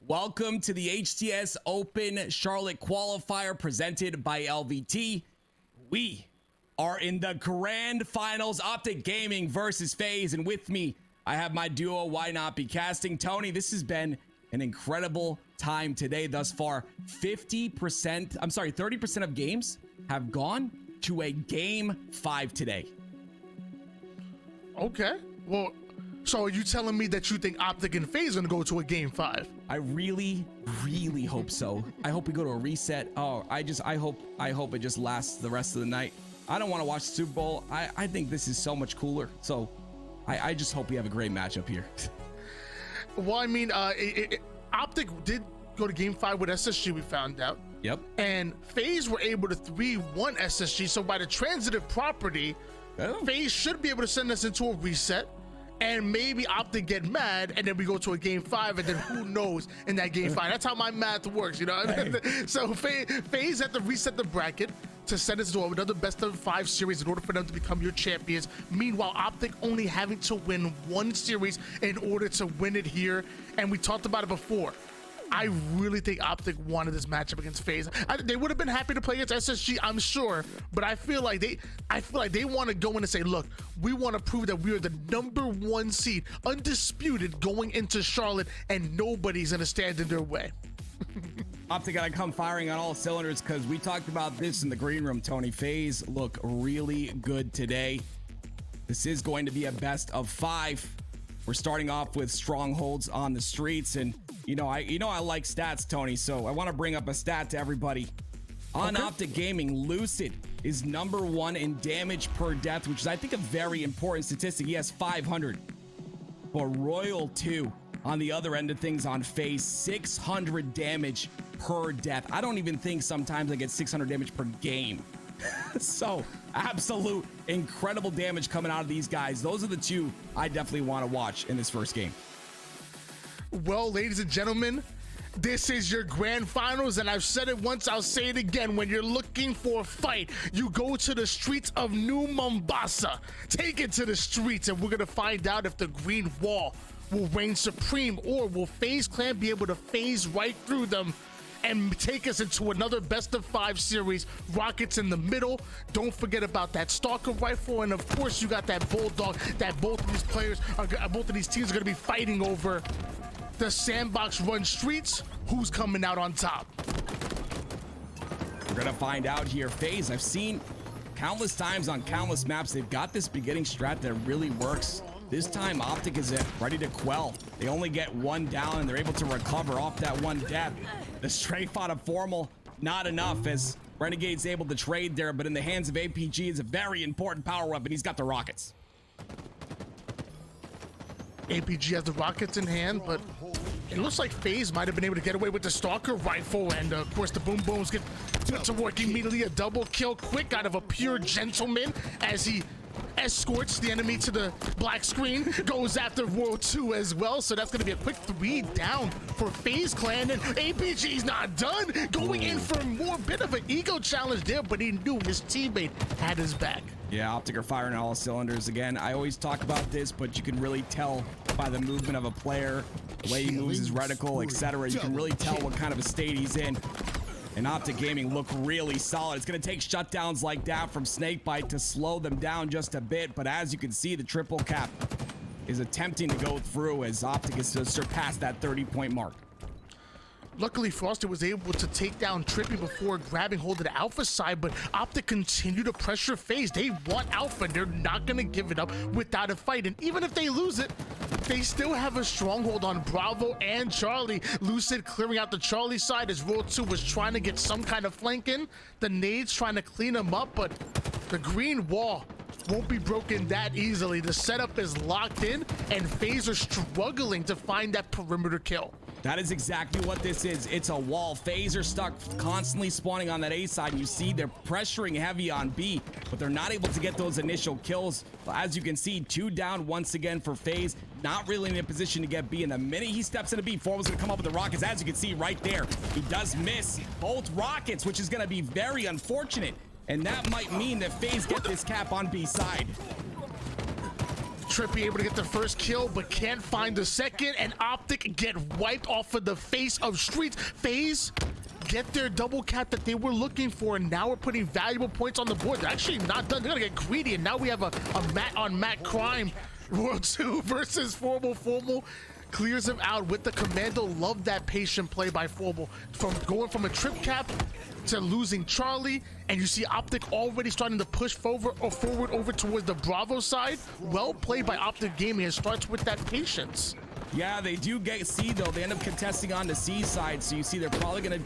Welcome to the HCS Open Charlotte Qualifier presented by LVT. We are in the grand finals, OpTic Gaming versus FaZe, and with me, I have my duo, Why Not Be Casting. Tony, this has been an incredible time today thus far. 30% of games have gone to a game 5 today. Okay, well, so are you telling me that you think OpTic and FaZe are gonna go to a game 5? I really hope so. I hope we go to a reset. Oh, I hope it just lasts the rest of the night. I don't want to watch the Super Bowl. I think this is so much cooler. So I just hope we have a great matchup here. Well, I mean, OpTic did go to game 5 with SSG, we found out. Yep. And FaZe were able to 3-1 SSG. So by the transitive property, FaZe should be able to send us into a reset. And maybe OpTic get mad, and then we go to a game 5, and then who knows in that game 5. That's how my math works, you know. So FaZe had to reset the bracket to send us to another best of 5 series in order for them to become your champions. Meanwhile, OpTic only having to win 1 series in order to win it here. And we talked about it before. I really think OpTic wanted this matchup against FaZe. They would have been happy to play against SSG, I'm sure, but I feel like they want to go in and say, look, we want to prove that we are the #1 seed, undisputed, going into Charlotte, and nobody's gonna stand in their way. OpTic gotta come firing on all cylinders, because we talked about this in the green room, Tony. FaZe look really good today. This is going to be a best of 5. We're starting off with Strongholds on the streets, and you know I like stats, Tony, so I want to bring up a stat to everybody. On OpTic Gaming, Lucid is #1 in damage per death, which is, I think, a very important statistic. He has 500. But Royal 2, on the other end of things on FaZe, 600 damage per death. I don't even think sometimes I get 600 damage per game. So absolute incredible damage coming out of these guys. Those are the two I definitely want to watch in this first game. Well, ladies and gentlemen, this is your grand finals, and I've said it once, I'll say it again. When you're looking for a fight, you go to the streets of New Mombasa. Take it to the streets, and we're gonna find out if the green wall will reign supreme, or will FaZe Clan be able to phase right through them and take us into another best of 5 series. Rockets in the middle. Don't forget about that Stalker rifle, and of course you got that Bulldog that both of these teams are going to be fighting over. The sandbox run streets. Who's coming out on top? We're gonna find out here. FaZe, I've seen countless times on countless maps, they've got this beginning strat that really works. This time OpTic is ready to quell. They only get 1 down, and they're able to recover off that 1 death. The strafe out of Formal, not enough, as Renegade's able to trade there, but in the hands of APG, is a very important power weapon. He's got the rockets. APG has the rockets in hand, but it looks like FaZe might have been able to get away with the Stalker rifle, and of course the Boom Booms get to work immediately. A double kill quick out of a pure gentleman as he escorts the enemy to the black screen, goes after World 2 as well. So that's going to be a quick 3 down for FaZe Clan, and APG's not done, going in for more bit of an ego challenge there, but he knew his teammate had his back. Yeah, OpTic are firing on all cylinders again. I always talk about this, but you can really tell by the movement of a player, the way he moves his reticle, etc. You can really tell what kind of a state he's in. And OpTic Gaming look really solid. It's going to take shutdowns like that from Snakebite to slow them down just a bit. But as you can see, the triple cap is attempting to go through as OpTic has surpassed that 30-point mark. Luckily, Frosty was able to take down Trippy before grabbing hold of the Alpha side, but OpTic continue to pressure FaZe. They want Alpha, and they're not going to give it up without a fight. And even if they lose it, they still have a stronghold on Bravo and Charlie. Lucid clearing out the Charlie side as World 2 was trying to get some kind of flank in. The nades trying to clean them up, but the green wall won't be broken that easily. The setup is locked in, and FaZe are struggling to find that perimeter kill. That is exactly what this is. It's a wall. FaZe are stuck constantly spawning on that A side. You see they're pressuring heavy on B, but they're not able to get those initial kills. As you can see, 2 down once again for FaZe. Not really in a position to get B. And the minute he steps into B, Formal's going to come up with the rockets. As you can see right there, he does miss both rockets, which is going to be very unfortunate. And that might mean that FaZe get this cap on B side. Trippy able to get the first kill, but can't find the second, and OpTic get wiped off of the face of Streets. FaZe get their double cap that they were looking for, and now we're putting valuable points on the board. They're actually not done. They're gonna get greedy, and now we have a mat on mat crime. World 2 versus Formal. Formal clears him out with the commando. Love that patient play by Formal, from going from a trip cap to losing Charlie, and you see OpTic already starting to push forward over towards the Bravo side. Well played by OpTic Gaming. It starts with that patience. Yeah, they do get C though. They end up contesting on the C side, so you see they're probably gonna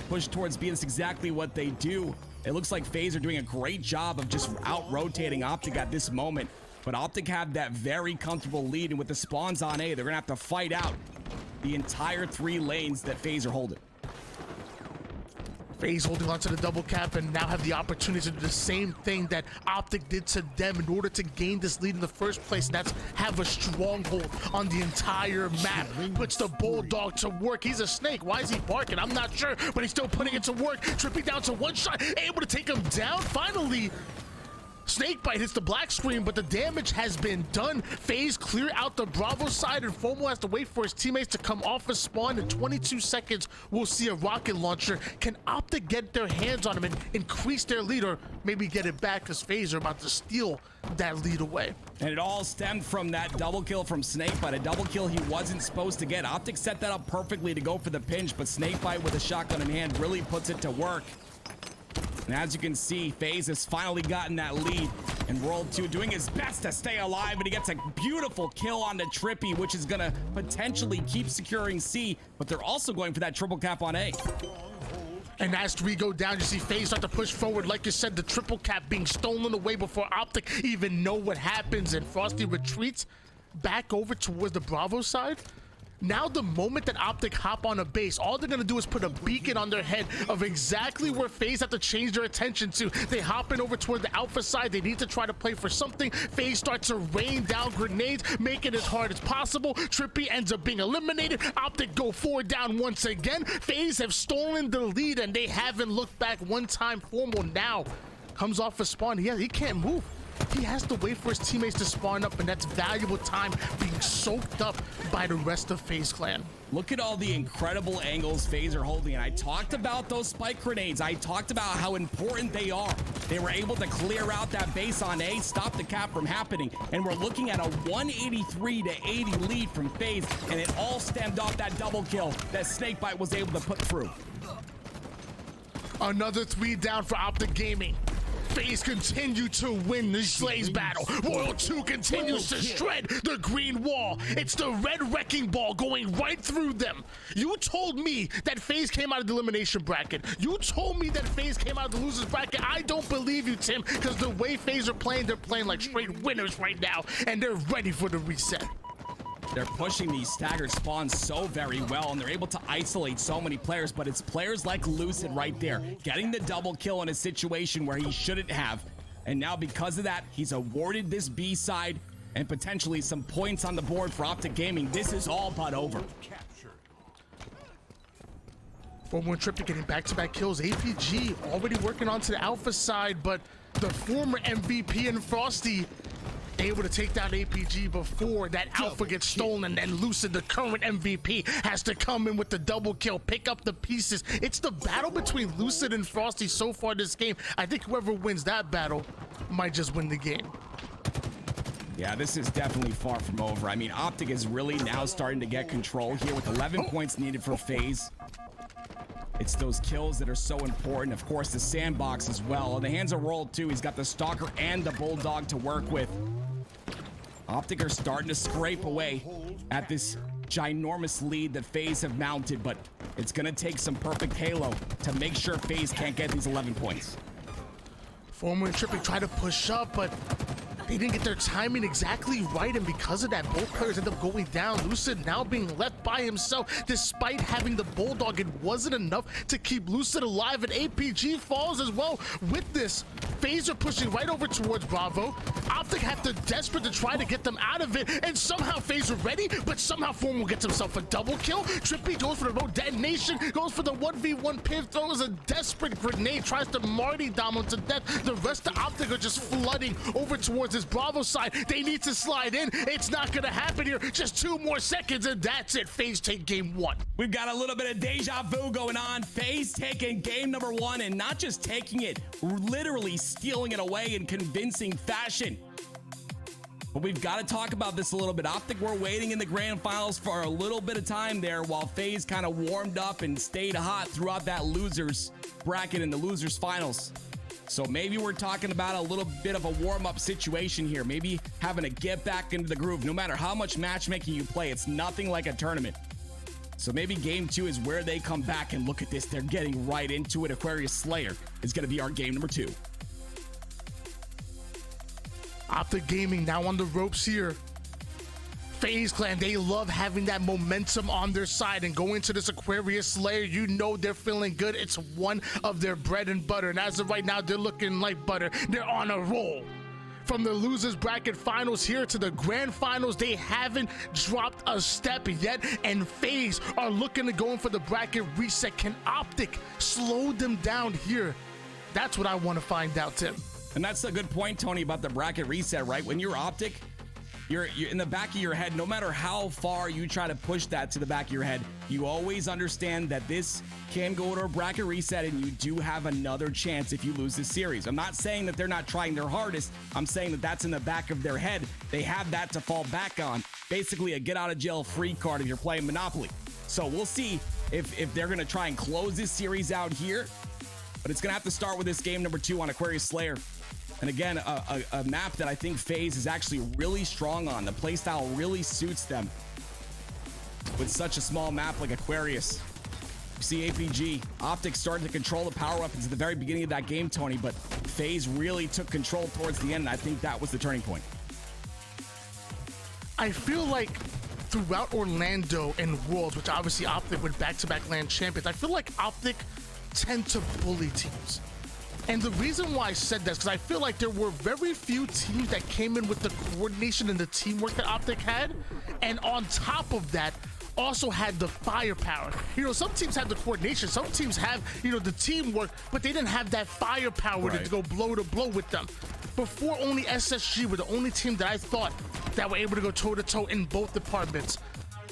push towards B. That's exactly what they do. It looks like FaZe are doing a great job of just out-rotating OpTic at this moment. But OpTic have that very comfortable lead, and with the spawns on A, they're gonna have to fight out the entire 3 lanes that FaZe are holding. FaZe holding on to the double cap and now have the opportunity to do the same thing that OpTic did to them in order to gain this lead in the first place, and that's have a stronghold on the entire map. Puts the Bulldog to work. He's a snake. Why is he barking? I'm not sure, but he's still putting it to work. Tripping down to 1 shot, able to take him down. Finally, Snakebite hits the black screen, but the damage has been done. FaZe clear out the Bravo side, and Formal has to wait for his teammates to come off his spawn. In 22 seconds, we'll see a rocket launcher. Can OpTic get their hands on him and increase their lead, or maybe get it back, because FaZe are about to steal that lead away? And it all stemmed from that double kill from Snakebite, a double kill he wasn't supposed to get. OpTic set that up perfectly to go for the pinch, but Snakebite with a shotgun in hand really puts it to work. And as you can see, FaZe has finally gotten that lead, and World 2 doing his best to stay alive, and he gets a beautiful kill on the Trippy, which is gonna potentially keep securing C, but they're also going for that triple cap on A. And as 3 go down, you see FaZe start to push forward. Like you said, the triple cap being stolen away before OpTic even know what happens, and Frosty retreats back over towards the Bravo side. Now the moment that OpTic hop on a base, all they're gonna do is put a beacon on their head of exactly where FaZe have to change their attention to. They hop in over toward the Alpha side. They need to try to play for something. FaZe starts to rain down grenades, make it as hard as possible. Trippy ends up being eliminated. OpTic go 4 down once again. FaZe have stolen the lead, and they haven't looked back one time. Formal now comes off a spawn. He can't move. He has to wait for his teammates to spawn up, and that's valuable time being soaked up by the rest of FaZe Clan. Look at all the incredible angles FaZe are holding, and I talked about those spike grenades. I talked about how important they are. They were able to clear out that base on A, stop the cap from happening, and we're looking at a 183-80 lead from FaZe, and it all stemmed off that double kill that Snakebite was able to put through. Another 3 down for OpTic Gaming. FaZe continue to win the Slays battle. World 2 continues to shred the green wall. It's the red wrecking ball going right through them. You told me that FaZe came out of the elimination bracket. You told me that FaZe came out of the losers bracket. I don't believe you, Tim, because the way FaZe are playing, they're playing like straight winners right now, and they're ready for the reset. They're pushing these staggered spawns so very well, and they're able to isolate so many players, but it's players like Lucid right there, getting the double kill in a situation where he shouldn't have. And now because of that, he's awarded this B side and potentially some points on the board for OpTic Gaming. This is all but over. Formal and Trippy getting back-to-back kills. APG already working onto the Alpha side, but the former MVP and Frosty able to take down APG before that Alpha gets stolen, and Lucid, the current MVP, has to come in with the double kill, pick up the pieces. It's the battle between Lucid and Frosty so far this game. I think whoever wins that battle might just win the game. Yeah, this is definitely far from over. I mean, OpTic is really now starting to get control here with 11 points needed for FaZe. It's those kills that are so important. Of course, the sandbox as well. In the hands of World 2, he's got the Stalker and the Bulldog to work with. OpTic are starting to scrape away at this ginormous lead that FaZe have mounted, but it's gonna take some perfect halo to make sure FaZe can't get these 11 points. Formal and Trippy try to push up, but they didn't get their timing exactly right, and because of that, both players end up going down. Lucid now being left by himself. Despite having the Bulldog, it wasn't enough to keep Lucid alive, and APG falls as well. With this, FaZe are pushing right over towards Bravo. OpTic have to desperate to try to get them out of it, and somehow FaZe are ready, but somehow Formal gets himself a double kill. Trippy goes for the low detonation, goes for the 1v1 piv, throws a desperate grenade, tries to Marty Dom him to death. The rest of OpTic are just flooding over towards this Bravo side. They need to slide in. It's not gonna happen here. Just 2 more seconds and that's it. FaZe take game 1. We've got a little bit of deja vu going on. FaZe taking game number 1 and not just taking it, literally stealing it away in convincing fashion. But we've got to talk about this a little bit. OpTic were waiting in the grand finals for a little bit of time there while FaZe kind of warmed up and stayed hot throughout that losers bracket in the losers finals. So maybe we're talking about a little bit of a warm-up situation here. Maybe having to get back into the groove. No matter how much matchmaking you play, it's nothing like a tournament. So maybe game 2 is where they come back and look at this. They're getting right into it. Aquarius Slayer is going to be our game number 2. OpTic Gaming now on the ropes here. FaZe Clan, they love having that momentum on their side and going to this Aquarius Slayer. You know they're feeling good. It's one of their bread and butter. And as of right now, they're looking like butter. They're on a roll. From the losers bracket finals here to the grand finals, they haven't dropped a step yet. And FaZe are looking to go in for the bracket reset. Can OpTic slow them down here? That's what I want to find out, Tim. And that's a good point, Tony, about the bracket reset, right? When you're OpTic, you're in the back of your head, no matter how far you try to push that to the back of your head, you always understand that this can go to a bracket reset and you do have another chance if you lose this series. I'm not saying that they're not trying their hardest. I'm saying that that's in the back of their head. They have that to fall back on. Basically a get out of jail free card if you're playing Monopoly. So we'll see if they're going to try and close this series out here. But it's going to have to start with this game number 2 on Aquarius Slayer. And again, a map that I think FaZe is actually really strong on. The playstyle really suits them with such a small map like Aquarius. You see APG, OpTic started to control the power weapons at the very beginning of that game, Tony, but FaZe really took control towards the end, and I think that was the turning point. I feel like throughout Orlando and Worlds, which obviously OpTic were back-to-back LAN champions, I feel like OpTic tend to bully teams. And the reason why I said that is because I feel like there were very few teams that came in with the coordination and the teamwork that OpTic had. And on top of that, also had the firepower. You know, some teams have the coordination, some teams have, you know, the teamwork, but they didn't have that firepower to go blow to blow with them. Before, only SSG were the only team that I thought that were able to go toe-to-toe in both departments.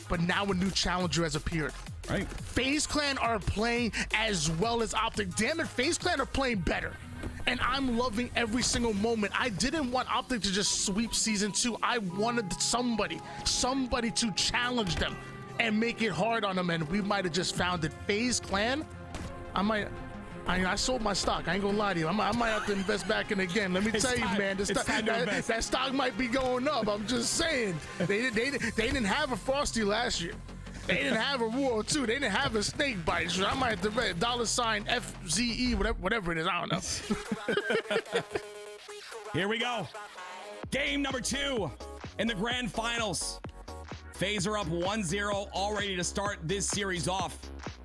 But now a new challenger has appeared. Right. FaZe Clan are playing as well as OpTic. Damn it, FaZe Clan are playing better. And I'm loving every single moment. I didn't want OpTic to just sweep season 2. I wanted somebody to challenge them and make it hard on them. And we might have just found it. FaZe Clan, I sold my stock. I ain't gonna lie to you. I might have to invest back in again. Let me tell you, man, that stock might be going up. I'm just saying. They didn't have a Frosty last year. They didn't have a Roar 2. They didn't have a Snake Bite. So I might have to read $ FZE, whatever it is. I don't know. Here we go. Game number 2 in the grand finals. FaZe are up 1-0, all ready to start this series off.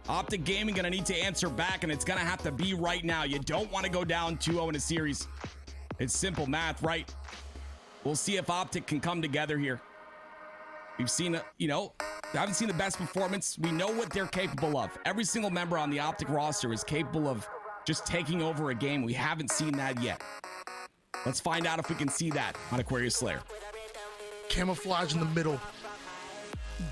OpTic Gaming gonna need to answer back, and it's gonna have to be right now. You don't want to go down 2-0 in a series. It's simple math, right? We'll see if OpTic can come together here. We've seen, you know, I haven't seen the best performance. We know what they're capable of. Every single member on the OpTic roster is capable of just taking over a game. We haven't seen that yet. Let's find out if we can see that on Aquarius Slayer. Camouflage in the middle.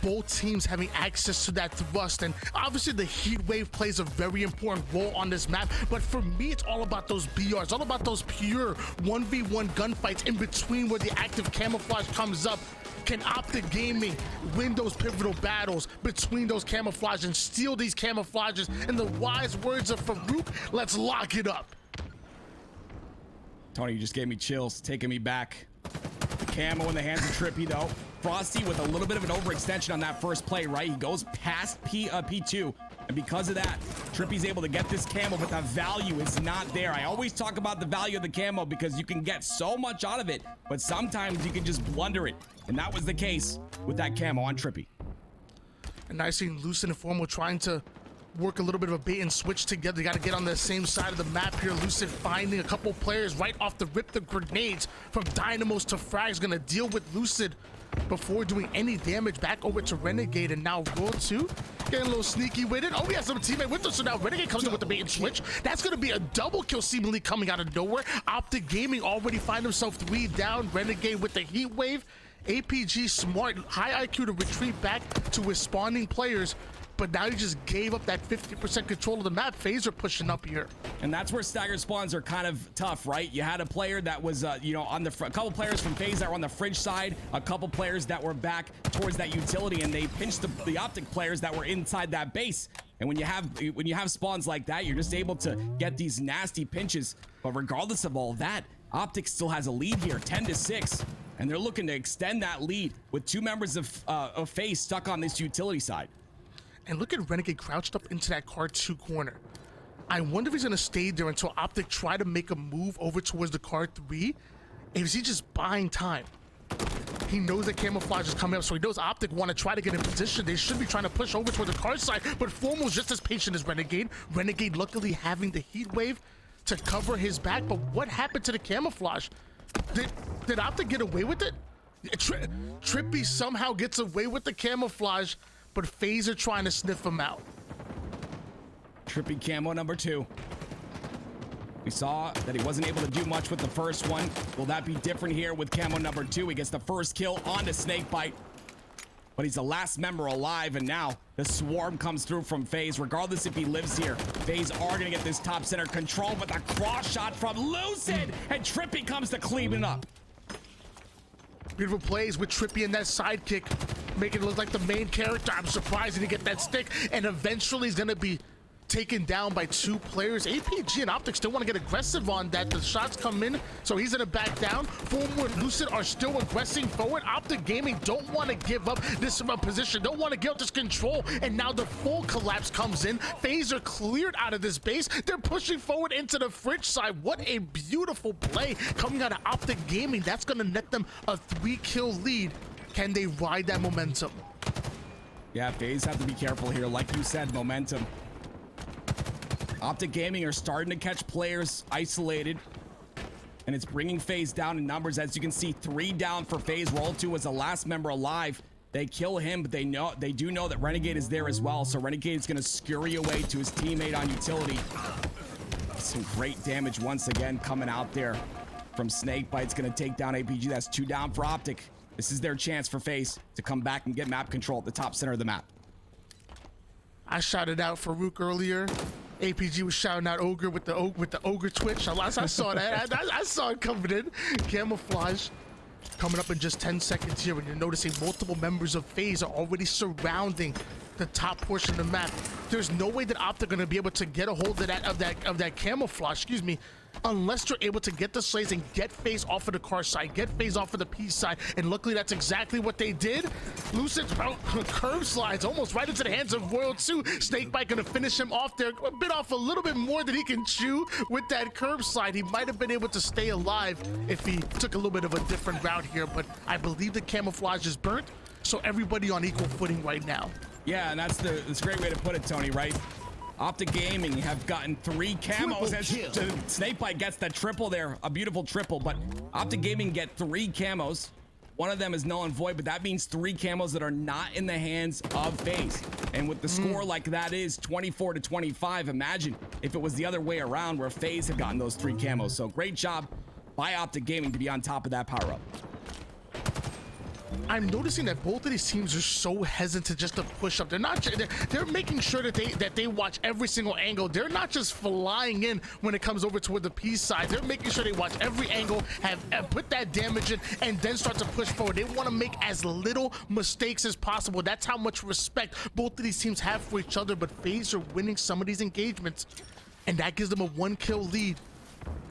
Both teams having access to that thrust, and obviously the heat wave plays a very important role on this map, but for me it's all about those BRs, all about those pure 1v1 gunfights in between where the active camouflage comes up. Can OpTic Gaming win those pivotal battles between those camouflages and steal these camouflages? In the wise words of Farouk, let's lock it up. Tony, you just gave me chills, taking me back. The camo in the hands of Trippy though. Frosty with a little bit of an overextension on that first play, right? He goes past P2, and because of that, Trippy's able to get this camo, but the value is not there. I always talk about the value of the camo because you can get so much out of it, but sometimes you can just blunder it, and that was the case with that camo on Trippy. And I seen Lucid and Formal trying to work a little bit of a bait and switch together. They got to get on the same side of the map here. Lucid finding a couple players right off the rip. The grenades from Dynamos to Frags gonna deal with Lucid before doing any damage back over to Renegade. And now World 2 getting a little sneaky with it. Oh, we have some teammate with us, so now Renegade comes in with the bait and switch. That's going to be a double kill seemingly coming out of nowhere. OpTic Gaming already find himself 3 down. Renegade with the heat wave. APG smart, high IQ to retreat back to his spawning players, but now he just gave up that 50% control of the map. FaZe are pushing up here. And that's where staggered spawns are kind of tough, right? You had a player that was, you know, on the a couple players from FaZe that were on the fridge side, a couple players that were back towards that utility, and they pinched the OpTic players that were inside that base. And when you have spawns like that, you're just able to get these nasty pinches. But regardless of all that, OpTic still has a lead here, 10-6. And they're looking to extend that lead with 2 members of FaZe stuck on this utility side. And look at Renegade crouched up into that car 2 corner. I wonder if he's gonna stay there until OpTic try to make a move over towards the car 3. Is he just buying time? He knows that camouflage is coming up, so he knows OpTic want to try to get in position. They should be trying to push over toward the car side, but Formal's just as patient as Renegade. Renegade luckily having the heat wave to cover his back, but what happened to the camouflage? Did OpTic get away with it? Trippy somehow gets away with the camouflage, but FaZe are trying to sniff him out. Trippy camo number 2. We saw that he wasn't able to do much with the first one. Will that be different here with camo number 2? He gets the first kill onto Snakebite, but he's the last member alive, and now the swarm comes through from FaZe. Regardless if he lives here, FaZe are gonna get this top center control, but the cross shot from Lucid, and Trippy comes to clean it up. Beautiful plays with Trippy and that sidekick, making it look like the main character. I'm surprised he didn't get that stick, and eventually he's gonna be taken down by 2 players. APG and OpTic still want to get aggressive on that. The shots come in, so he's gonna back down. Formal and Lucid are still aggressing forward. OpTic Gaming don't want to give up this position, don't want to give up this control, and now the full collapse comes in. FaZe are cleared out of this base. They're pushing forward into the fridge side. What a beautiful play coming out of OpTic Gaming. That's gonna net them a 3-kill lead. Can they ride that momentum? Yeah, FaZe have to be careful here. Like you said, momentum. OpTic Gaming are starting to catch players isolated, and it's bringing FaZe down in numbers. As you can see, 3 down for FaZe. Roll 2 was the last member alive. They kill him, but they do know that Renegade is there as well. So Renegade is going to scurry away to his teammate on utility. Some great damage once again coming out there from Snakebite's going to take down APG. That's 2 down for OpTic. This is their chance for FaZe to come back and get map control at the top center of the map. I shouted out Farouk earlier. APG was shouting out Ogre with the Ogre Twitch. I saw that. I saw it coming in. Camouflage coming up in just 10 seconds here, and you're noticing multiple members of FaZe are already surrounding the top portion of the map. There's no way that OpTic are going to be able to get a hold of that camouflage, excuse me, unless they're able to get the slays and get FaZe off of the car side, get FaZe off of the P side, and luckily that's exactly what they did. Lucid curve slides almost right into the hands of Royal 2. Snakebite gonna finish him off there, a bit off a little bit more than he can chew with that curve slide. He might have been able to stay alive if he took a little bit of a different route here, but I believe the camouflage is burnt, so everybody on equal footing right now. Yeah, and that's a great way to put it, Tony, right? OpTic Gaming have gotten 3 camos as Snakebite gets that triple there, a beautiful triple, but OpTic Gaming get 3 camos. One of them is null and void, but that means 3 camos that are not in the hands of FaZe. And with the score like that is 24-25, imagine if it was the other way around where FaZe had gotten those 3 camos. So great job by OpTic Gaming to be on top of that power up. I'm noticing that both of these teams are so hesitant just to push up. They're making sure that they watch every single angle. They're not just flying in when it comes over toward the P side. They're making sure they watch every angle, have put that damage in, and then start to push forward. They want to make as little mistakes as possible. That's how much respect both of these teams have for each other, but FaZe are winning some of these engagements, and that gives them a 1-kill lead.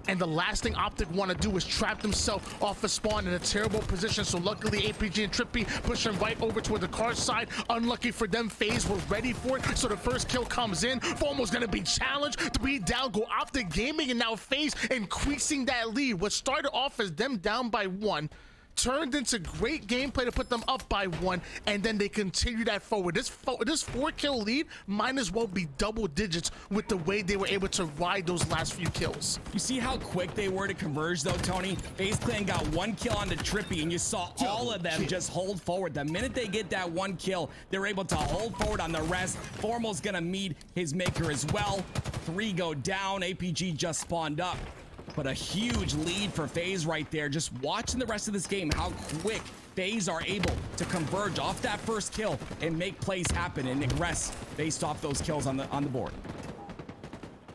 And the last thing OpTic want to do is trap themselves off a spawn in a terrible position. So luckily APG and Trippy pushing right over toward the car side. Unlucky for them, FaZe were ready for it. So the first kill comes in. Formal's going to be challenged. 3 down, go OpTic Gaming, and now FaZe increasing that lead. What started off as them down by 1 turned into great gameplay to put them up by 1, and then they continue that forward. This 4-kill lead might as well be double digits with the way they were able to ride those last few kills. You see how quick they were to converge though, Tony? FaZe Clan got 1 kill on the Trippy, and you saw all of them just hold forward. The minute they get that 1 kill, they're able to hold forward on the rest. Formal's gonna meet his maker as well. 3 go down. APG just spawned up. But a huge lead for FaZe right there. Just watching the rest of this game, how quick FaZe are able to converge off that first kill and make plays happen and regress based off those kills on the board.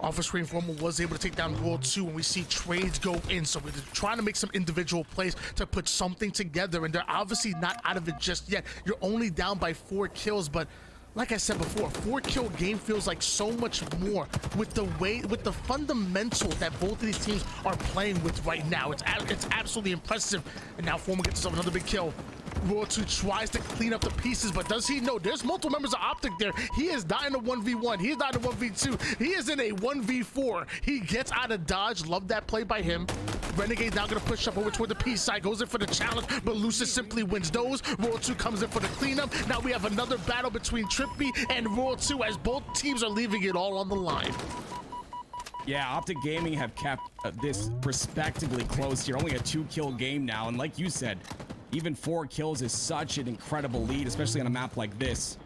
Off of screen, Formal was able to take down World 2, and we see trades go in. So we're trying to make some individual plays to put something together, and they're obviously not out of it just yet. You're only down by 4 kills, but like I said before, 4-kill game feels like so much more with the fundamental that both of these teams are playing with right now. It's absolutely impressive. And now Formal gets himself another big kill. World 2 tries to clean up the pieces, but does he know there's multiple members of OpTic there? He is not in a 1v1. He is not in a 1v2. He is in a 1v4. He gets out of dodge. Love that play by him. Renegade now gonna push up over toward the P side, goes in for the challenge, but Lucid simply wins those. World 2 comes in for the cleanup. Now we have another battle between Trippy and World 2 as both teams are leaving it all on the line. Yeah, OpTic Gaming have kept this respectively close here. Only a 2-kill game now, and like you said, even 4 kills is such an incredible lead, especially on a map like this.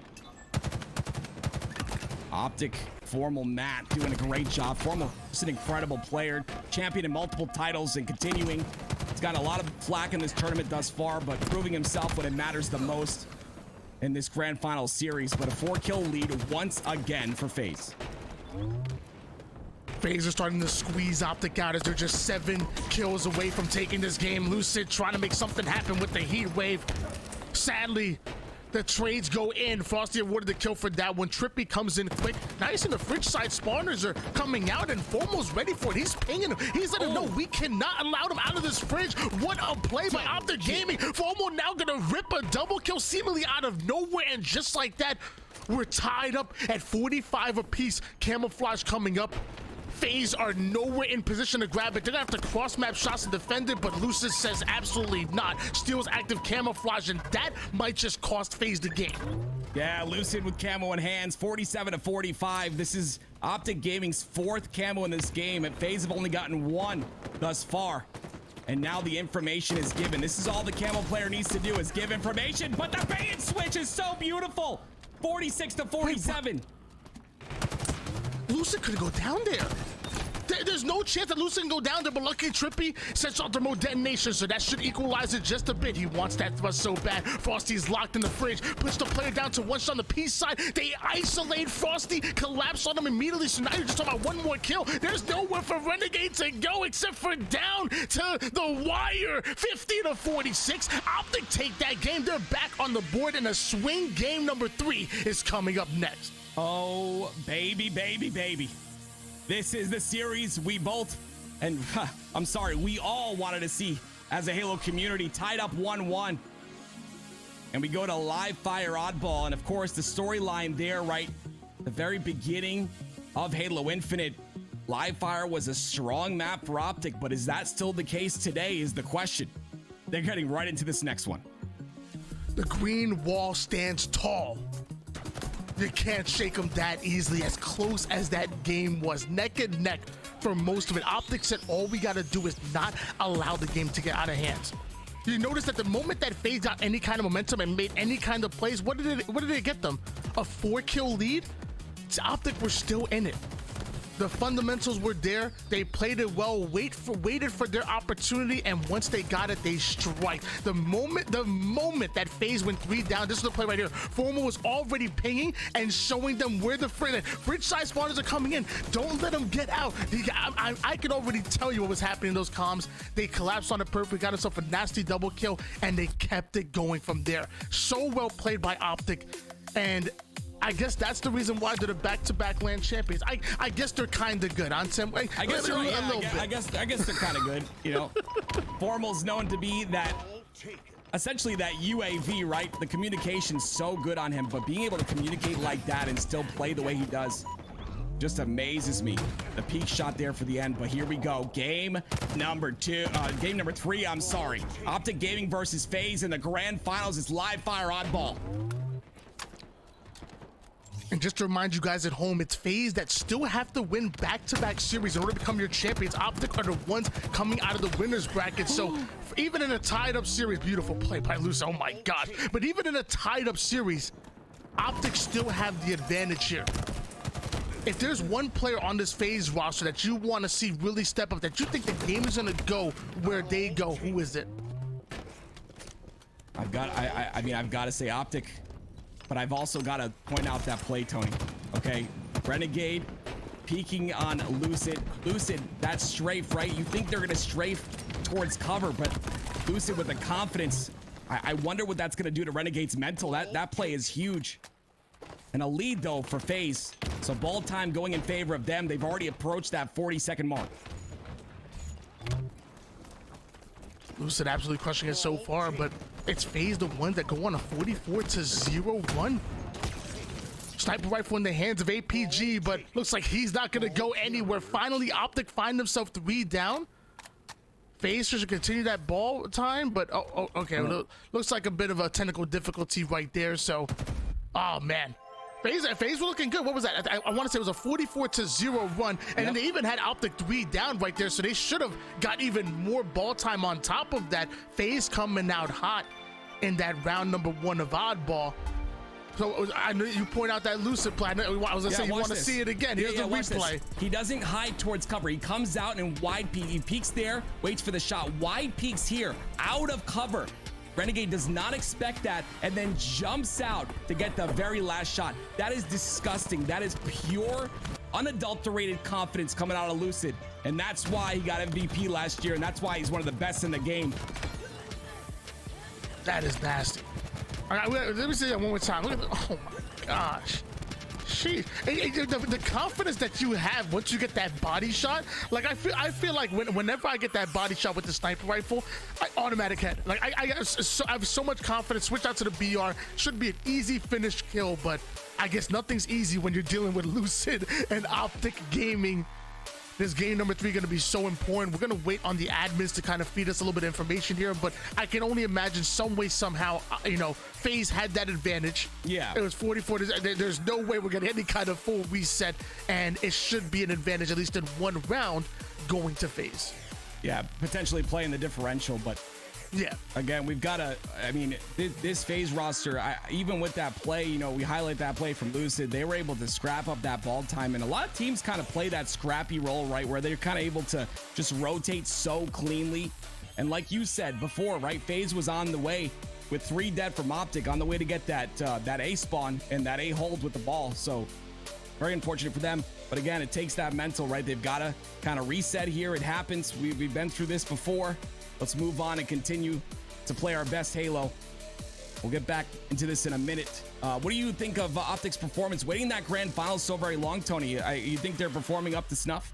OpTic, Formal, Matt doing a great job. Formal is an incredible player, champion in multiple titles and continuing. He's got a lot of flack in this tournament thus far, but proving himself when it matters the most in this grand final series. But a 4-kill lead once again for FaZe. FaZe are starting to squeeze OpTic out as they're just 7 kills away from taking this game. Lucid trying to make something happen with the heat wave. Sadly, the trades go in. Frosty awarded the kill for that one. Trippy comes in quick. Now you see the fridge side spawners are coming out, and Formal's ready for it. He's pinging him. He's letting him know we cannot allow him out of this fridge. What a play by OpTic Gaming. Formal now gonna rip a double kill seemingly out of nowhere, and just like that, we're tied up at 45 apiece. Camouflage coming up. FaZe are nowhere in position to grab it. They're gonna have to cross-map shots and defend it, but Lucid says absolutely not. Steals active camouflage, and that might just cost FaZe the game. Yeah, Lucid with camo in hands, 47-45. This is OpTic Gaming's 4th camo in this game, and FaZe have only gotten 1 thus far. And now the information is given. This is all the camo player needs to do is give information, but the bait and switch is so beautiful. 46-47. Lucid could go down there. There's no chance that Lucid can go down there, but lucky Trippy sets off the remote detonation, so that should equalize it just a bit. He wants that thrust so bad. Frosty's locked in the fridge, puts the player down to 1 shot on the P side. They isolate Frosty, collapse on him immediately, so now you're just talking about 1 more kill. There's nowhere for Renegade to go except for down to the wire. 50-46. OpTic take that game. They're back on the board, and a swing game number 3 is coming up next. Oh, baby, baby, baby. This is the series we both, and I'm sorry, we all wanted to see as a Halo community, tied up 1-1. And we go to live fire Oddball, and of course the storyline there, right? The very beginning of Halo Infinite, live fire was a strong map for OpTic, but is that still the case today is the question. They're getting right into this next one. The green wall stands tall. You can't shake them that easily. As close as that game was, neck and neck for most of it. OpTic said all we gotta do is not allow the game to get out of hands. You notice that the moment that FaZe got any kind of momentum and made any kind of plays, what did it get them? A 4-kill lead? OpTic were still in it. The fundamentals were there. They played it well, waited for their opportunity, and once they got it, they strike. The moment that FaZe went 3 down, this is the play right here. Formal was already pinging and showing them where the fridge side spawners are coming in. Don't let them get out. I can already tell you what was happening in those comms. They collapsed on it perfect, got himself a nasty double kill, and they kept it going from there. So well played by OpTic, and I guess that's the reason why they're the back-to-back LAN champions. I guess they're kind of good. I guess you're right. I guess they're kind of good. You know, Formal's known to be that, essentially that UAV, right? The communication's so good on him, but being able to communicate like that and still play the way he does, just amazes me. The peak shot there for the end, but here we go. Game number 3, I'm sorry. OpTic Gaming versus FaZe in the grand finals. It's live fire Oddball. And just to remind you guys at home, it's FaZe that still have to win back-to-back series in order to become your champions. OpTic are the ones coming out of the winner's bracket. So even in a tied-up series, beautiful play by Luce, oh my God. But even in a tied-up series, OpTic still have the advantage here. If there's one player on this FaZe roster that you want to see really step up, that you think the game is going to go where they go, who is it? I've got to say OpTic. But I've also got to point out that play, Tony. Okay, Renegade peeking on Lucid. Lucid, that's strafe, right? You think they're gonna strafe towards cover, but Lucid with the confidence. I wonder what that's gonna do to Renegade's mental. That play is huge. And a lead though for FaZe. So ball time going in favor of them. They've already approached that 40-second mark. Lucid absolutely crushing it so far, but it's FaZe the ones that go on a 44-0 run. Sniper rifle in the hands of APG, but looks like he's not gonna go anywhere. Finally, OpTic find himself 3 down. FaZe should continue that ball time, but okay, looks like a bit of a technical difficulty right there. So, oh man. FaZe were looking good. What was that? I want to say it was a 44-0 run, and then they even had OpTic 3 down right there, so they should have got even more ball time on top of that. FaZe coming out hot in that round number 1 of Oddball. So I know you point out that Lucid play. I was gonna say you want to see it again. Here's the replay. He doesn't hide towards cover. He comes out and wide peek. He peeks there, waits for the shot. Wide peeks here, out of cover. Renegade does not expect that and then jumps out to get the very last shot. That is disgusting. That is pure, unadulterated confidence coming out of Lucid. And that's why he got MVP last year, and that's why he's one of the best in the game. That is nasty. All right, let me say that one more time. Look at oh my gosh. Jeez. The confidence that you have once you get that body shot, like I feel like whenever I get that body shot with the sniper rifle, I automatic head. Like I have so much confidence. Switch out to the BR. Should be an easy finish kill, but I guess nothing's easy when you're dealing with Lucid and OpTic Gaming. This game number 3 going to be so important. We're going to wait on the admins to kind of feed us a little bit of information here, but I can only imagine some way, somehow, FaZe had that advantage. Yeah. It was 44. There's no way we're getting any kind of full reset, and it should be an advantage, at least in 1 round, going to FaZe. Yeah, potentially playing the differential, but yeah, again, we've got to, this FaZe roster, even with that play, we highlight that play from Lucid, they were able to scrap up that ball time, and a lot of teams kind of play that scrappy role, right, where they're kind of able to just rotate so cleanly. And like you said before, right, FaZe was on the way with 3 dead from OpTic, on the way to get that A spawn and that A hold with the ball. So very unfortunate for them. But again, it takes that mental, right? They've got to kind of reset here. It happens. We've been through this before. Let's move on and continue to play our best Halo. We'll get back into this in a minute. What do you think of OpTic's performance? Waiting that grand final so very long, Tony. You think they're performing up to snuff?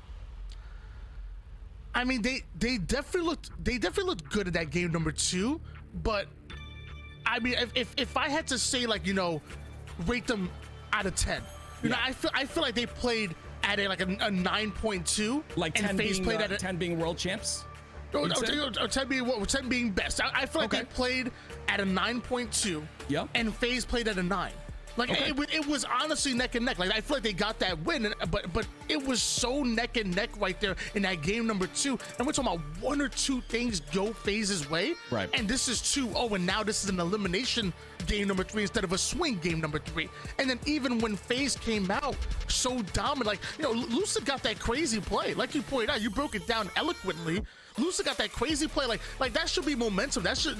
I mean, they definitely looked good at that game number 2. But I mean, if I had to say, like, rate them out of 10, I feel like they played at a 9.2. Like 10 being world champs. 10 being best. I feel like they played at a 9.2. Yep. And FaZe played at a 9. Like it was honestly neck and neck. Like I feel like they got that win, but it was so neck and neck right there in that game number 2. And we're talking about 1 or 2 things go FaZe's way. Right. And this is 2. Oh, and now this is an elimination game number 3 instead of a swing game number 3. And then even when FaZe came out so dominant, like Lucid got that crazy play. Like you pointed out, you broke it down eloquently. Lucid got that crazy play, like that should be momentum. That should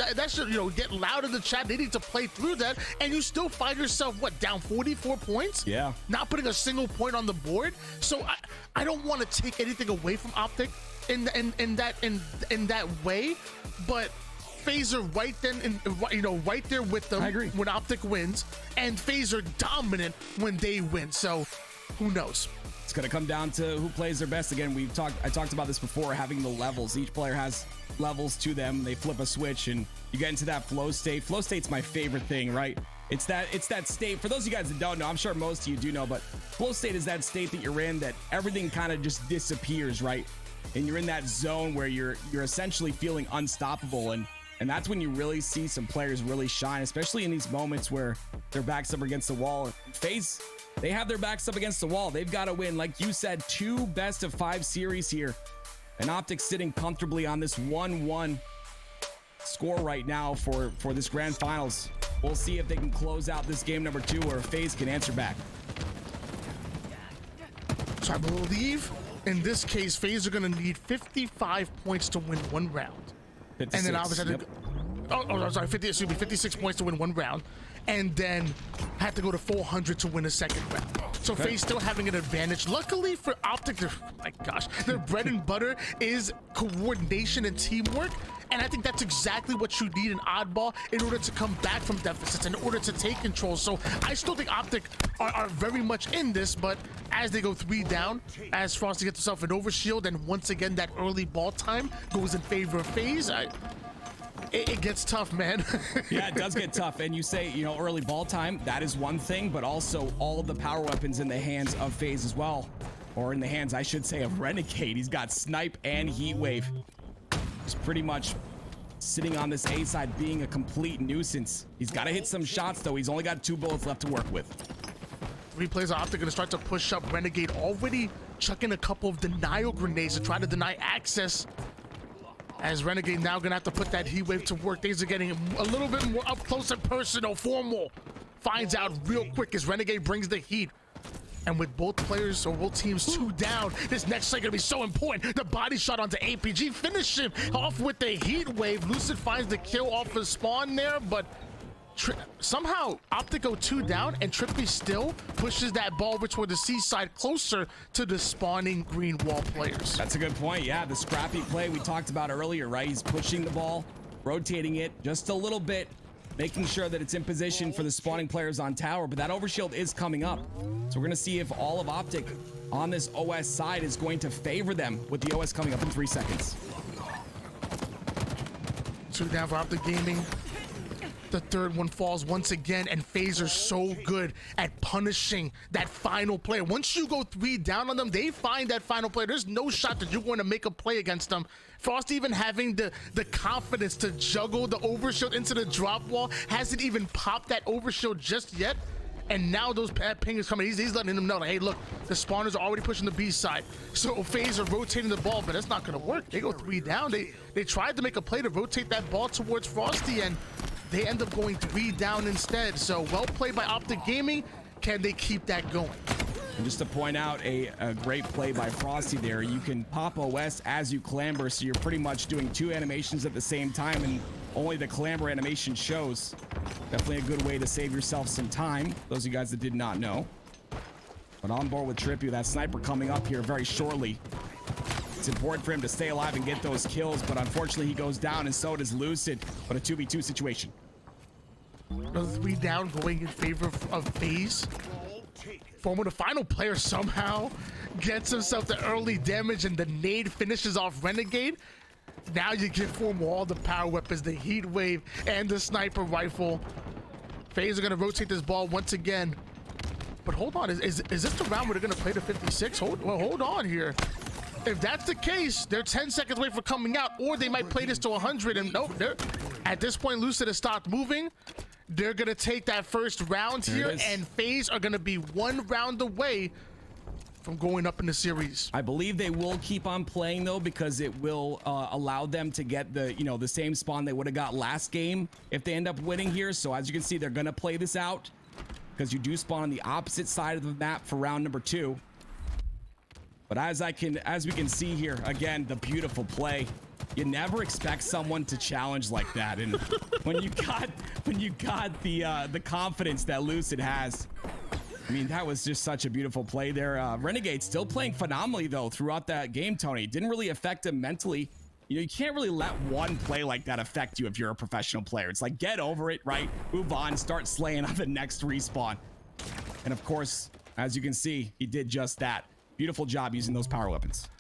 get loud in the chat. They need to play through that, and you still find yourself down 44 points. Yeah, not putting a single point on the board. So I don't want to take anything away from OpTic in that way, but FaZe are right then, right there with them. I agree. When OpTic wins, and FaZe are dominant when they win. So who knows? It's going to come down to who plays their best. Again, I talked about this before, having the levels. Each player has levels to them. They flip a switch and you get into that flow state. Flow state's my favorite thing, right? It's that state. For those of you guys that don't know, I'm sure most of you do know, but flow state is that state that you're in that everything kind of just disappears, right? And you're in that zone where you're essentially feeling unstoppable, and that's when you really see some players really shine, especially in these moments where their backs up against the wall. FaZe, they have their backs up against the wall. They've got to win, like you said, 2 best-of-5 series here, and OpTic sitting comfortably on this 1-1 score right now for this grand finals. We'll see if they can close out this game number 2, or if FaZe can answer back. So I believe in this case, FaZe are going to need 55 points to win 1 round. 56, and then obviously, yep. 56 points to win 1 round, and then had to go to 400 to win a 2nd round. So FaZe still having an advantage. Luckily for OpTic, my gosh, their bread and butter is coordination and teamwork. And I think that's exactly what you need in Oddball in order to come back from deficits, in order to take control. So I still think OpTic are very much in this, but as they go 3 down, as Frosty gets himself an overshield, and once again that early ball time goes in favor of FaZe, it gets tough, man. Yeah, it does get tough. And you say, you know, early ball time, that is one thing, but also all of the power weapons in the hands of FaZe as well. Or in the hands, I should say, of Renegade. He's got Snipe and Heat Wave. He's pretty much sitting on this A side being a complete nuisance. He's got to hit some shots, though. He's only got 2 bullets left to work with. Replays are OpTic going to start to push up. Renegade already chucking a couple of denial grenades to try to deny access. As Renegade now going to have to put that Heat Wave to work. Things are getting a little bit more up close and personal. Formal finds out real quick as Renegade brings the heat. And with both players or both teams 2 down, this next play gonna be so important. The body shot onto APG, finish him off with the Heat Wave. Lucid finds the kill off his spawn there, but somehow OpTic go 2 down, and Trippy still pushes that ball over toward the C side, closer to the spawning green wall players. That's a good point. Yeah, the scrappy play we talked about earlier, right? He's pushing the ball, rotating it just a little bit, making sure that it's in position for the spawning players on tower, but that overshield is coming up. So we're gonna see if all of OpTic on this OS side is going to favor them with the OS coming up in 3 seconds. 2 down for OpTic Gaming. The 3rd one falls once again, and FaZe are so good at punishing that final player. Once you go 3 down on them, they find that final player. There's no shot that you're going to make a play against them. Frost even having the confidence to juggle the overshield into the drop wall, hasn't even popped that overshield just yet. And now those pingers coming, he's letting them know, like, hey, look, the spawners are already pushing the B side. So FaZe are rotating the ball, but that's not going to work. They go 3 down. They tried to make a play to rotate that ball towards Frosty, and they end up going 3 down instead. So well played by OpTic Gaming. Can they keep that going? And just to point out a great play by Frosty there, you can pop OS as you clamber, so you're pretty much doing 2 animations at the same time, and only the clamber animation shows. Definitely a good way to save yourself some time, those of you guys that did not know. But on board with Trippy, that sniper coming up here very shortly. It's important for him to stay alive and get those kills, but unfortunately he goes down, and so does Lucid. But a 2v2 situation. Another 3 down going in favor of FaZe. Former, the final player somehow gets himself the early damage, and the nade finishes off Renegade. Now you give Former all the power weapons, the Heat Wave and the sniper rifle. FaZe are going to rotate this ball once again. But hold on, is this the round where they're going to play to 56? Hold on here. If that's the case, they're 10 seconds away from coming out, or they might play this to 100. And nope, at this point, Lucid has stopped moving. They're going to take that first round here, and FaZe are going to be 1 round away from going up in the series. I believe they will keep on playing, though, because it will allow them to get the same spawn they would have got last game if they end up winning here. So as you can see, they're going to play this out because you do spawn on the opposite side of the map for round number 2. But as we can see here, again, the beautiful play. You never expect someone to challenge like that, and when you got the confidence that Lucid has, I mean, that was just such a beautiful play there. Renegade still playing phenomenally though throughout that game, Tony. Didn't really affect him mentally. You know, you can't really let one play like that affect you if you're a professional player. It's like, get over it, right? Move on, start slaying on the next respawn. And of course, as you can see, he did just that. Beautiful job using those power weapons.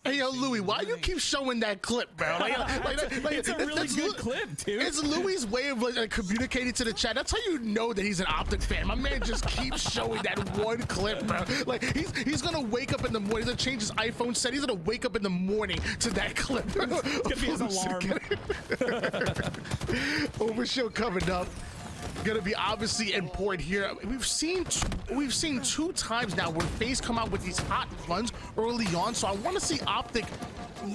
Hey, yo, Louis, why you keep showing that clip, bro? It's a really good clip, dude. It's Louis' way of communicating to the chat. That's how you know that he's an OpTic fan. My man just keeps showing that one clip, bro. Like, he's gonna wake up in the morning. He's gonna change his iPhone set. He's gonna wake up in the morning to that clip. It's gonna be his alarm. Overshield coming up. Gonna be obviously important here. We've seen two times now where FaZe come out with these hot runs early on, so I want to see OpTic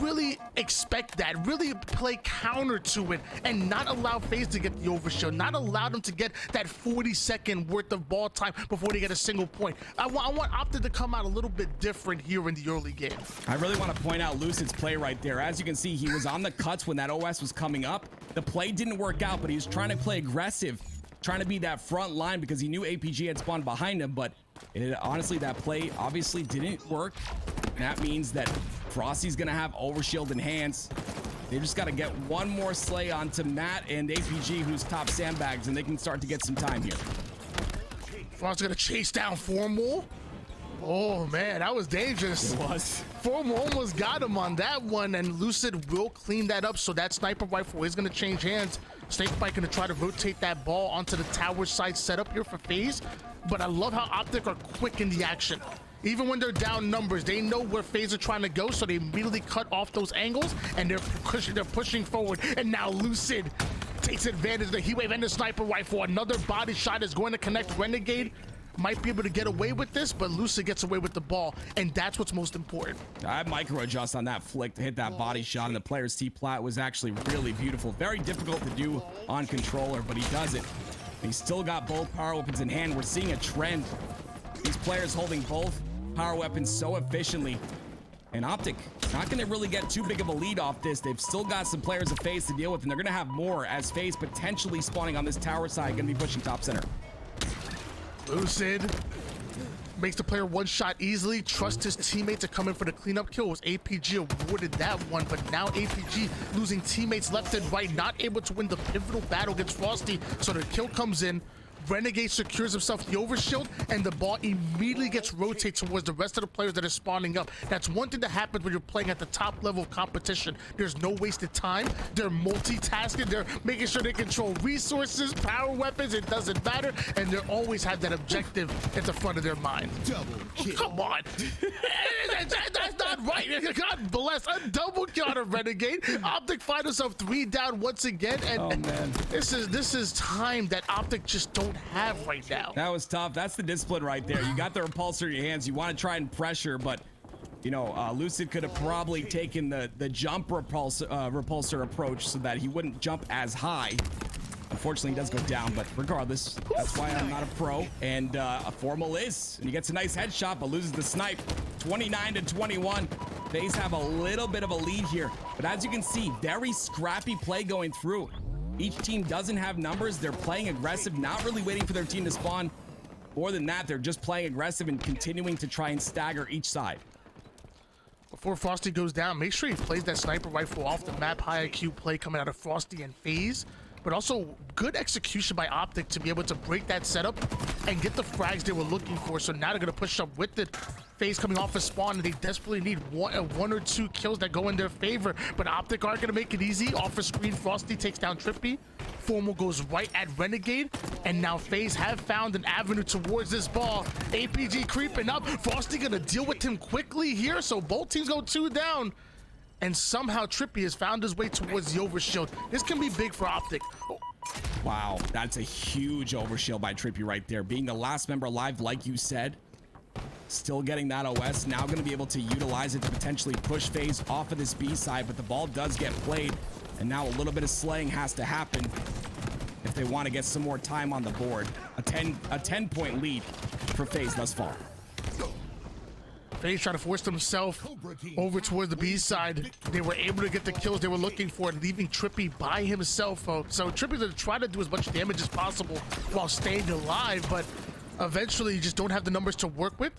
really expect that, really play counter to it, and not allow FaZe to get the overshield, not allow them to get that 40-second worth of ball time before they get a single point. I want OpTic to come out a little bit different here in the early game. I really want to point out Lucid's play right there. As you can see, he was on the cuts when that OS was coming up. The play didn't work out, but he was trying to play aggressive, trying to be that front line because he knew APG had spawned behind him, but honestly, that play obviously didn't work. And that means that Frosty's gonna have overshield in hands. They just gotta get one more slay onto Matt and APG, who's top sandbags, and they can start to get some time here. Frosty's gonna chase down Formal. Oh man, that was dangerous. It was. Formal almost got him on that one, and Lucid will clean that up, so that sniper rifle is gonna change hands. Snakebite gonna try to rotate that ball onto the tower side setup here for FaZe, but I love how OpTic are quick in the action. Even when they're down numbers, they know where FaZe are trying to go, so they immediately cut off those angles, and they're pushing forward. And now Lucid takes advantage of the heat wave and the sniper rifle. Another body shot is going to connect. Renegade might be able to get away with this, but Lucid gets away with the ball, and that's what's most important. I micro adjust on that flick to hit that body shot, and the player's T-plat was actually really beautiful. Very difficult to do on controller, but he does it. He's still got both power weapons in hand. We're seeing a trend. These players holding both power weapons so efficiently. And OpTic not going to really get too big of a lead off this. They've still got some players of FaZe to deal with, and they're going to have more as FaZe potentially spawning on this tower side, going to be pushing top center. Lucid makes the player one shot easily, trusts his teammate to come in for the cleanup kill. It was APG awarded that one, but now APG losing teammates left and right, not able to win the pivotal battle against Frosty, so the kill comes in. Renegade secures himself the overshield, and the ball immediately gets rotated towards the rest of the players that are spawning up. That's one thing that happens when you're playing at the top level of competition. There's no wasted time. They're multitasking. They're making sure they control resources, power weapons. It doesn't matter, and they always have that objective at the front of their mind. Double kill. Come on. That's not right. God bless. A double kill on a Renegade. OpTic find himself 3 down once again, and, oh, man. this is time that OpTic just don't have right now. That was tough. That's the discipline right there. You got the repulsor in your hands. You want to try and pressure, but you know, Lucid could have probably taken the jump repulsor approach so that he wouldn't jump as high. Unfortunately, he does go down, but regardless, that's why I'm not a pro. And a Formal is, and he gets a nice headshot, but loses the snipe. 29-21. FaZe have a little bit of a lead here, but as you can see, very scrappy play going through. Each team doesn't have numbers. They're playing aggressive, not really waiting for their team to spawn. More than that, they're just playing aggressive and continuing to try and stagger each side. Before Frosty goes down, make sure he plays that sniper rifle off the map. High IQ play coming out of Frosty and FaZe, but also good execution by OpTic to be able to break that setup and get the frags they were looking for. So now they're going to push up with it. FaZe coming off a spawn, and they desperately need one or two kills that go in their favor, but OpTic aren't going to make it easy. Off a screen, Frosty takes down Trippy. Formal goes right at Renegade, and now FaZe have found an avenue towards this ball. APG creeping up. Frosty going to deal with him quickly here, so both teams go 2 down. And somehow Trippy has found his way towards the overshield. This can be big for OpTic. Oh. Wow, that's a huge overshield by Trippy right there. Being the last member alive, like you said, still getting that OS, now going to be able to utilize it to potentially push FaZe off of this B side, but the ball does get played, and now a little bit of slaying has to happen if they want to get some more time on the board. A 10-point lead for FaZe thus far. FaZe trying to force themselves over towards the B side. They were able to get the kills they were looking for, leaving Trippy by himself, folks. So Trippy's going to try to do as much damage as possible while staying alive, but eventually you just don't have the numbers to work with.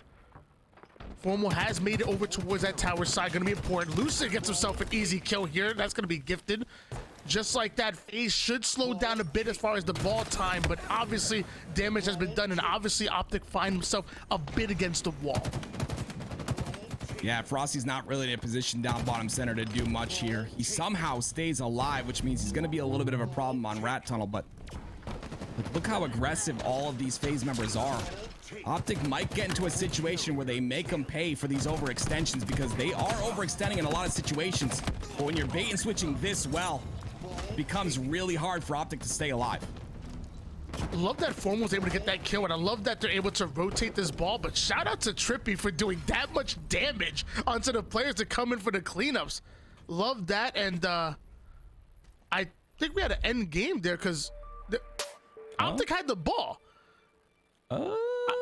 Formal has made it over towards that tower side. Going to be important. Lucid gets himself an easy kill here. That's going to be gifted. Just like that, FaZe should slow down a bit as far as the ball time, but obviously damage has been done, and obviously OpTic find himself a bit against the wall. Yeah, Frosty's not really in a position down bottom center to do much here. He somehow stays alive, which means he's going to be a little bit of a problem on Rat Tunnel, but look how aggressive all of these FaZe members are. OpTic might get into a situation where they make them pay for these overextensions because they are overextending in a lot of situations. But when you're bait and switching this well, it becomes really hard for OpTic to stay alive. Love that Form was able to get that kill, and I love that they're able to rotate this ball, but shout out to Trippy for doing that much damage onto the players that come in for the cleanups. Love that, and I think we had an end game there because OpTic had the ball.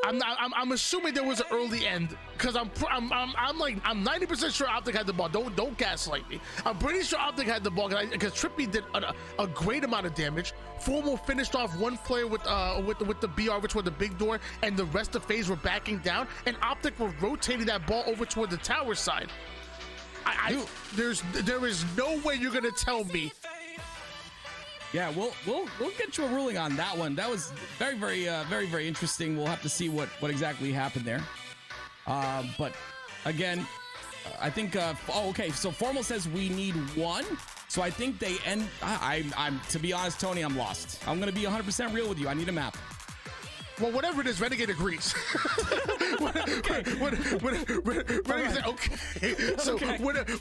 I'm assuming there was an early end because I'm 90% sure OpTic had the ball. Don't gaslight me. I'm pretty sure OpTic had the ball because Trippy did a great amount of damage. Formal finished off one player with the BR, which was the big door, and the rest of FaZe were backing down, and OpTic were rotating that ball over toward the tower side. There is no way you're gonna tell me. Yeah, we'll get you a ruling on that one. That was very interesting. We'll have to see what exactly happened there. But again, I think okay, so Formal says we need one. So I think they end. I'm to be honest, Tony, I'm lost. I'm gonna be 100% real with you. I need a map. Well, whatever it is, Renegade agrees. Okay. So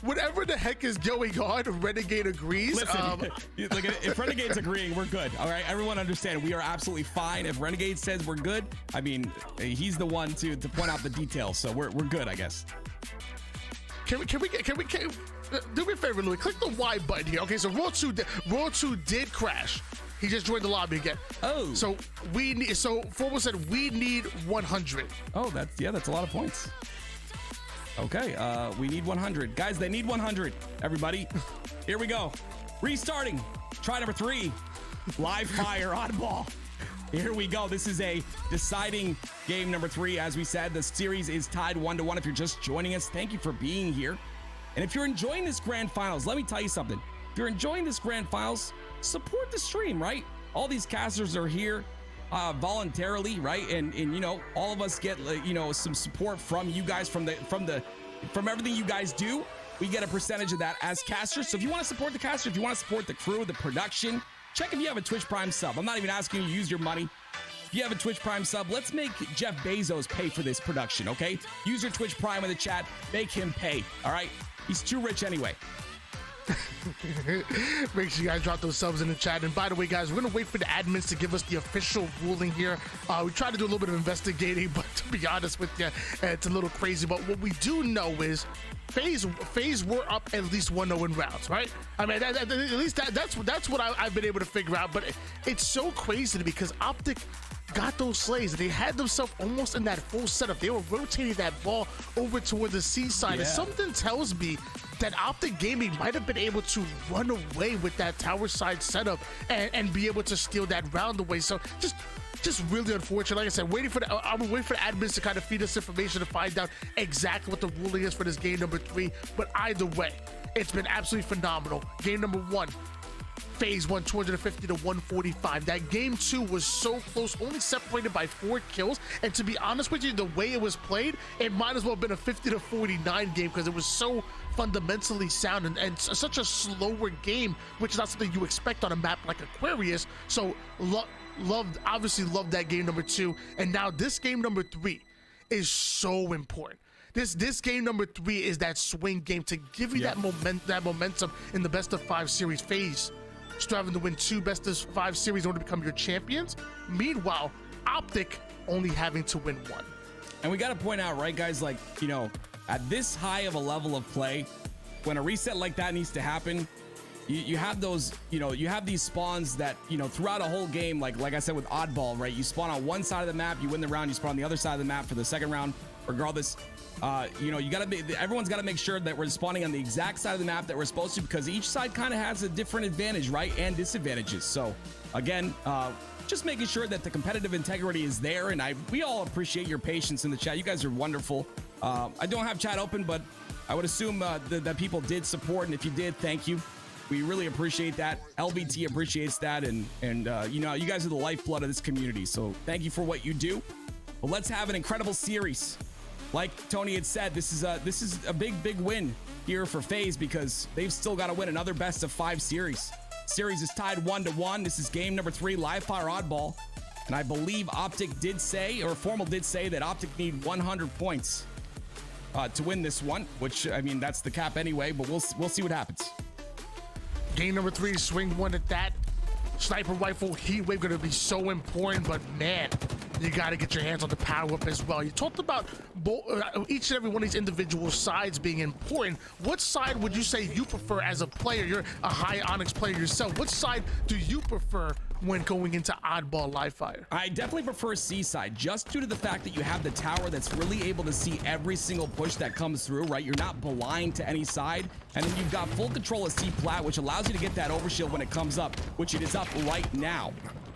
whatever the heck is going on, Renegade agrees. Listen, look, if Renegade's agreeing, we're good. All right, everyone understand. We are absolutely fine. If Renegade says we're good, I mean, he's the one to point out the details. So we're good, I guess. Can we do me a favor, Louis? Click the Y button here. Okay, so Roll 2 did crash. He just joined the lobby again. Oh. So Formal said we need 100. Oh, that's a lot of points. Okay, we need 100. Guys, they need 100. Everybody, here we go. Restarting. Try number 3. Live fire, Oddball. Here we go. This is a deciding game number 3. As we said, the series is tied 1-1. If you're just joining us, thank you for being here. And if you're enjoying this grand finals, let me tell you something. If you're enjoying this grand finals, support the stream, right? All these casters are here voluntarily, right? And you know, all of us get some support from you guys, from everything you guys do. We get a percentage of that as casters. So if you want to support the caster, if you want to support the crew, the production, check if you have a Twitch Prime sub. I'm not even asking you to use your money. If you have a Twitch Prime sub, let's make Jeff Bezos pay for this production, okay? Use your Twitch Prime in the chat. Make him pay, all right? He's too rich anyway. Make sure you guys drop those subs in the chat. And by the way, guys, we're gonna wait for the admins to give us the official ruling here. We tried to do a little bit of investigating, but to be honest with you, it's a little crazy. But what we do know is FaZe were up at least 1-0 in rounds, right? I mean, at least that's what I've been able to figure out. But it's so crazy to me because OpTic got those slays. They had themselves almost in that full setup. They were rotating that ball over toward the C side. Yeah. And something tells me that OpTic Gaming might have been able to run away with that tower side setup and be able to steal that round away. So just really unfortunate. Like I said, I'm waiting for the admins to kind of feed us information to find out exactly what the ruling is for this game number 3. But either way, it's been absolutely phenomenal. Game number 1, FaZe won 250 to 145. That game 2 was so close, only separated by 4 kills. And to be honest with you, the way it was played, it might as well have been a 50 to 49 game because it was so fundamentally sound and such a slower game, which is not something you expect on a map like Aquarius. So obviously loved that game number 2. And now this game number 3 is so important. This game number 3 is that swing game to give you that momentum in the best of 5 series. FaZe striving to win 2 best of 5 series in order to become your champions. Meanwhile, OpTic only having to win 1. And we got to point out, right, guys, like, you know, at this high of a level of play, when a reset like that needs to happen, you have those, you know, you have these spawns that, you know, throughout a whole game, like I said with Oddball, right? You spawn on one side of the map, you win the round, you spawn on the other side of the map for the second round. Regardless, you know, everyone's got to make sure that we're spawning on the exact side of the map that we're supposed to, because each side kind of has a different advantage, right? And disadvantages. So again, just making sure that the competitive integrity is there. And we all appreciate your patience in the chat. You guys are wonderful. I don't have chat open, but I would assume that people did support. And if you did, thank you. We really appreciate that. LBT appreciates that. And you know, you guys are the lifeblood of this community. So thank you for what you do. But let's have an incredible series. like Tony had said, this is a big win here for FaZe because they've still got to win another best of 5 series. Series is tied 1-1. This is game number 3, live fire oddball. And I believe OpTic did say, or Formal did say, that OpTic need 100 points to win this one, which, I mean, that's the cap anyway, but we'll see what happens. Game number 3, swing 1 at that. Sniper rifle, heat wave gonna be so important, but man, you gotta get your hands on the power up as well. You talked about each and every one of these individual sides being important. What side would you say you prefer as a player? You're a high Onyx player yourself. What side do you prefer when going into oddball live fire? I definitely prefer C side, just due to the fact that you have the tower that's really able to see every single push that comes through, right? You're not blind to any side, and then you've got full control of C plat, which allows you to get that overshield when it comes up, which it is up right now.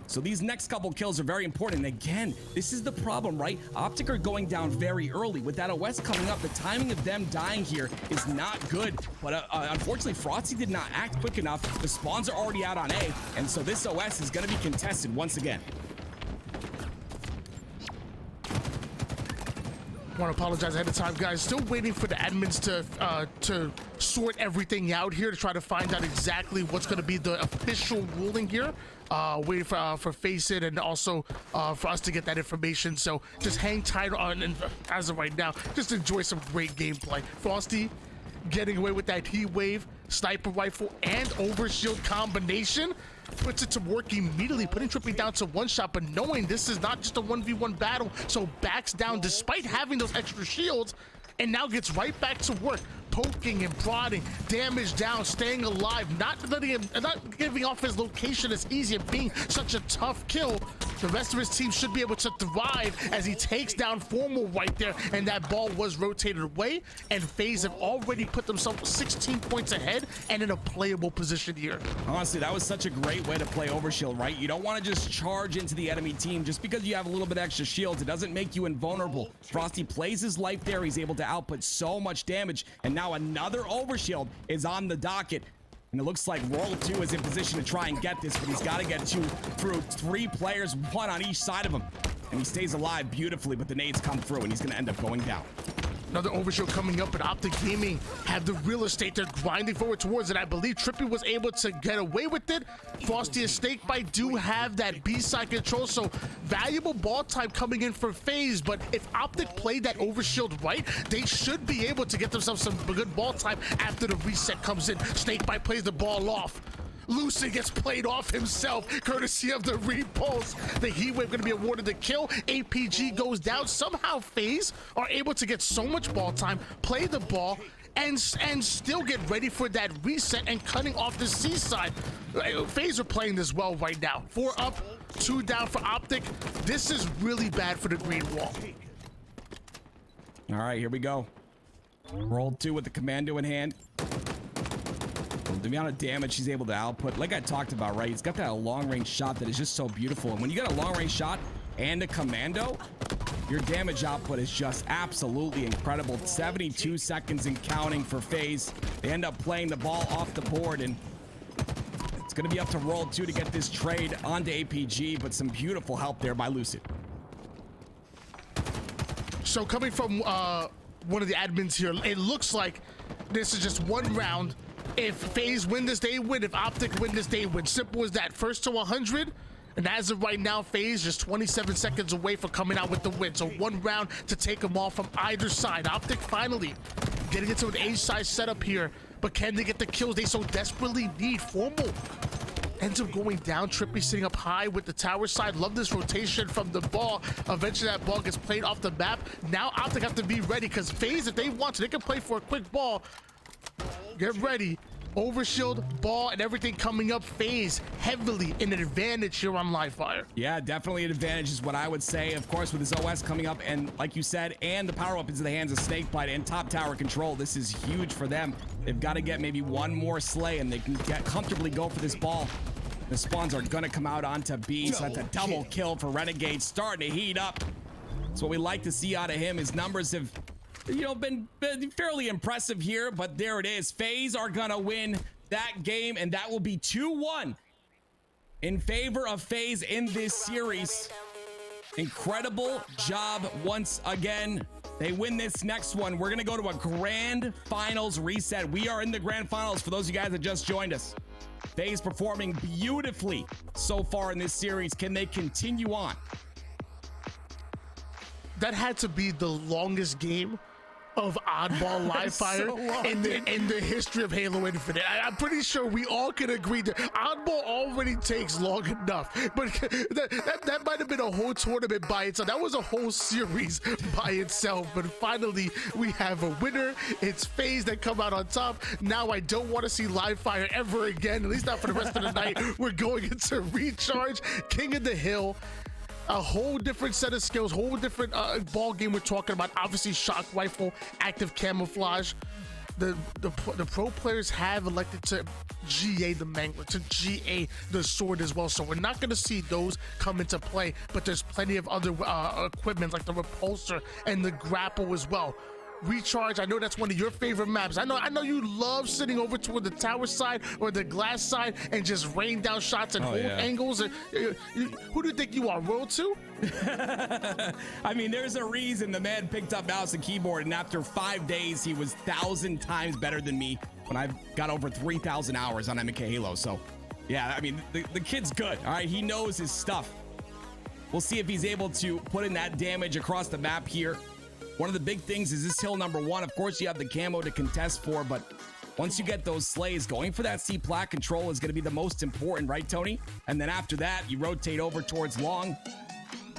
So these next couple kills are very important. And again, this is the problem, right? OpTic are going down very early. With that OS coming up, the timing of them dying here is not good. But unfortunately, Frosty did not act quick enough. The spawns are already out on A, and so this OS is going to be contested once again. I want to apologize ahead of time, guys. Still waiting for the admins to sort everything out here to try to find out exactly what's going to be the official ruling here. Waiting for FaZe and also for us to get that information. So just hang tight on, and as of right now, just enjoy some great gameplay. Frosty getting away with that heat wave, sniper rifle, and overshield combination. Puts it to work immediately, putting Trippy down to 1 shot, but knowing this is not just a 1v1 battle, so backs down despite having those extra shields, and now gets right back to work, poking and prodding, damage down, staying alive, not giving off his location as easy and being such a tough kill. The rest of his team should be able to thrive as he takes down Formal right there, and that ball was rotated away, and FaZe have already put themselves 16 points ahead and in a playable position here. Honestly, that was such a great way to play overshield, right? You don't want to just charge into the enemy team just because you have a little bit extra shields. It doesn't make you invulnerable. Frosty plays his life there. He's able to output so much damage, and now another overshield is on the docket. And it looks like Roll 2 is in position to try and get this, but he's got to get 2 through 3 players, 1 on each side of him. And he stays alive beautifully, but the nades come through, and he's going to end up going down. Another overshield coming up, and OpTic Gaming have the real estate. They're grinding forward towards it. I believe Trippy was able to get away with it. Frosty and Snakebite do have that B-side control, so valuable ball type coming in for FaZe. But if OpTic played that overshield right, they should be able to get themselves some good ball type after the reset comes in. Snakebite plays the ball off. Lucid gets played off himself, courtesy of the repulse. The heat wave going to be awarded the kill. APG goes down. Somehow FaZe are able to get so much ball time, play the ball, and still get ready for that reset and cutting off the C side. FaZe are playing this well right now. 4 up, 2 down for OpTic. This is really bad for the green wall. All right, here we go. Roll 2 with the commando in hand. The amount of damage he's able to output, like I talked about, right? He's got that long-range shot that is just so beautiful. And when you got a long-range shot and a commando, your damage output is just absolutely incredible. 72 seconds and counting for FaZe. They end up playing the ball off the board, and it's going to be up to Roll 2 to get this trade onto APG, but some beautiful help there by Lucid. So coming from one of the admins here, it looks like this is just 1 round. If FaZe win this, they win. If OpTic win this, they win. Simple as that. First to 100. And as of right now, FaZe just 27 seconds away from coming out with the win. So 1 round to take them off from either side. OpTic finally getting into an A-side setup here. But can they get the kills they so desperately need? Formal ends up going down. Trippy sitting up high with the tower side. Love this rotation from the ball. Eventually that ball gets played off the map. Now OpTic have to be ready, because FaZe, if they want to, they can play for a quick ball. Get ready. Overshield, ball, and everything coming up. FaZe heavily in an advantage here on live fire. Yeah, definitely an advantage is what I would say. Of course, with his OS coming up, and like you said, and the power up into the hands of Snakebite and top tower control, this is huge for them. They've got to get maybe 1 more slay, and they can comfortably go for this ball. The spawns are gonna come out onto B, so that's a double kill for Renegade, starting to heat up. That's what we like to see out of him. His numbers have, you know, been fairly impressive here, but there it is. FaZe are gonna win that game, and that will be 2-1 in favor of FaZe in this series. Incredible job once again. They win this next one. We're going to go to a grand finals reset. We are in the grand finals for those of you guys that just joined us. FaZe performing beautifully so far in this series. Can they continue on? That had to be the longest game of Oddball live fire in the history of Halo Infinite. I'm pretty sure we all can agree that Oddball already takes long enough, but that might have been a whole tournament by itself. That was a whole series by itself, but finally we have a winner. It's FaZe that come out on top. Now I don't want to see live fire ever again, at least not for the rest of the night. We're going into Recharge, King of the Hill. A whole different set of skills, whole different ball game we're talking about. Obviously, shock rifle, active camouflage. The pro players have elected to GA the Mangler, to GA the sword as well. So we're not going to see those come into play, but there's plenty of other equipment like the repulsor and the grapple as well. Recharge, I know that's one of your favorite maps. I know you love sitting over toward the tower side or the glass side and just rain down shots and hold angles. Who do you think you are, World 2? I mean, there's a reason the man picked up mouse and keyboard, and after 5 days, he was 1,000 times better than me when I got over 3,000 hours on MK Halo. So, yeah, I mean, the kid's good, all right? He knows his stuff. We'll see if he's able to put in that damage across the map here. One of the big things is this hill number 1. Of course, you have the camo to contest for, but once you get those slays, going for that C plat control is going to be the most important, right, Tony? And then after that, you rotate over towards long.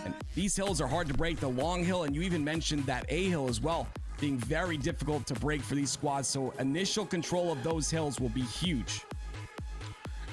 And these hills are hard to break, the long hill, and you even mentioned that A hill as well, being very difficult to break for these squads. So initial control of those hills will be huge.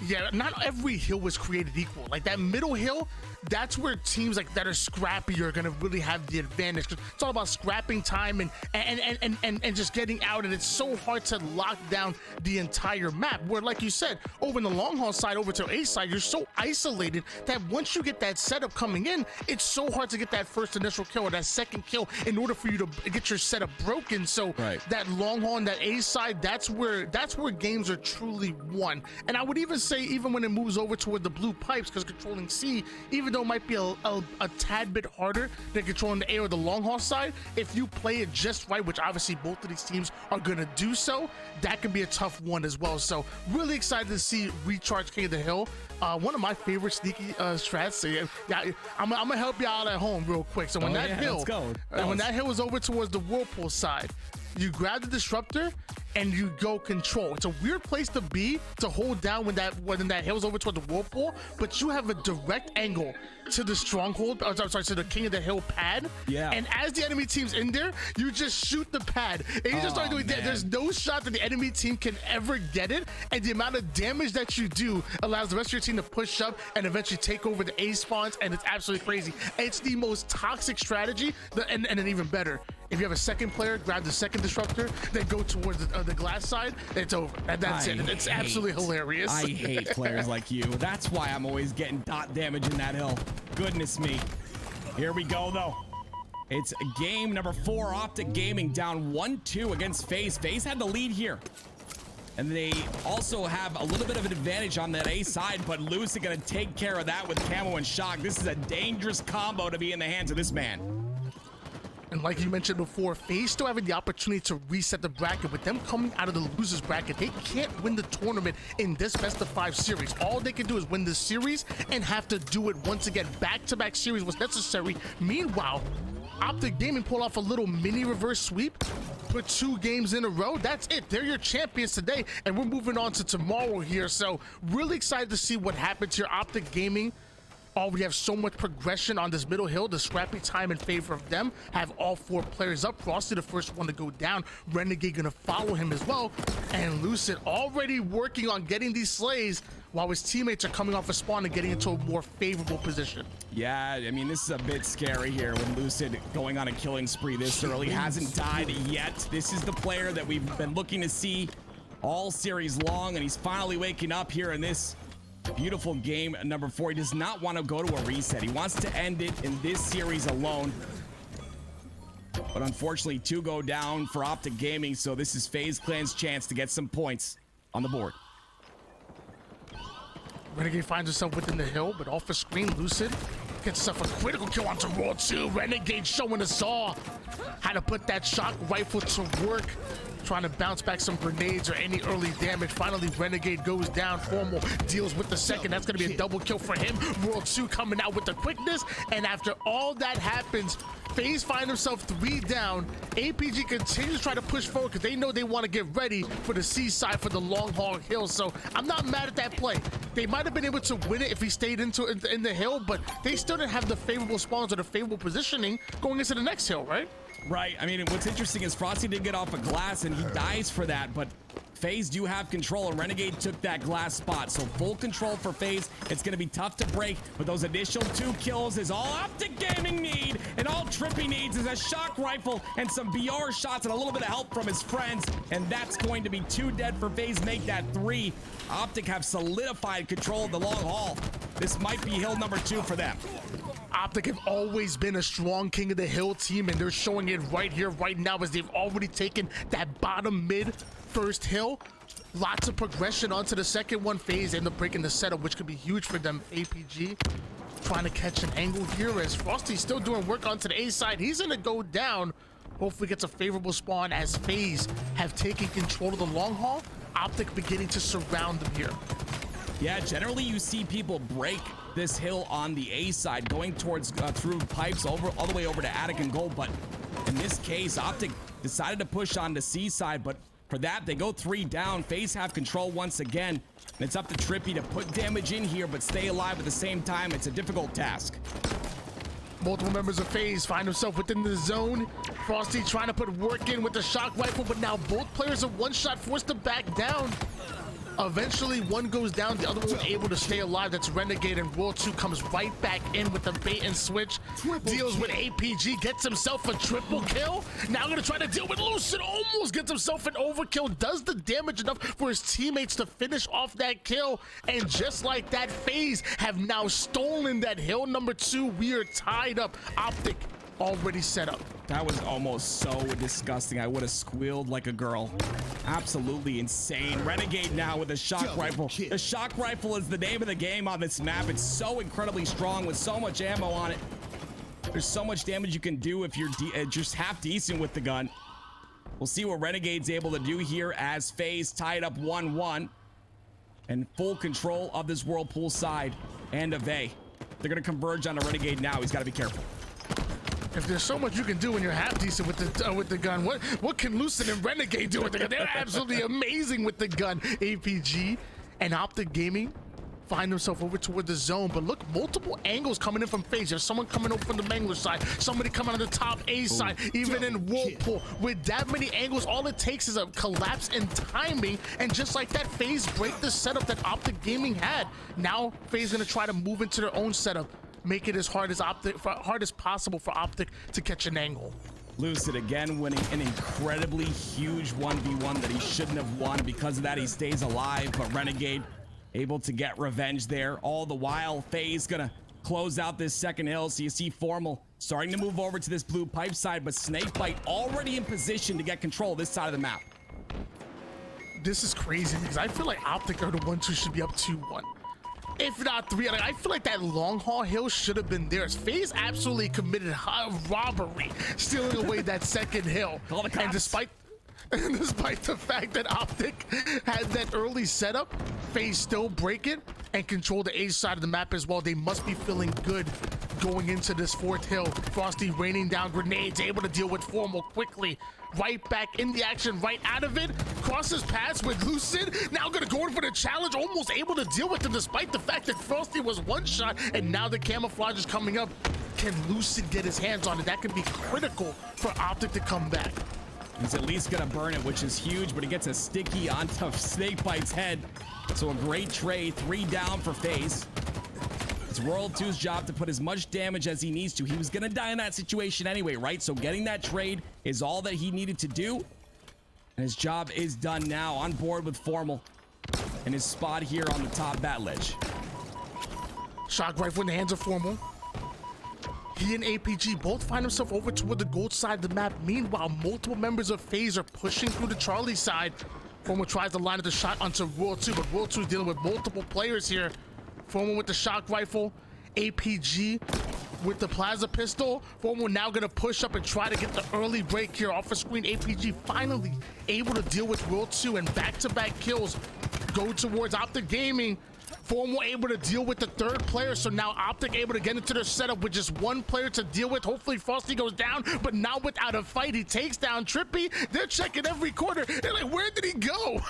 Yeah, not every hill was created equal. Like that middle hill, that's where teams like that are scrappy are gonna really have the advantage. It's all about scrapping time and just getting out, and it's so hard to lock down the entire map. Where, like you said, over in the long haul side, over to A side, you're so isolated that once you get that setup coming in, it's so hard to get that first initial kill or that second kill in order for you to get your setup broken. So that long haul and that A side, that's where games are truly won. And I would even say, even when it moves over toward the blue pipes, because controlling C, even though it might be a tad bit harder than controlling the A or the long haul side, if you play it just right, which obviously both of these teams are going to do so, that can be a tough one as well. So really excited to see Recharge King of the Hill. One of my favorite sneaky strats. Yeah, I'm gonna help you out at home real quick. So when that hill is over towards the whirlpool side, you grab the disruptor and you go control. It's a weird place to be to hold down when that hill's over toward the whirlpool, but you have a direct angle to the stronghold, to the King of the Hill pad. Yeah. And as the enemy team's in there, you just shoot the pad. And you just start doing that. There's no shot that the enemy team can ever get it. And the amount of damage that you do allows the rest of your team to push up and eventually take over the A spawns. And it's absolutely crazy. It's the most toxic strategy. And then even better, if you have a second player, grab the second disruptor, then go towards the glass side, it's over. And that's it. It's absolutely hilarious. I hate players like you. That's why I'm always getting dot damage in that hill. Goodness me. Here we go, though. It's game number 4. OpTic Gaming down 1-2 against FaZe. FaZe had the lead here. And they also have a little bit of an advantage on that A side, but Lucid going to take care of that with camo and shock. This is a dangerous combo to be in the hands of this man. And like you mentioned before, FaZe still having the opportunity to reset the bracket. With them coming out of the losers bracket, they can't win the tournament in this best-of-5 series. All they can do is win this series and have to do it once again. Back-to-back series was necessary. Meanwhile, OpTic Gaming pulled off a little mini reverse sweep, put 2 games in a row. That's it. They're your champions today, and we're moving on to tomorrow here. So really excited to see what happens here. OpTic Gaming, we have so much progression on this middle hill. The scrappy time in favor of them. Have all 4 players up. Frosty the first one to go down. Renegade gonna follow him as well. And Lucid already working on getting these slays while his teammates are coming off a spawn and getting into a more favorable position. Yeah, I mean, this is a bit scary here when Lucid going on a killing spree this early. Hasn't died yet. This is the player that we've been looking to see all series long, and he's finally waking up here in this beautiful game number 4. He does not want to go to a reset. He wants to end it in this series alone. But unfortunately, 2 go down for OpTic Gaming, so this is FaZe Clan's chance to get some points on the board. Renegade finds himself within the hill, but off the screen, Lucid Gets himself a critical kill onto Roll 2. Renegade showing us all how to put that shock rifle to work. Trying to bounce back some grenades or any early damage. Finally, Renegade goes down. Formal deals with the second. That's going to be a double kill for him. World 2 coming out with the quickness. And after all that happens, FaZe find himself 3 down. APG continues to try to push forward because they know they want to get ready for the seaside for the long haul hill. So I'm not mad at that play. They might have been able to win it if he stayed in the hill, but they still didn't have the favorable spawns or the favorable positioning going into the next hill, right? Right. I mean, what's interesting is Frosty did get off a glass and he dies for that, but FaZe do have control and Renegade took that glass spot. So full control for FaZe. It's going to be tough to break, but those initial 2 kills is all OpTic Gaming need, and all Trippy needs is a shock rifle and some BR shots and a little bit of help from his friends, and that's going to be 2 dead for FaZe. Make that 3. OpTic have solidified control of the long haul. This might be hill number 2 for them. OpTic have always been a strong king of the hill team, and they're showing it right here, right now, as they've already taken that bottom mid first hill. Lots of progression onto the second one. FaZe end up breaking the setup, which could be huge for them. APG trying to catch an angle here as Frosty's still doing work onto the A side. He's gonna go down. Hopefully gets a favorable spawn as FaZe have taken control of the long haul. OpTic beginning to surround them here. Yeah, generally you see people break this hill on the A side, going towards through pipes all the way over to Attic and Gold, but in this case, OpTic decided to push on the C side, but for that, they go 3 down. FaZe have control once again, and it's up to Trippy to put damage in here, but stay alive at the same time. It's a difficult task. Multiple members of FaZe find himself within the zone. Frosty trying to put work in with the shock rifle, but now both players are one shot forced to back down. Eventually, one goes down, the other one able to stay alive. That's Renegade, and World 2 comes right back in with the bait and switch. Deals with APG, gets himself a triple kill. Now gonna try to deal with Lucid, almost gets himself an overkill. Does the damage enough for his teammates to finish off that kill. And just like that, FaZe have now stolen that hill number 2. We are tied up. OpTic already set up. That was almost so disgusting. I would have squealed like a girl. Absolutely insane. Renegade now with a shock rifle. The shock rifle is the name of the game on this map. It's so incredibly strong with so much ammo on it. There's so much damage you can do if you're just half decent with the gun. We'll see what Renegade's able to do here as FaZe tied up 1-1 and full control of this Whirlpool side and of A. They're going to converge on a Renegade now. He's got to be careful. If there's so much you can do when you're half decent with the gun, what can Lucid and Renegade do with the gun? They're absolutely amazing with the gun. APG and OpTic Gaming find themselves over toward the zone, but look, multiple angles coming in from FaZe. There's someone coming over from the Mangler side, somebody coming on the top A side, even in Whirlpool. With that many angles, all it takes is a collapse in timing, and just like that, FaZe break the setup that OpTic Gaming had. Now FaZe gonna try to move into their own setup, make it as hard as possible for OpTic to catch an angle. Lucid again winning an incredibly huge 1v1 that he shouldn't have won. Because of that, he stays alive, but Renegade able to get revenge there. All the while, FaZe gonna close out this second hill. So you see Formal starting to move over to this blue pipe side, but Snakebite already in position to get control of this side of the map. This is crazy because I feel like OpTic are the ones who should be up 2-1. If not 3, like, I feel like that long haul hill should have been theirs. FaZe absolutely committed a robbery, stealing away that second hill. And despite the fact that OpTic had that early setup, FaZe still break it and control the A side of the map as well. They must be feeling good going into this 4th hill. Frosty raining down grenades, able to deal with Formal quickly. Right back in the action, right out of it. Crosses paths with Lucid. Now gonna go in for the challenge, almost able to deal with him despite the fact that Frosty was one shot, and now the camouflage is coming up. Can Lucid get his hands on it? That could be critical for OpTic to come back. He's at least gonna burn it, which is huge, but he gets a sticky onto Snakebite's head. So a great trade, 3 down for FaZe. It's World 2's job to put as much damage as he needs to. He was gonna die in that situation anyway, right? So getting that trade is all that he needed to do. And his job is done now. On board with Formal and his spot here on the top bat ledge. Shock rifle in the hands of Formal. He and APG both find themselves over toward the gold side of the map. Meanwhile, multiple members of FaZe are pushing through the Charlie side. Formal tries to line up the shot onto World 2, but World 2 is dealing with multiple players here. Formal with the shock rifle, APG with the Plaza pistol. Formal now gonna push up and try to get the early break here off a screen. APG finally able to deal with World 2 and back-to-back kills go towards OpTic Gaming. Formal able to deal with the third player, so now OpTic able to get into their setup with just one player to deal with. Hopefully Frosty goes down, but now without a fight, he takes down Trippy. They're checking every corner. They're like, where did he go?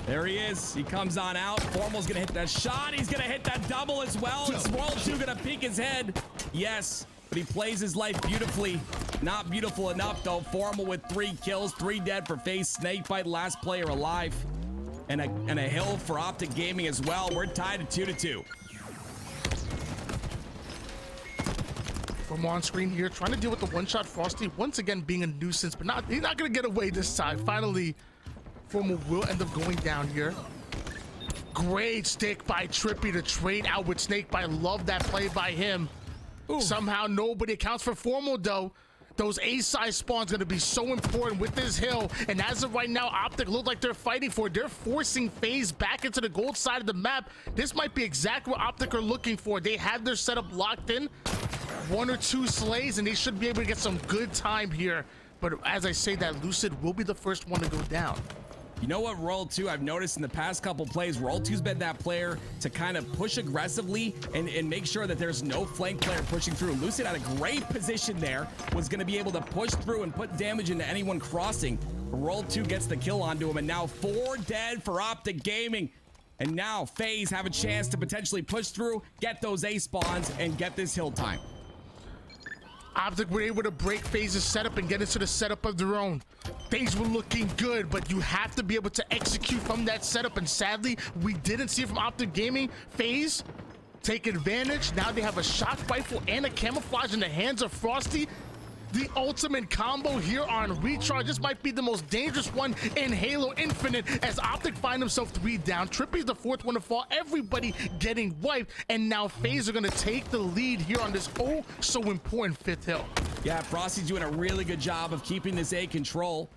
There he is. He comes on out. Formal's gonna hit that shot. He's gonna hit that double as well. Is World 2 gonna peek his head? Yes, but he plays his life beautifully. Not beautiful enough though. Formal with 3 kills, 3 dead for FaZe. Snakebite, last player alive. And a hill for OpTic Gaming as well. We're tied at 2-2. From on screen here, trying to deal with the one-shot Frosty, once again being a nuisance, but he's not gonna get away this time. Finally, Formal will end up going down here. Great stick by Trippy to trade out with Snakebite. Love that play by him. Ooh. Somehow nobody accounts for Formal though. Those A-side spawns going to be so important with this hill. And as of right now, OpTic look like they're fighting for it. They're forcing FaZe back into the gold side of the map. This might be exactly what OpTic are looking for. They have their setup locked in. 1 or 2 slays, and they should be able to get some good time here. But as I say that, Lucid will be the first one to go down. You know what, World 2, I've noticed in the past couple plays, World 2's been that player to kind of push aggressively and make sure that there's no flank player pushing through. Lucid had a great position there, was going to be able to push through and put damage into anyone crossing. World 2 gets the kill onto him, and now 4 dead for OpTic Gaming. And now FaZe have a chance to potentially push through, get those A spawns, and get this hill time. OpTic were able to break FaZe's setup and get into the setup of their own. Things were looking good, but you have to be able to execute from that setup, and sadly, we didn't see it from OpTic Gaming. FaZe take advantage. Now they have a shock rifle and a camouflage in the hands of Frosty. The ultimate combo here on Recharge. This might be the most dangerous one in Halo Infinite as OpTic find himself 3 down. Trippy's the 4th one to fall. Everybody getting wiped. And now FaZe are going to take the lead here on this oh so important 5th hill. Yeah, Frosty's doing a really good job of keeping this A control.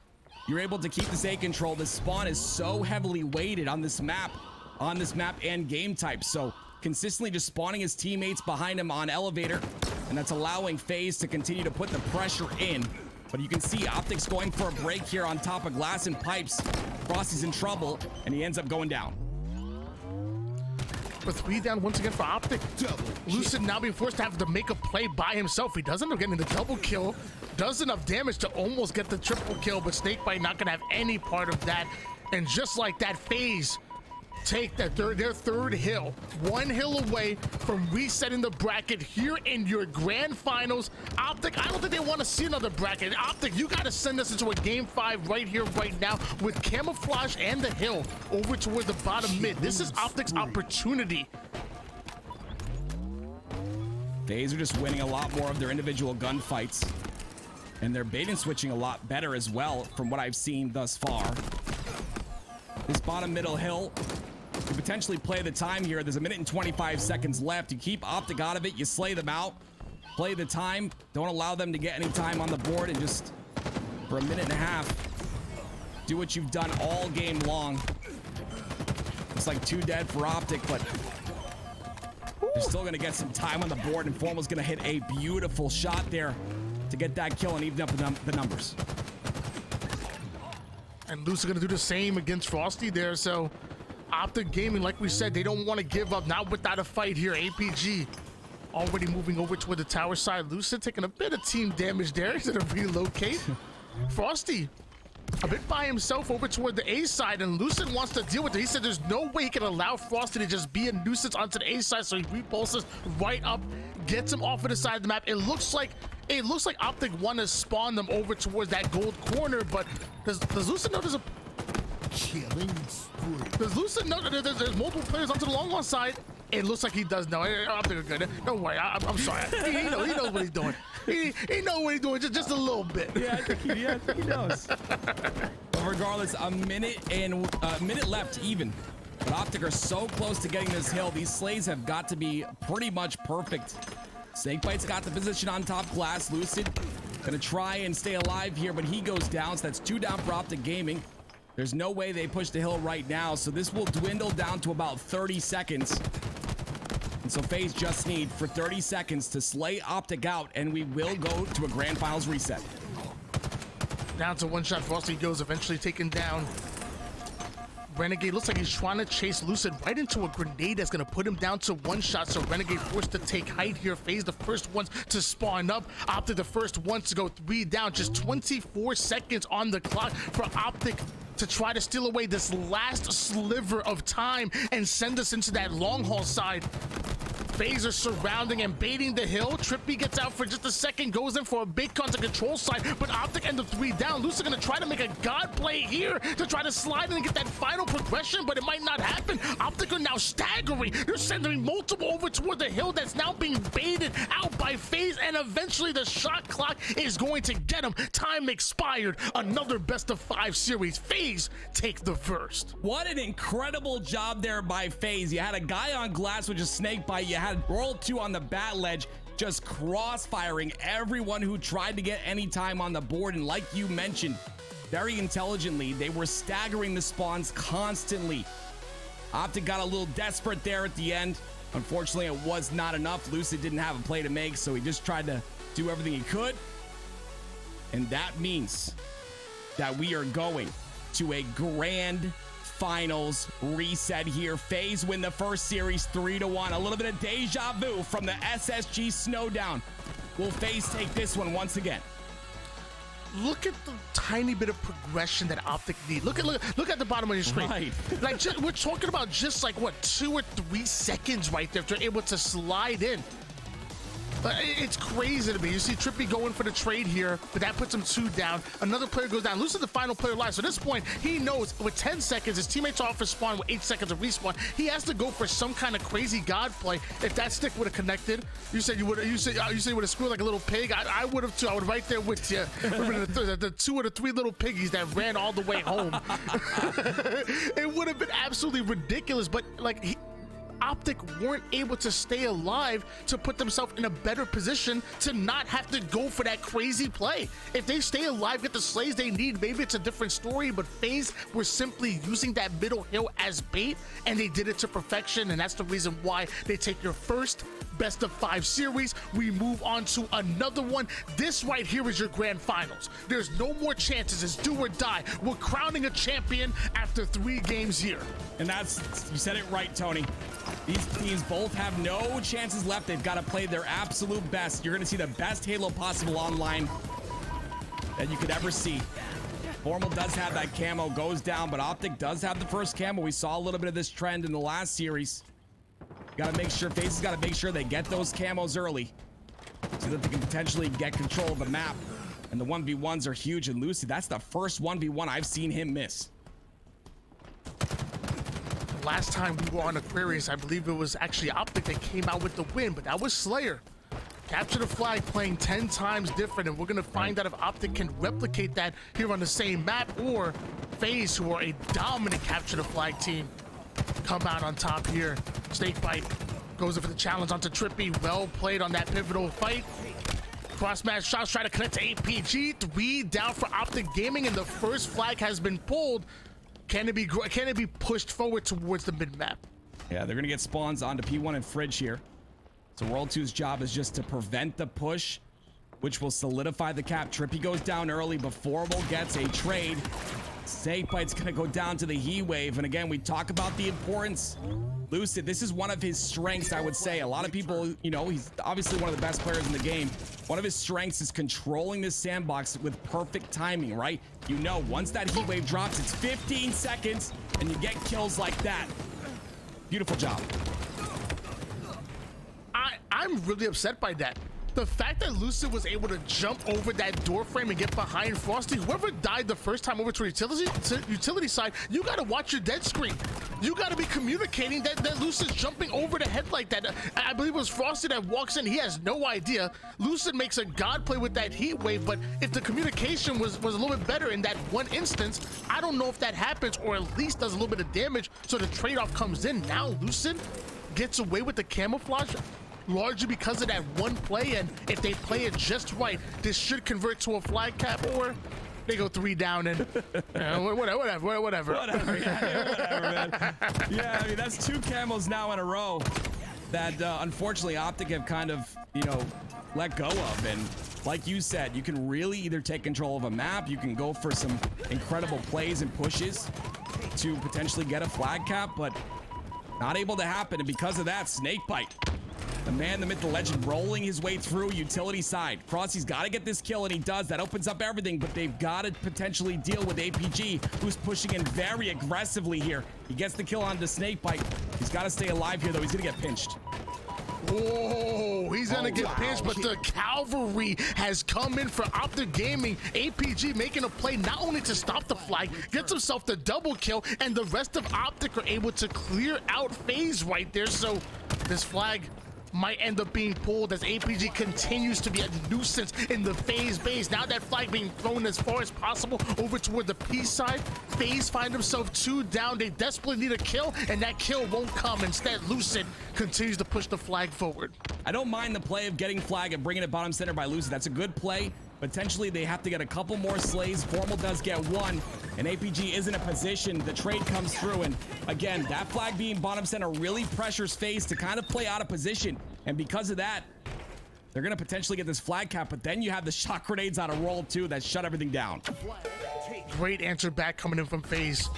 You're able to keep this A control. This spawn is so heavily weighted on this map and game type. So consistently just spawning his teammates behind him on elevator. And that's allowing FaZe to continue to put the pressure in. But you can see OpTic's going for a break here on top of glass and pipes. Frosty's in trouble, and he ends up going down. But 3 down once again for OpTic. Lucid now being forced to have to make a play by himself. He doesn't end up getting the double kill. Does enough damage to almost get the triple kill, but Snakebite not going to have any part of that. And just like that, FaZe take their 3rd hill, 1 hill away from resetting the bracket here in your grand finals. OpTic, I don't think they want to see another bracket. OpTic, you got to send us into a game 5 right here, right now, with camouflage and the hill over toward the bottom mid. This is OpTic's opportunity. FaZe are just winning a lot more of their individual gunfights, and they're bait and switching a lot better as well from what I've seen thus far. This bottom middle hill could potentially play the time here. There's 1 minute and 25 seconds left. You keep OpTic out of it. You slay them out. Play the time. Don't allow them to get any time on the board, and just for 1.5 minutes, do what you've done all game long. It's like 2 dead for OpTic, but they're still going to get some time on the board, and Formal's going to hit a beautiful shot there to get that kill and even up the numbers. And Luce are going to do the same against Frosty there, so OpTic Gaming, like we said, they don't want to give up, not without a fight here. APG already moving over toward the tower side. Lucid taking a bit of team damage there. He's going to relocate. Frosty a bit by himself over toward the A side, and Lucid wants to deal with it. He said there's no way he can allow Frosty to just be a nuisance onto the A side, so he repulses right up, gets him off of the side of the map. It looks like OpTic want to spawn them over towards that gold corner, but does Lucid know there's a killing spree? Does Lucid know that there's multiple players onto the long side? It looks like he does know. OpTic are good. Don't worry, I'm sorry. He knows what he's doing. He knows what he's doing, just a little bit. Yeah, I think he knows. But regardless, a minute left even. But OpTic are so close to getting this hill. These slays have got to be pretty much perfect. Snakebite's got the position on top glass. Lucid gonna try and stay alive here, but he goes down, so that's 2 down for OpTic Gaming. There's no way they push the hill right now, so this will dwindle down to about 30 seconds. And So FaZe just need for 30 seconds to slay OpTic out, and we will go to a grand finals reset. Down to one shot. Frosty goes, eventually taken down. Renegade looks like he's trying to chase Lucid right into a grenade that's going to put him down to one shot. So Renegade forced to take height here. FaZe the first ones to spawn up. OpTic the first ones to go 3 down. Just 24 seconds on the clock for OpTic to try to steal away this last sliver of time and send us into that long haul side. FaZe are surrounding and baiting the hill. Trippy gets out for just a second, goes in for a big contact control side, but OpTic end up 3 down. Lucid gonna try to make a god play here to try to slide in and get that final progression, but it might not happen. OpTic are now staggering. They're sending multiple over toward the hill that's now being baited out by FaZe, and eventually the shot clock is going to get him. Time expired. Another best of 5 series. FaZe take the first. What an incredible job there by FaZe. You had a guy on glass with a snake bite. You had World 2 on the bat ledge, just cross-firing everyone who tried to get any time on the board. And like you mentioned, very intelligently, they were staggering the spawns constantly. OpTic got a little desperate there at the end. Unfortunately, it was not enough. Lucid didn't have a play to make, so he just tried to do everything he could. And that means that we are going to a grand finals reset here. FaZe win the first series 3-1. A little bit of deja vu from the SSG Snowdown. Will FaZe take this one once again? Look at the tiny bit of progression that OpTic need. Look at the bottom of your screen. Right. Like we're talking about just like what 2 or 3 seconds right there if they're able to slide in. It's crazy to me. You see Trippy going for the trade here, but that puts him 2 down. Another player goes down. Lucid the final player alive. So at this point, he knows with 10 seconds, his teammates are off his spawn with 8 seconds of respawn. He has to go for some kind of crazy god play. If that stick would have connected, you said you would have scored like a little pig. I would have too. I would right there with you. The 2 or the 3 little piggies that ran all the way home. It would have been absolutely ridiculous, but like OpTic weren't able to stay alive to put themselves in a better position to not have to go for that crazy play. If they stay alive, get the slays they need, maybe it's a different story, but FaZe were simply using that middle hill as bait, and they did it to perfection, and that's the reason why they take your first best of 5 series. We move on to another one. This right here is your grand finals. There's no more chances. It's do or die. We're crowning a champion after 3 games here. And you said it right, Tony. These teams both have no chances left. They've got to play their absolute best. You're going to see the best Halo possible online that you could ever see. Formal does have that camo, goes down, but OpTic does have the first camo. We saw a little bit of this trend in the last series. Got to make sure, FaZe has got to make sure they get those camos early so that they can potentially get control of the map. And the 1v1s are huge. And Lucy, that's the first 1v1 I've seen him miss. Last time we were on Aquarius, I believe it was actually OpTic that came out with the win, but that was Slayer. Capture the flag playing 10 times different, and we're going to find out if OpTic can replicate that here on the same map, or FaZe, who are a dominant capture the flag team, come out on top here. Snakebite goes in for the challenge onto Trippy. Well played on that pivotal fight. Cross-match shots try to connect to APG. 3 down for OpTic Gaming, and the first flag has been pulled. Can it be pushed forward towards the mid-map? Yeah, they're going to get spawns onto P1 and Fridge here. So World 2's job is just to prevent the push, which will solidify the cap. Trippy goes down early before Formal gets a trade. Snakebite's going to go down to the Heat Wave. And again, we talk about the importance. Lucid, this is one of his strengths, I would say. A lot of people, you know, he's obviously one of the best players in the game. One of his strengths is controlling this sandbox with perfect timing, right? You know, once that Heat Wave drops, it's 15 seconds, and you get kills like that. Beautiful job. I'm really upset by that. The fact that Lucid was able to jump over that door frame and get behind Frosty, whoever died the first time over to utility side, you gotta watch your dead screen. You gotta be communicating that Lucid's jumping over the head like that. I believe it was Frosty that walks in, he has no idea. Lucid makes a god play with that Heat Wave, but if the communication was a little bit better in that one instance, I don't know if that happens, or at least does a little bit of damage, so the trade-off comes in. Now Lucid gets away with the camouflage, largely because of that one play, and if they play it just right, this should convert to a flag cap, or they go 3 down and whatever. Yeah, whatever, man. Yeah, I mean, that's 2 camos now in a row. that unfortunately OpTic have kind of, you know, let go of. And like you said, you can really either take control of a map, you can go for some incredible plays and pushes to potentially get a flag cap, but not able to happen. And because of that, Snakebite, the man, the myth, the legend, rolling his way through utility side. Frosty's got to get this kill, and he does. That opens up everything, but they've got to potentially deal with APG, who's pushing in very aggressively here. He gets the kill on the Snakebite. He's got to stay alive here, though. He's going to get pinched. Oh, he's gonna get pinched, but the cavalry has come in for OpTic Gaming. APG making a play not only to stop the flag, gets himself the double kill, and the rest of OpTic are able to clear out FaZe right there. So this flag might end up being pulled as APG continues to be a nuisance in the FaZe base. Now that flag being thrown as far as possible over toward the P side. FaZe find himself 2 down. They desperately need a kill, and that kill won't come. Instead, Lucid continues to push the flag forward. I don't mind the play of getting flag and bringing it bottom center by Lucid. That's a good play. Potentially, they have to get a couple more slays. Formal does get 1, and APG is in a position. The trade comes through, and again, that flag being bottom center really pressures FaZe to kind of play out of position. And because of that, they're going to potentially get this flag cap, but then you have the shot grenades on a roll, too, that shut everything down. Great answer back coming in from FaZe.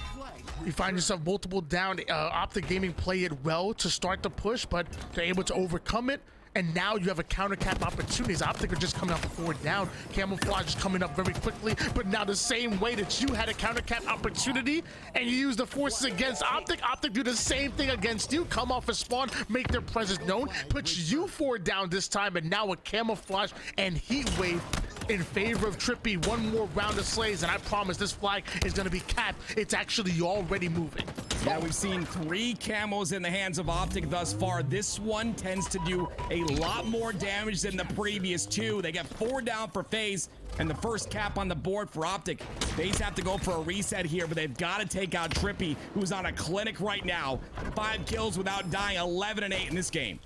You find yourself multiple down. OpTic Gaming play it well to start the push, but they're able to overcome it. And now you have a counter cap opportunities. OpTic are just coming up 4 down. Camouflage is coming up very quickly, but now the same way that you had a counter cap opportunity and you use the forces against OpTic, OpTic do the same thing against you. Come off a spawn, make their presence known, puts you 4 down this time, and now a camouflage and heat wave in favor of Trippy. 1 more round of slays, and I promise this flag is going to be capped. It's actually already moving. Yeah, we've seen 3 camos in the hands of OpTic thus far. This one tends to do a lot more damage than the previous 2. They get 4 down for FaZe, and the first cap on the board for OpTic. FaZe have to go for a reset here, but they've got to take out Trippy, who's on a clinic right now. 5 kills without dying, 11 and 8 in this game.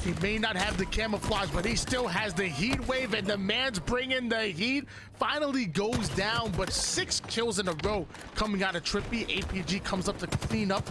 He may not have the camouflage, but he still has the heat wave, and the man's bringing the heat. Finally goes down, but 6 kills in a row coming out of Trippy. APG comes up to clean up,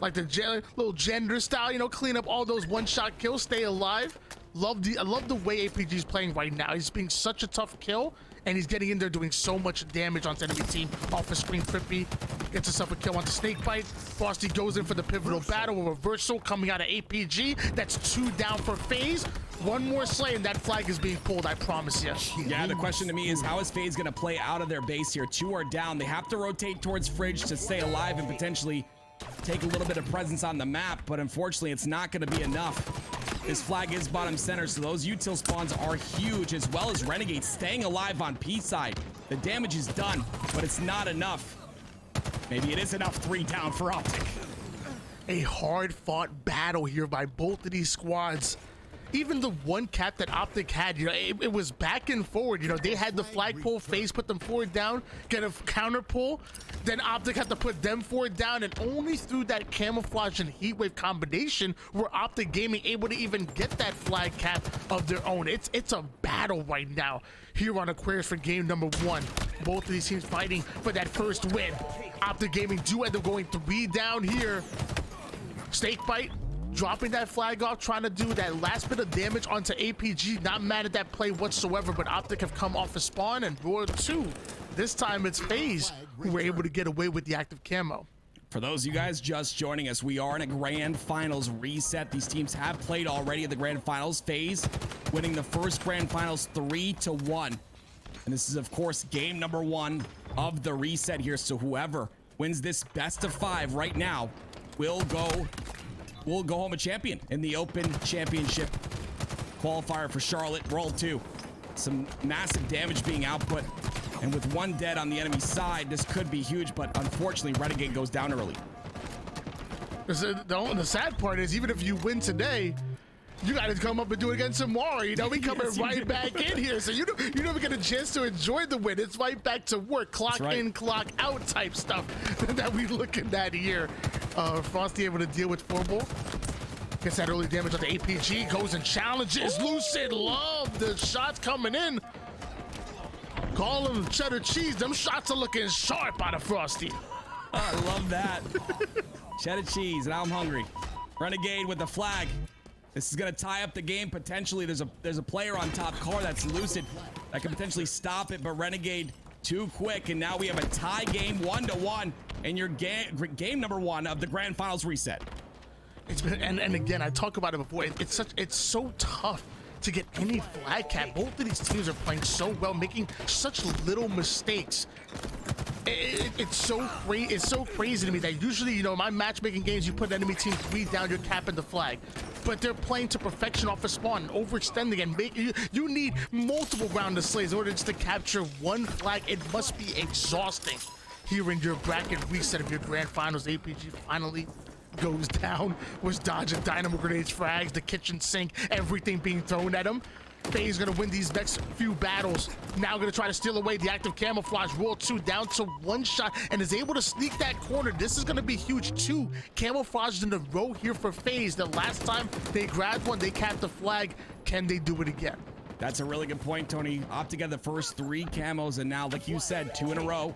like the little gender style, you know, clean up all those one-shot kills, stay alive. I love the way APG is playing right now. He's being such a tough kill, and he's getting in there doing so much damage on the enemy team. Off the screen, Trippy gets himself a kill on the Snakebite. Frosty goes in for the pivotal battle. A reversal coming out of APG. That's 2 down for FaZe. 1 more slay, and that flag is being pulled, I promise you. Yeah, the question to me is, how is FaZe going to play out of their base here? 2 are down. They have to rotate towards Fridge to stay alive and potentially take a little bit of presence on the map, but unfortunately, it's not going to be enough. This flag is bottom center, so those util spawns are huge, as well as Renegade staying alive on P side. The damage is done, but it's not enough. Maybe it is enough. 3 down for OpTic. A hard-fought battle here by both of these squads. Even the one cap that OpTic had, you know, it was back and forward. You know, they had the flag pull, FaZe put them 4 down, get a counter pull. Then OpTic had to put them 4 down, and only through that camouflage and heat wave combination were OpTic Gaming able to even get that flag cap of their own. It's a battle right now here on Aquarius for game number 1. Both of these teams fighting for that first win. OpTic Gaming do end up going 3 down here. Snakebite dropping that flag off, trying to do that last bit of damage onto APG. Not mad at that play whatsoever, but OpTic have come off a spawn and Roar 2. This time it's FaZe who were able to get away with the active camo. For those of you guys just joining us, we are in a grand finals reset. These teams have played already at the grand finals. FaZe winning the first grand finals 3-1. And this is, of course, game number 1 of the reset here. So whoever wins this best of 5 right now will go home a champion in the Open Championship qualifier for Charlotte World 2. Some massive damage being output, and with 1 dead on the enemy side, this could be huge, but unfortunately Renegade goes down early. The sad part is, even if you win today, you got to come up and do it again tomorrow. You know, we coming right back in here, so you never get a chance to enjoy the win. It's right back to work, clock in, clock out type stuff that we looking at here. Frosty able to deal with Formal. Gets that early damage on the APG, goes and challenges. Lucid love the shots coming in. Call them cheddar cheese. Them shots are looking sharp out of Frosty. I love that. Cheddar cheese, and I'm hungry. Renegade with the flag. This is gonna tie up the game potentially. There's a player on top car that's lucid that can potentially stop it, but Renegade too quick, and now we have a tie game 1-1 in your game number 1 of the grand finals reset. It's been, and again, I talk about it before. It's so tough to get any flag cap. Both of these teams are playing so well, making such little mistakes. It's so crazy to me that usually, you know, in my matchmaking games, you put enemy team 3 down, you're capping the flag. But they're playing to perfection off a spawn, overextending, and you need multiple round of slays in order just to capture one flag. It must be exhausting. Here in your bracket reset of your grand finals, APG finally goes down, was dodging dynamo grenades, frags, the kitchen sink, everything being thrown at him. FaZe gonna win these next few battles. Now gonna try to steal away the active camouflage. World 2 down to 1 shot and is able to sneak that corner. This is gonna be huge. 2 camouflages in a row here for FaZe. The last time they grabbed one, they capped the flag. Can they do it again? That's a really good point, Tony. OpTic had the first 3 camos, and now, like you said, 2 in a row.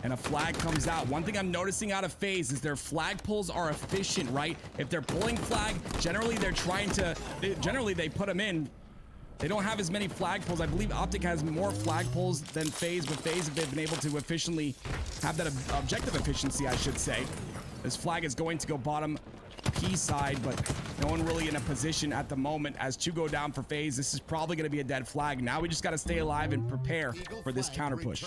And a flag comes out. One thing I'm noticing out of FaZe is their flag pulls are efficient, right? If they're pulling flag, generally they're trying to, generally they put them in. They don't have as many flag pulls. I believe OpTic has more flag pulls than FaZe, but FaZe have been able to efficiently have that objective efficiency, I should say. This flag is going to go bottom P side, but no one really in a position at the moment. As 2 go down for FaZe, this is probably going to be a dead flag. Now we just got to stay alive and prepare for this counter push.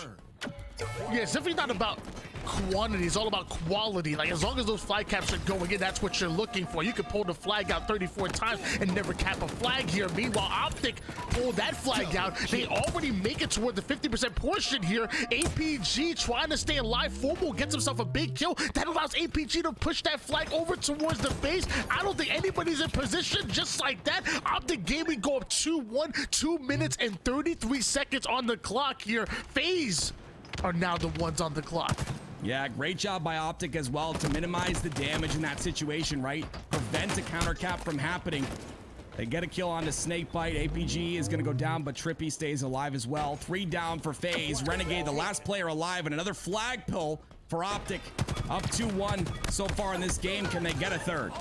Yeah, it's definitely not about quantity, it's all about quality. Like, as long as those flag caps are going in, that's what you're looking for. You can pull the flag out 34 times and never cap a flag here. Meanwhile, OpTic pulled that flag out. They already make it toward the 50% portion here. APG trying to stay alive. Formal gets himself a big kill. That allows APG to push that flag over towards the base. I don't think anybody's in position just like that. OpTic Gaming go up 2-1, 2 minutes and 33 seconds on the clock here. FaZe are now the ones on the clock. Yeah, great job by OpTic as well to minimize the damage in that situation, right? Prevent a counter cap from happening. They get a kill on the Snakebite. APG is going to go down, but Trippy stays alive as well. 3 down for FaZe. Renegade, the last player alive, and another flag pull for OpTic. Up 2-1 so far in this game. Can they get a third?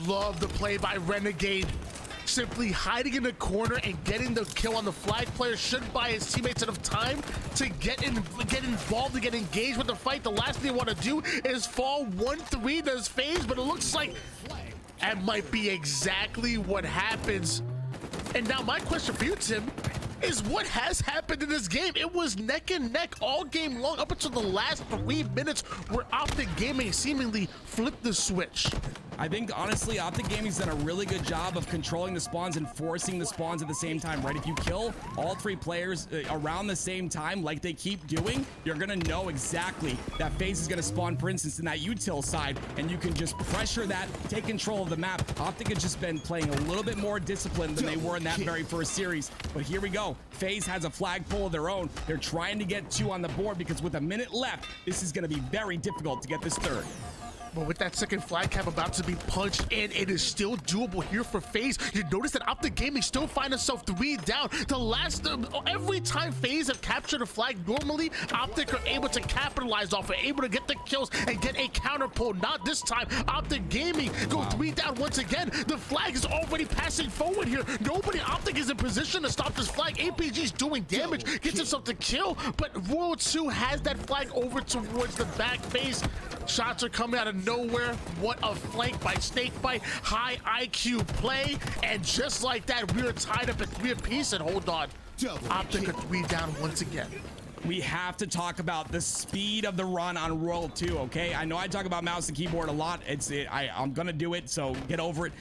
Love the play by Renegade. Simply hiding in the corner and getting the kill on the flag player should buy his teammates enough time to get involved and get engaged with the fight. The last thing they want to do is fall 1-3 does FaZe, but it looks like that might be exactly what happens. And now my question for you, Tim, is what has happened in this game? It was neck and neck all game long up until the last 3 minutes where OpTic Gaming seemingly flipped the switch. I think, honestly, OpTic Gaming's done a really good job of controlling the spawns and forcing the spawns at the same time, right? If you kill all 3 players around the same time, like they keep doing, you're going to know exactly that FaZe is going to spawn, for instance, in that util side, and you can just pressure that, take control of the map. OpTic has just been playing a little bit more disciplined than they were in that very first series. But here we go. FaZe has a flag pull of their own. They're trying to get 2 on the board because with a minute left, this is going to be very difficult to get this third. But with that second flag cap about to be punched in, it is still doable here for FaZe. You notice that OpTic Gaming still find itself 3 down. The last, every time FaZe have captured a flag, normally OpTic are able to capitalize off it, able to get the kills and get a counter pull. Not this time. OpTic Gaming go 3 down once again. The flag is already passing forward here. Nobody OpTic is in position to stop this flag. APG's doing damage, gets himself the kill, but World 2 has that flag over towards the back face. Shots are coming out of nowhere. What a flank by Snakebite. High IQ play. And just like that, we are tied up at 3 apiece. And hold on. OpTic are 3 down once again. We have to talk about the speed of the run on Royal 2, okay? I know I talk about mouse and keyboard a lot. I'm gonna do it, so get over it.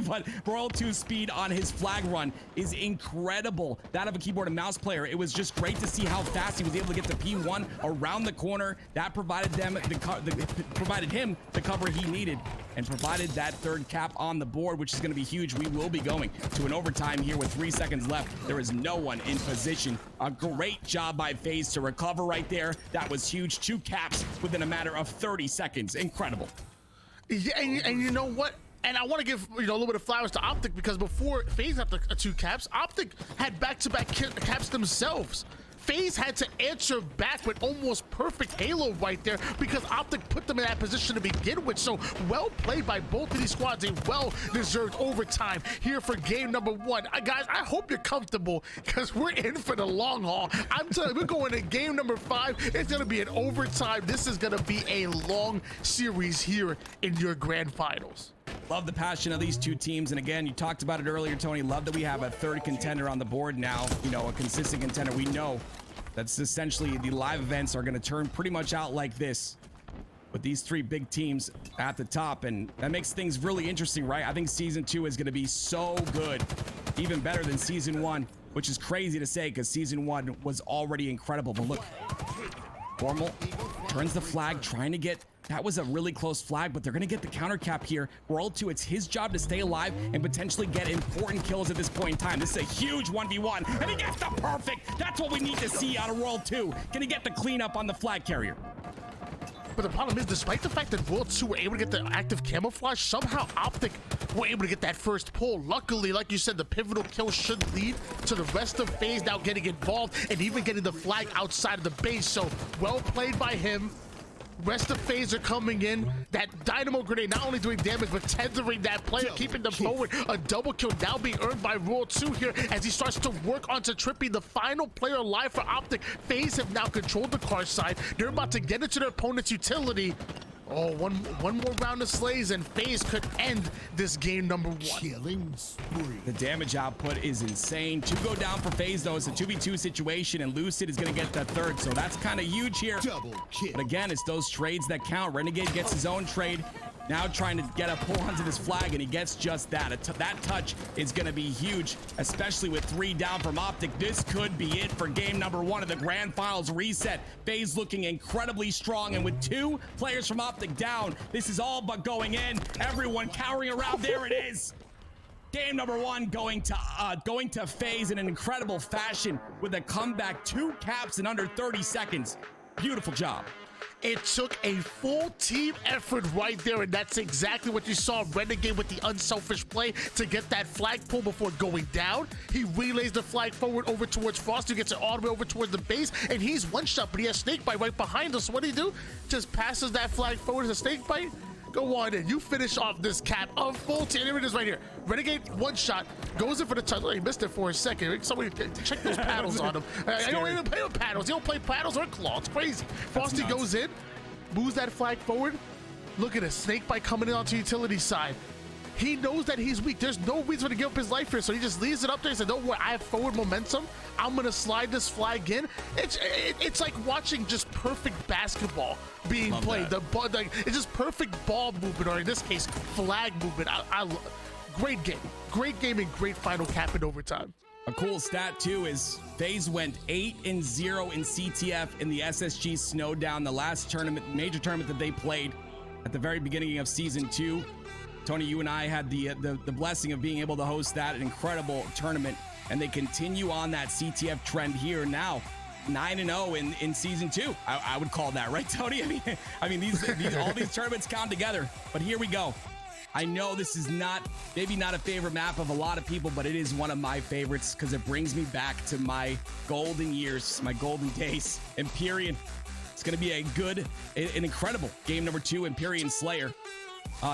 But Royal 2's speed on his flag run is incredible. That of a keyboard and mouse player. It was just great to see how fast he was able to get to P1 around the corner. That provided provided him the cover he needed and provided that third cap on the board, which is gonna be huge. We will be going to an overtime here with 3 seconds left. There is no one in position. A great job by FaZe to recover right there. That was huge. 2 caps within a matter of 30 seconds. Incredible. Yeah, and you know what? And I want to give a little bit of flowers to OpTic, because before FaZe had the 2 caps, OpTic had back-to-back caps themselves. FaZe had to answer back with almost perfect Halo right there because OpTic put them in that position to begin with. So well played by both of these squads. A well-deserved overtime here for game number 1. Guys, I hope you're comfortable because we're in for the long haul. I'm telling you, we're going to game number 5. It's going to be an overtime. This is going to be a long series here in your grand finals. Love the passion of these two teams. And again, you talked about it earlier, Tony. Love that we have a third contender on the board now, you know, a consistent contender. We know that's essentially the live events are going to turn pretty much out like this with these 3 big teams at the top. And that makes things really interesting, right? I think season 2 is going to be so good, even better than season 1, which is crazy to say because season 1 was already incredible. But look, Formal turns the flag, trying to get, that was a really close flag, but they're going to get the counter cap here. World 2, it's his job to stay alive and potentially get important kills at this point in time. This is a huge 1v1, and he gets the perfect. That's what we need to see out of World 2. Gonna get the cleanup on the flag carrier. But the problem is, despite the fact that World 2 were able to get the active camouflage, somehow OpTic were able to get that first pull. Luckily, like you said, the pivotal kill should lead to the rest of FaZe now getting involved and even getting the flag outside of the base. So well played by him. Rest of FaZe are coming in. That dynamo grenade not only doing damage, but tethering that player, keeping them forward. A double kill now being earned by World 2 here as he starts to work onto Trippy, the final player alive for OpTic. FaZe have now controlled the car side. They're about to get into their opponent's utility. Oh, one more round of slays and FaZe could end this game number 1. Killing spree. The damage output is insane. 2 go down for FaZe though. It's a 2v2 situation and Lucid is going to get the third. So that's kind of huge here. Double kill. But again, it's those trades that count. Renegade gets his own trade. Now trying to get a pull onto this flag, and he gets just that. That touch is going to be huge, especially with 3 down from OpTic. This could be it for game number 1 of the Grand Finals reset. FaZe looking incredibly strong, and with 2 players from OpTic down, this is all but going in. Everyone cowering around. There it is. Game number 1 going to FaZe in an incredible fashion with a comeback, 2 caps in under 30 seconds. Beautiful job. It took a full team effort right there, and that's exactly what you saw Renegade with the unselfish play to get that flag pull before going down. He relays the flag forward over towards Frost, who gets it all the way over towards the base, and he's one shot, but he has Snakebite right behind us. So what do you do? Just passes that flag forward as a Snakebite. Go on in. You finish off this cap of full team. Here it is right here. Renegade, one shot, goes in for the touch. Oh, he missed it for a second. Somebody check those paddles on him. I don't even play with paddles. He don't play paddles or claw. It's crazy. Frosty goes in, moves that flag forward. Look at it. Snakebite coming in onto utility side. He knows that he's weak. There's no reason to give up his life here, so he just leaves it up there and said, don't worry, I have forward momentum. I'm gonna slide this flag in. It's like watching just perfect basketball being played. It's just perfect ball movement, or in this case, flag movement. Great game and great final cap in overtime. A cool stat too is FaZe went 8-0 in CTF in the SSG Snowdown, the last tournament, major tournament that they played at the very beginning of season 2. Tony, you and I had the blessing of being able to host that, an incredible tournament, and they continue on that CTF trend here now, 9-0 in season 2. I would call that, right, Tony? I mean, these all these tournaments count together. But here we go. I know this is maybe not a favorite map of a lot of people, but it is one of my favorites because it brings me back to my golden years, my golden days. Imperium. It's going to be an incredible game number 2, Imperium Slayer.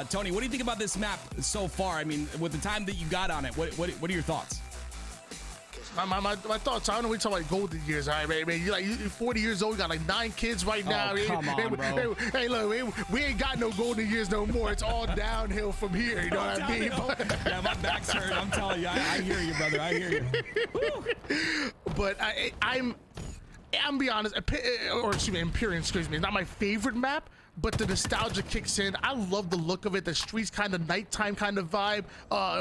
Tony, what do you think about this map so far? I mean, with the time that you got on it, what are your thoughts? My thoughts, I don't know, we talk about golden years, all right, man. You're 40 years old, you got like 9 kids right now. Oh, come on, bro. Hey, look, we ain't got no golden years no more. It's all downhill from here, you know what I mean? Yeah, my back's hurt. I'm telling you, I hear you, brother. I hear you. But I'm be honest, Imperium, excuse me, it's not my favorite map, but the nostalgia kicks in. I love the look of it. The streets kind of nighttime kind of vibe.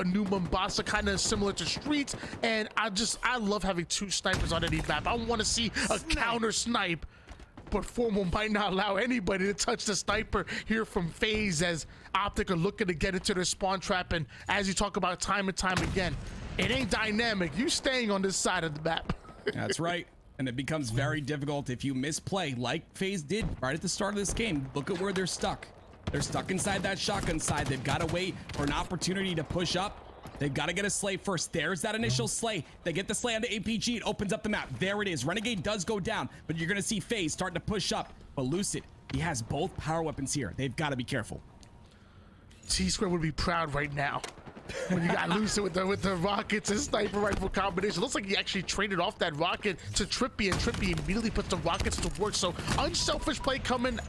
New Mombasa kind of similar to streets, and I love having 2 snipers on any map. I want to see a counter snipe, but Formal might not allow anybody to touch the sniper here from FaZe as OpTic are looking to get into their spawn trap. And as you talk about time and time again, it ain't dynamic. You staying on this side of the map. That's right. And it becomes very difficult if you misplay, like FaZe did right at the start of this game. Look at where they're stuck. They're stuck inside that shotgun side. They've got to wait for an opportunity to push up. They've got to get a slay first. There's that initial slay. They get the slay onto APG. It opens up the map. There it is. Renegade does go down, but you're going to see FaZe starting to push up. But Lucid, he has both power weapons here. They've got to be careful. T-Square would be proud right now when you got Lucid with the rockets and sniper rifle combination. Looks like he actually traded off that rocket to Trippy, and Trippy immediately put the rockets to work. So unselfish play coming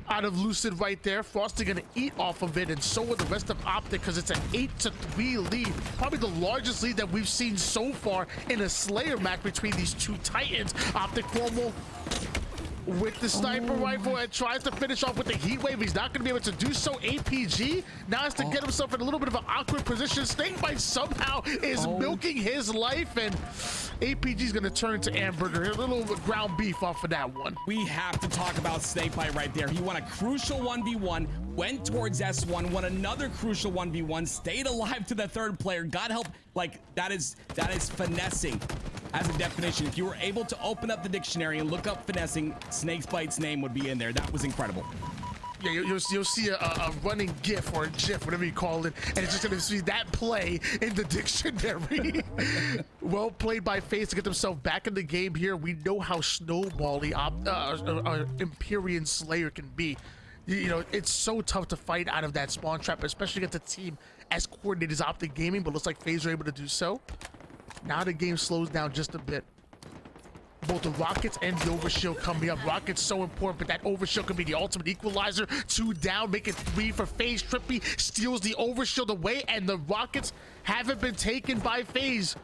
out of Lucid right there. Frosty gonna eat off of it, and so will the rest of OpTic, because it's an 8-3 lead. Probably the largest lead that we've seen so far in a Slayer match between these two titans. OpTic formal with the sniper rifle and tries to finish off with the heat wave. He's not going to be able to do so. APG now has to get himself in a little bit of an awkward position. Snakebite somehow is milking his life, and APG's going to turn to Amberger. A little ground beef off of that one. We have to talk about Snakebite right there. He won a crucial 1v1, went towards S1, won another crucial 1v1, stayed alive to the third player, got help. Like, that is finessing as a definition. If you were able to open up the dictionary and look up finessing, Snakebite's name would be in there. That was incredible. Yeah, you'll see a running GIF or a GIF, whatever you call it, and it's just going to see that play in the dictionary. Well played by FaZe to get themselves back in the game here. We know how snowbally Imperium Slayer can be. You know, it's so tough to fight out of that spawn trap, especially against a team as coordinated as OpTic Gaming, but looks like FaZe are able to do so. Now the game slows down just a bit. Both the rockets and the overshield coming up. Rockets so important, but that overshield can be the ultimate equalizer. 2 down, make it 3 for FaZe. Trippy steals the overshield away, and the rockets haven't been taken by FaZe.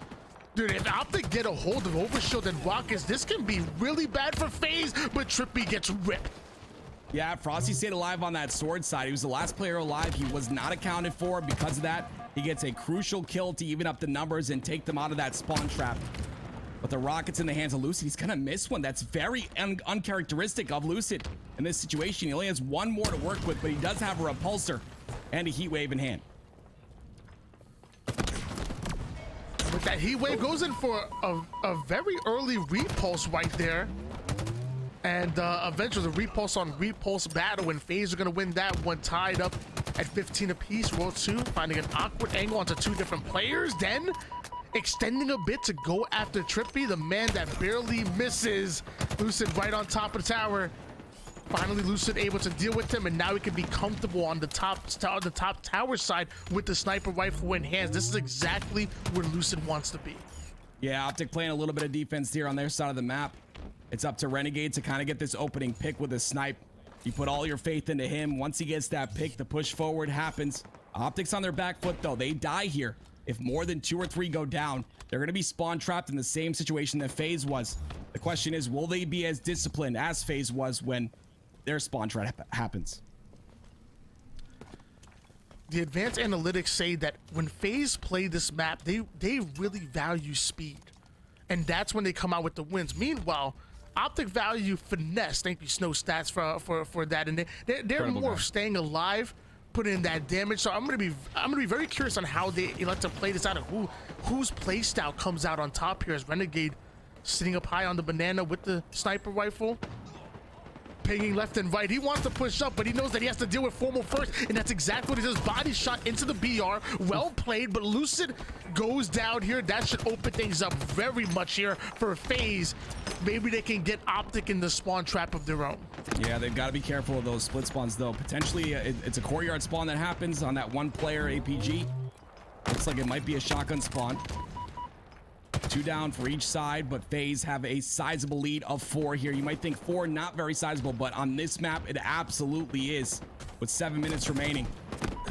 Dude, if OpTic get a hold of overshield and rockets, this can be really bad for FaZe, but Trippy gets ripped. Yeah, Frosty stayed alive on that sword side. He was the last player alive. He was not accounted for. Because of that, he gets a crucial kill to even up the numbers and take them out of that spawn trap. But the rockets in the hands of Lucid, he's gonna miss one. That's very uncharacteristic of Lucid in this situation. He only has one more to work with, but he does have a repulsor and a heat wave in hand. But that heat wave goes in for a very early repulse right there. And eventually the repulse on repulse battle, and FaZe are going to win that one, tied up at 15 apiece. Roll 2, finding an awkward angle onto 2 different players, then extending a bit to go after Trippy, the man that barely misses. Lucid right on top of the tower. Finally, Lucid able to deal with him, and now he can be comfortable on the top tower side with the sniper rifle in hands. This is exactly where Lucid wants to be. Yeah, OpTic playing a little bit of defense here on their side of the map. It's up to Renegade to kind of get this opening pick with a snipe. You put all your faith into him. Once he gets that pick, the push forward happens. OpTic's on their back foot, though. They die here. If more than 2 or 3 go down, they're going to be spawn trapped in the same situation that FaZe was. The question is, will they be as disciplined as FaZe was when their spawn trap happens? The advanced analytics say that when FaZe play this map, they really value speed. And that's when they come out with the wins. Meanwhile, OpTic value finesse. Thank you, Snow Stats, for that. And they're more of staying alive, putting in that damage. So I'm gonna be very curious on how they elect to play this out, and whose play style comes out on top here, as Renegade sitting up high on the banana with the sniper rifle, pinging left and right. He wants to push up, but he knows that he has to deal with Formal first, and that's exactly what he does. Body shot into the BR. Well played, but Lucid goes down here. That should open things up very much here for FaZe. Maybe they can get OpTic in the spawn trap of their own. Yeah, they've got to be careful of those split spawns, though. Potentially, it's a courtyard spawn that happens on that 1 player APG. Looks like it might be a shotgun spawn. 2 down for each side, but FaZe have a sizable lead of 4 here. You might think 4 not very sizable, but on this map, it absolutely is. With 7 minutes remaining,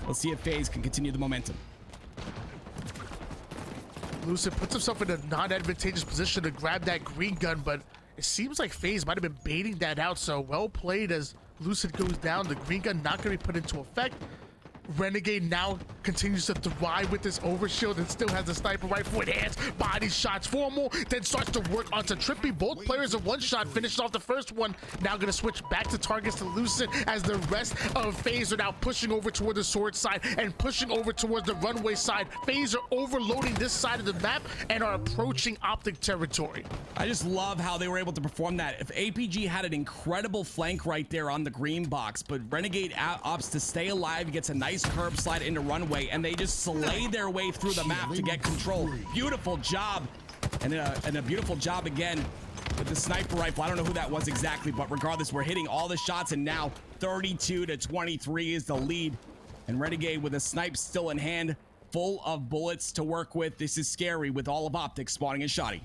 let's see if FaZe can continue the momentum. Lucid puts himself in a non-advantageous position to grab that green gun, but it seems like FaZe might have been baiting that out. So well played as Lucid goes down. The green gun not going to be put into effect. Renegade now continues to thrive with this overshield and still has a sniper rifle in hands. Body shots Formal, then starts to work onto Trippy. Both players of 1 shot, finished off the first one. Now going to switch back to targets to Lucid, as the rest of FaZe are now pushing over toward the sword side and pushing over towards the runway side. FaZe are overloading this side of the map and are approaching OpTic territory. I just love how they were able to perform that. If APG had an incredible flank right there on the green box, but Renegade opts to stay alive, gets a nice nice curb slide into runway, and they just slay their way through the map to get control. Beautiful job, and a beautiful job again with the sniper rifle. I don't know who that was exactly, but regardless, we're hitting all the shots, and now 32-23 is the lead. And Renegade with a snipe still in hand, full of bullets to work with. This is scary with all of OpTic spawning in Shoddy.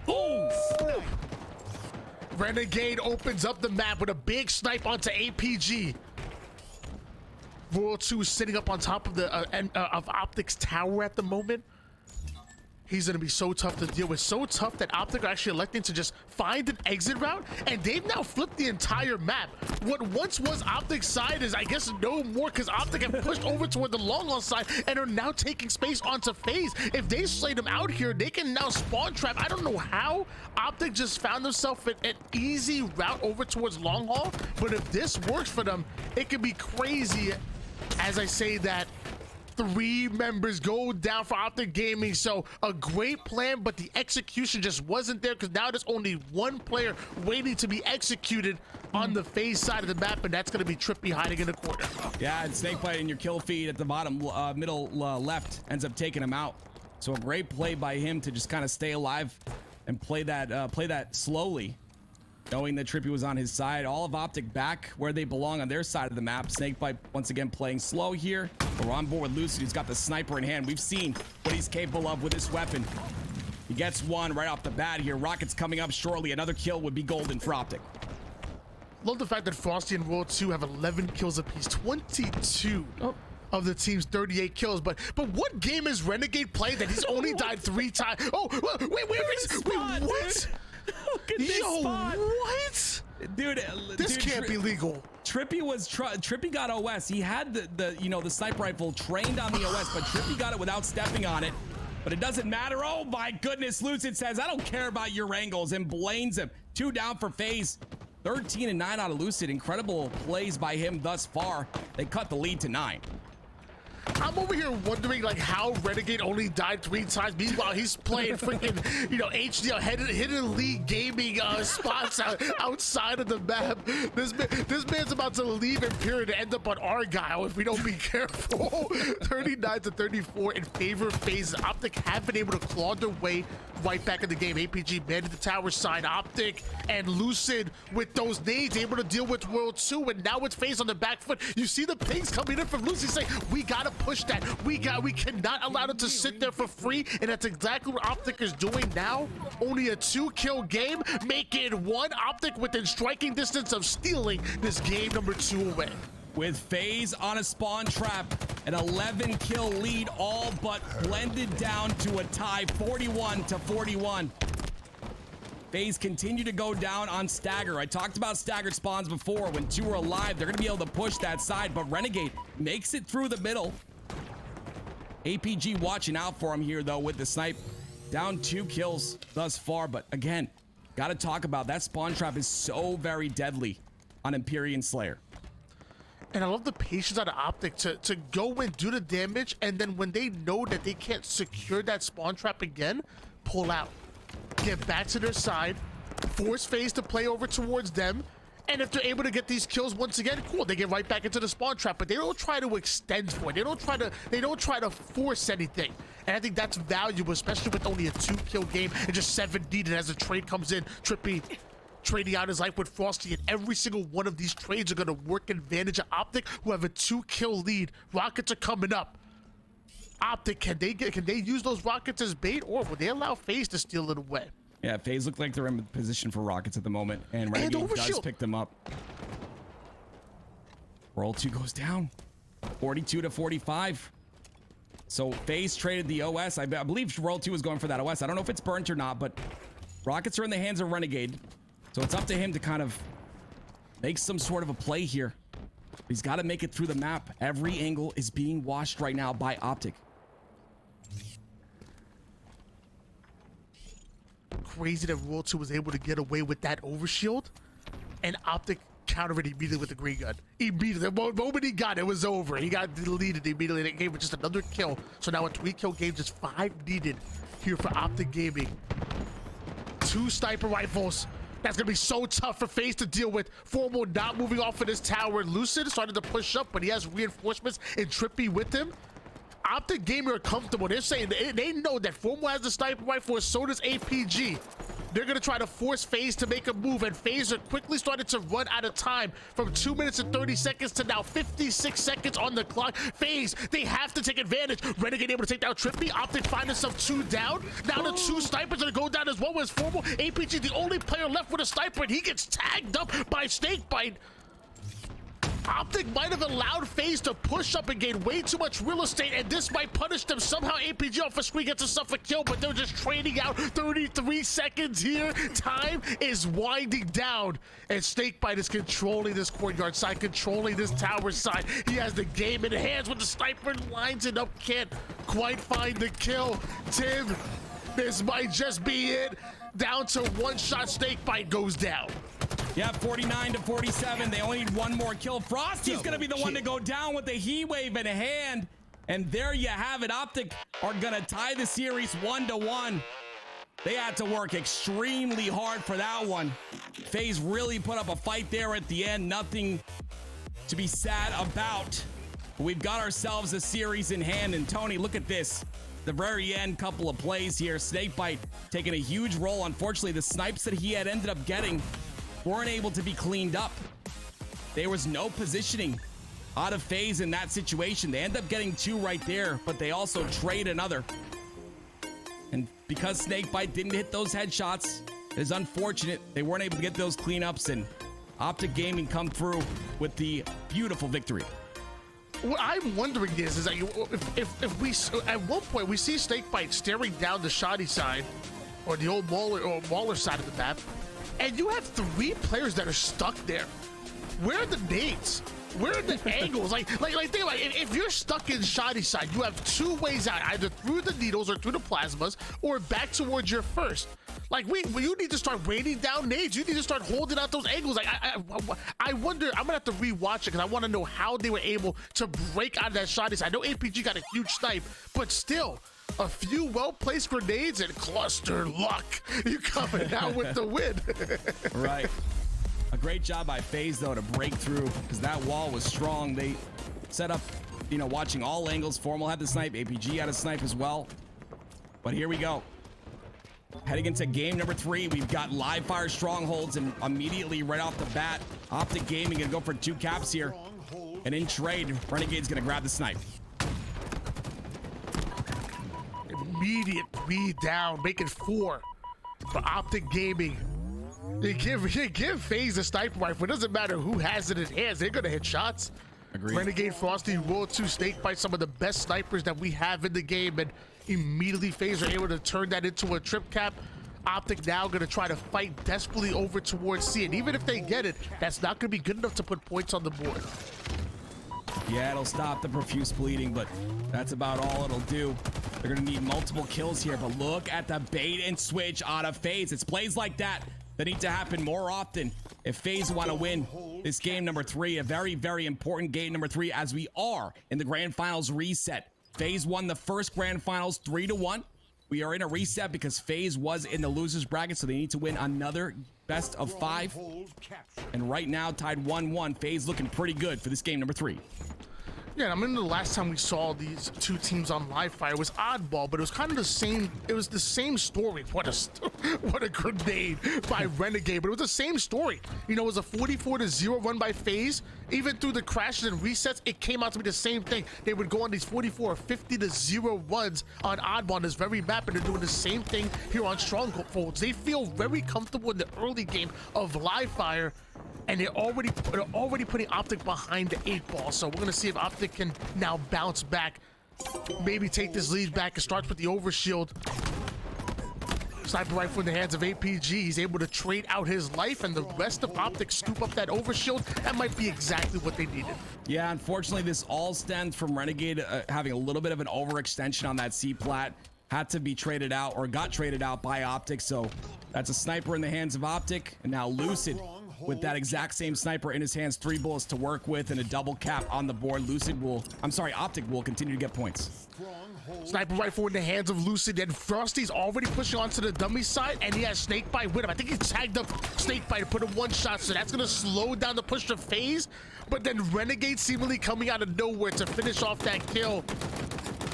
Oh! Renegade opens up the map with a big snipe onto APG. World 2 is sitting up on top of the of OpTic's tower at the moment. He's gonna be so tough to deal with, so tough that OpTic are actually electing to just find an exit route, and they've now flipped the entire map. What once was OpTic's side is, I guess, no more, because OpTic have pushed over toward the long haul side and are now taking space onto FaZe. If they slay them out here, they can now spawn trap. I don't know how OpTic just found themselves an easy route over towards long haul, but if this works for them, it could be crazy. As I say that, 3 members go down for OpTic Gaming, so a great plan, but the execution just wasn't there, because now there's only 1 player waiting to be executed on the FaZe side of the map, and that's going to be Trippy hiding in the corner. Yeah, and Snakebite in your kill feed at the bottom middle left ends up taking him out. So a great play by him to just kind of stay alive and play that slowly, knowing that Trippy was on his side. All of OpTic back where they belong on their side of the map. Snakebite once again playing slow here. We're on board with Lucid, who's got the sniper in hand. We've seen what he's capable of with this weapon. He gets one right off the bat here. Rockets coming up shortly. Another kill would be golden for OpTic. Love the fact that Frosty and World 2 have 11 kills apiece, 22 of the team's 38 kills. But what game is Renegade playing that he's only died 3 times? Oh, wait, what? Look at this spot. What? Dude, this can't be legal. Trippy got OS. He had the sniper rifle trained on the OS, but Trippy got it without stepping on it. But it doesn't matter. Oh my goodness, Lucid says, I don't care about your angles, and blames him. 2 down for FaZe. 13 and 9 out of Lucid. Incredible plays by him thus far. They cut the lead to 9. I'm over here wondering like how Renegade only died 3 times. Meanwhile, he's playing freaking, HDL hidden league gaming spots outside of the map. This man's about to leave Imperium to end up on Argyle if we don't be careful. 39-34 in favor of FaZe. OpTic have been able to claw their way right back in the game. APG man to the tower side. OpTic and Lucid with those nades able to deal with World 2, and now it's FaZe on the back foot. You see the pings coming in from Lucid saying, we gotta push that. We cannot allow them to sit there for free, and that's exactly what OpTic is doing now. Only a 2-kill game, making 1 OpTic within striking distance of stealing this game number 2 away. With FaZe on a spawn trap, an 11-kill lead, all but blended down to a tie, 41-41. FaZe continue to go down on stagger. I talked about staggered spawns before. When 2 are alive, they're going to be able to push that side, but Renegade makes it through the middle. APG watching out for him here, though, with the snipe. Down 2 kills thus far, but again, got to talk about that spawn trap is so very deadly on Imperium Slayer. And I love the patience out of OpTic to go and do the damage, and then when they know that they can't secure that spawn trap again, pull out. Get back to their side, force FaZe to play over towards them, and if they're able to get these kills once again, cool, they get right back into the spawn trap, but they don't try to extend for it. They don't try to force anything. And I think that's valuable, especially with only a 2-kill game and just 7 needed as the trade comes in. Trippy trading out his life with Frosty, and every single one of these trades are going to work advantage of OpTic, who have a 2-kill lead. Rockets are coming up. OpTic, can they use those rockets as bait, or will they allow FaZe to steal it away? Yeah, FaZe look like they're in position for rockets at the moment, and Renegade does pick them up. World 2 goes down, 42-45. So FaZe traded the OS. I believe World 2 is going for that OS. I don't know if it's burnt or not, but rockets are in the hands of Renegade. So it's up to him to kind of make some sort of a play here. He's got to make it through the map. Every angle is being watched right now by OpTic. Crazy that World 2 was able to get away with that overshield, and OpTic countered it immediately with the green gun. Immediately, the moment he got it, it was over. He got deleted immediately. That game with just another kill. So now a 3-kill game, just 5 needed here for OpTic Gaming. 2 sniper rifles That's gonna be so tough for FaZe to deal with. Formal not moving off of this tower. Lucid started to push up, but he has reinforcements and Trippy with him. OpTic Gaming are comfortable. They're saying they know that Formal has the sniper rifle, so does APG. They're gonna try to force FaZe to make a move, and FaZe are quickly starting to run out of time from 2 minutes and 30 seconds to now 56 seconds on the clock. FaZe, they have to take advantage. Renegade able to take down Trippy. OpTic find himself 2 down. Now the 2 snipers are gonna go down as well as Formal. APG, the only player left with a sniper, and he gets tagged up by Snakebite. OpTic might have allowed FaZe to push up and gain way too much real estate, and this might punish them. Somehow APG off a screen gets himself a kill, but they're just trading out. 33 seconds here. Time is winding down, and Snakebite is controlling this courtyard side, controlling this tower side. He has the game in hands with the sniper, lines it up, can't quite find the kill. Tim, this might just be it. Down to 1 shot, Snakebite goes down. Yeah, 49 to 47. They only need 1 more kill. Frosty's gonna be the one to go down with the heat wave in hand. And there you have it. OpTic are gonna tie the series 1-1. They had to work extremely hard for that one. FaZe really put up a fight there at the end. Nothing to be sad about. We've got ourselves a series in hand. And Tony, look at this. The very end couple of plays here. Snakebite taking a huge role. Unfortunately, the snipes that he had ended up getting weren't able to be cleaned up. There was no positioning out of FaZe in that situation. They end up getting 2 right there, but they also trade another. And because Snakebite didn't hit those headshots, it is unfortunate they weren't able to get those cleanups, and OpTic Gaming come through with the beautiful victory. What I'm wondering is that if we at one point we see Snakebite staring down the shoddy side or the old Mauler side of the map, and you have 3 players that are stuck there. Where are the nades? Where are the angles? Like think about it. If you're stuck in shoddy side, you have 2 ways out: either through the needles or through the plasmas, or back towards your first. Like you need to start raining down nades. You need to start holding out those angles. Like I wonder. I'm gonna have to rewatch it because I want to know how they were able to break out of that shoddy side. I know APG got a huge snipe, but still. A few well-placed grenades and cluster luck. You coming out with the win. Right. A great job by FaZe, though, to break through because that wall was strong. They set up, watching all angles. Formal had the snipe. APG had a snipe as well. But here we go. Heading into game number 3, we've got live fire Strongholds, and immediately right off the bat, OpTic Gaming gonna go for 2 caps here. And in trade, Renegade's gonna grab the snipe. Immediate 3 down, making 4 for OpTic Gaming. They give FaZe a sniper rifle. It doesn't matter who has it in hands. They're gonna hit shots. Agreed. Renegade, Frosty, World 2, Snakebite, some of the best snipers that we have in the game, and immediately FaZe are able to turn that into a trip cap. OpTic now gonna try to fight desperately over towards C, and even if they get it, that's not gonna be good enough to put points on the board. Yeah, it'll stop the profuse bleeding, but that's about all it'll do. They're gonna need multiple kills here, but look at the bait and switch out of FaZe. It's plays like that that need to happen more often if FaZe want to win this game number 3. A very, very important game number 3 as we are in the grand finals reset. FaZe won the first grand finals 3-1. We are in a reset because FaZe was in the losers bracket, so they need to win another best of 5. And right now, tied 1-1. FaZe looking pretty good for this game number 3. Yeah, I remember the last time we saw these 2 teams on live fire was Oddball, but it was kind of the same. It was the same story. What a grenade by Renegade, but it was the same story. It was a 44-0 run by FaZe. Even through the crashes and resets, it came out to be the same thing. They would go on these 44 or 50-0 runs on Oddball on this very map, and they're doing the same thing here on Strongholds. They feel very comfortable in the early game of live fire. And they're already putting OpTic behind the 8 ball. So we're gonna see if OpTic can now bounce back, maybe take this lead back. It starts with the overshield. Sniper rifle in the hands of APG. He's able to trade out his life, and the rest of OpTic scoop up that overshield. That might be exactly what they needed. Yeah, unfortunately, this all stems from Renegade having a little bit of an overextension on that C-plat. Had to be traded out, or got traded out by OpTic. So that's a sniper in the hands of OpTic, and now Lucid with that exact same sniper in his hands, 3 bullets to work with and a double cap on the board. OpTic will continue to get points. Sniper rifle in the hands of Lucid, and Frosty's already pushing onto the dummy side, and he has Snakebite with him. I think he tagged up Snakebite to put him one shot, so that's gonna slow down the push to FaZe, but then Renegade seemingly coming out of nowhere to finish off that kill.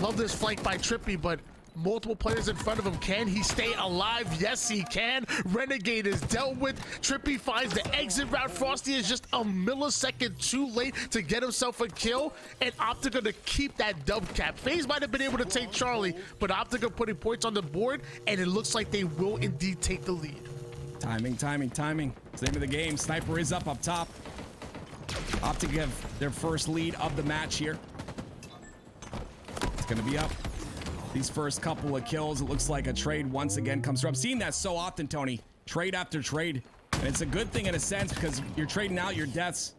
Love this flank by Trippy, but multiple players in front of him. Can he stay alive? Yes, he can. Renegade is dealt with. Trippy finds the exit route. Frosty is just a millisecond too late to get himself a kill, and OpTic gonna keep that dub cap. FaZe might have been able to take Charlie, but OpTic are putting points on the board, and it looks like they will indeed take the lead. Timing, timing, timing. It's the name of the game. Sniper is up top. OpTic have their first lead of the match here. It's gonna be up. These first couple of kills, it looks like a trade once again comes through. I'm seeing that so often, Tony. Trade after trade. And it's a good thing in a sense because you're trading out your deaths.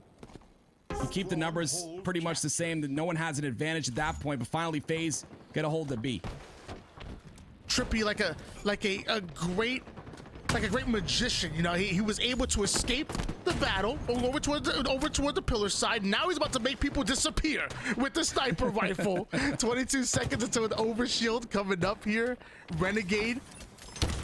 You keep the numbers pretty much the same. No one has an advantage at that point, but finally FaZe get a hold of B. Trippy like a great magician, you know. He was able to escape the battle over toward the pillar side. Now he's about to make people disappear with the sniper rifle. 22 seconds until an overshield coming up here. Renegade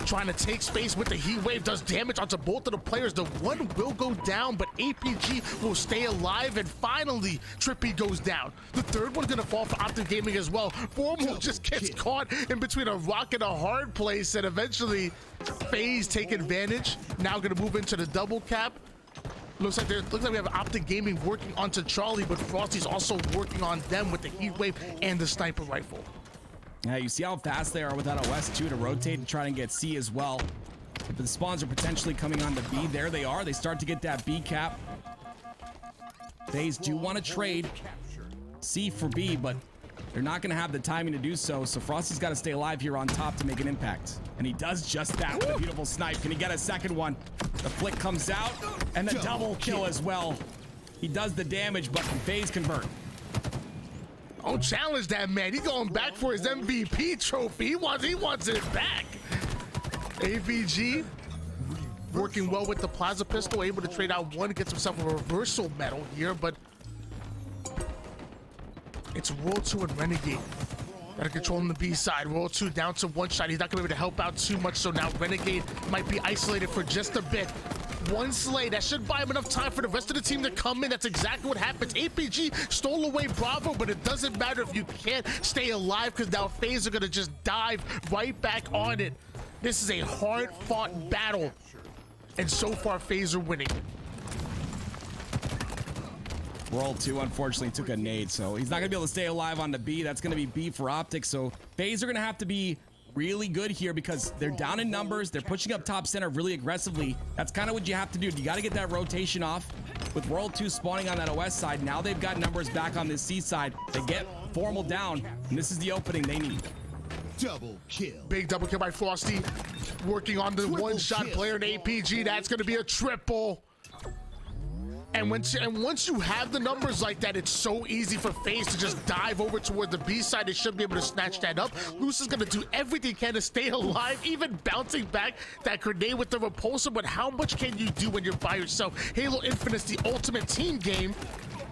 trying to take space with the heat wave, does damage onto both of the players. The one will go down, but APG will stay alive, and finally Trippy goes down. The third one's gonna fall for OpTic Gaming as well. Formal just gets caught in between a rock and a hard place, and eventually FaZe take advantage. Now gonna move into the double cap. Looks like we have OpTic Gaming working onto Charlie, but Frosty's also working on them with the heat wave and the sniper rifle. Yeah, you see how fast they are without OS too to rotate and try and get C as well. But the spawns are potentially coming on the B. There they are. They start to get that B cap. FaZe do want to trade C for B, but they're not going to have the timing to do so. So Frosty's got to stay alive here on top to make an impact. And he does just that with a beautiful snipe. Can he get a second one? The flick comes out and the double kill as well. He does the damage, but FaZe convert. Don't challenge that man. He's going back for his MVP trophy. He wants it back. AVG working well with the Plaza pistol, able to trade out one, gets himself a reversal medal here, but it's World 2 and Renegade. Gotta control on the B side. World 2 down to one shot. He's not gonna be able to help out too much, so now Renegade might be isolated for just a bit. One slay, that should buy him enough time for the rest of the team to come in. That's exactly what happens. APG stole away Bravo, but it doesn't matter if you can't stay alive, because now FaZe are gonna just dive right back on it. This is a hard-fought battle, and so far FaZe are winning. World 2 unfortunately took a nade, so he's not gonna be able to stay alive on the B. That's gonna be B for OpTic, so FaZe are gonna have to be really good here because they're down in numbers. They're pushing up top center really aggressively. That's kind of what you have to do. You got to get that rotation off. With World 2 spawning on that OS side, now they've got numbers back on this C side. They get Formal down, and this is the opening they need. Double kill. Big double kill by Frosty. Working on the one-shot player in APG. That's going to be a triple. And once you have the numbers like that, it's so easy for FaZe to just dive over toward the B side. They should be able to snatch that up. Luce is going to do everything he can to stay alive, even bouncing back that grenade with the repulsor. But how much can you do when you're by yourself? Halo Infinite's the ultimate team game,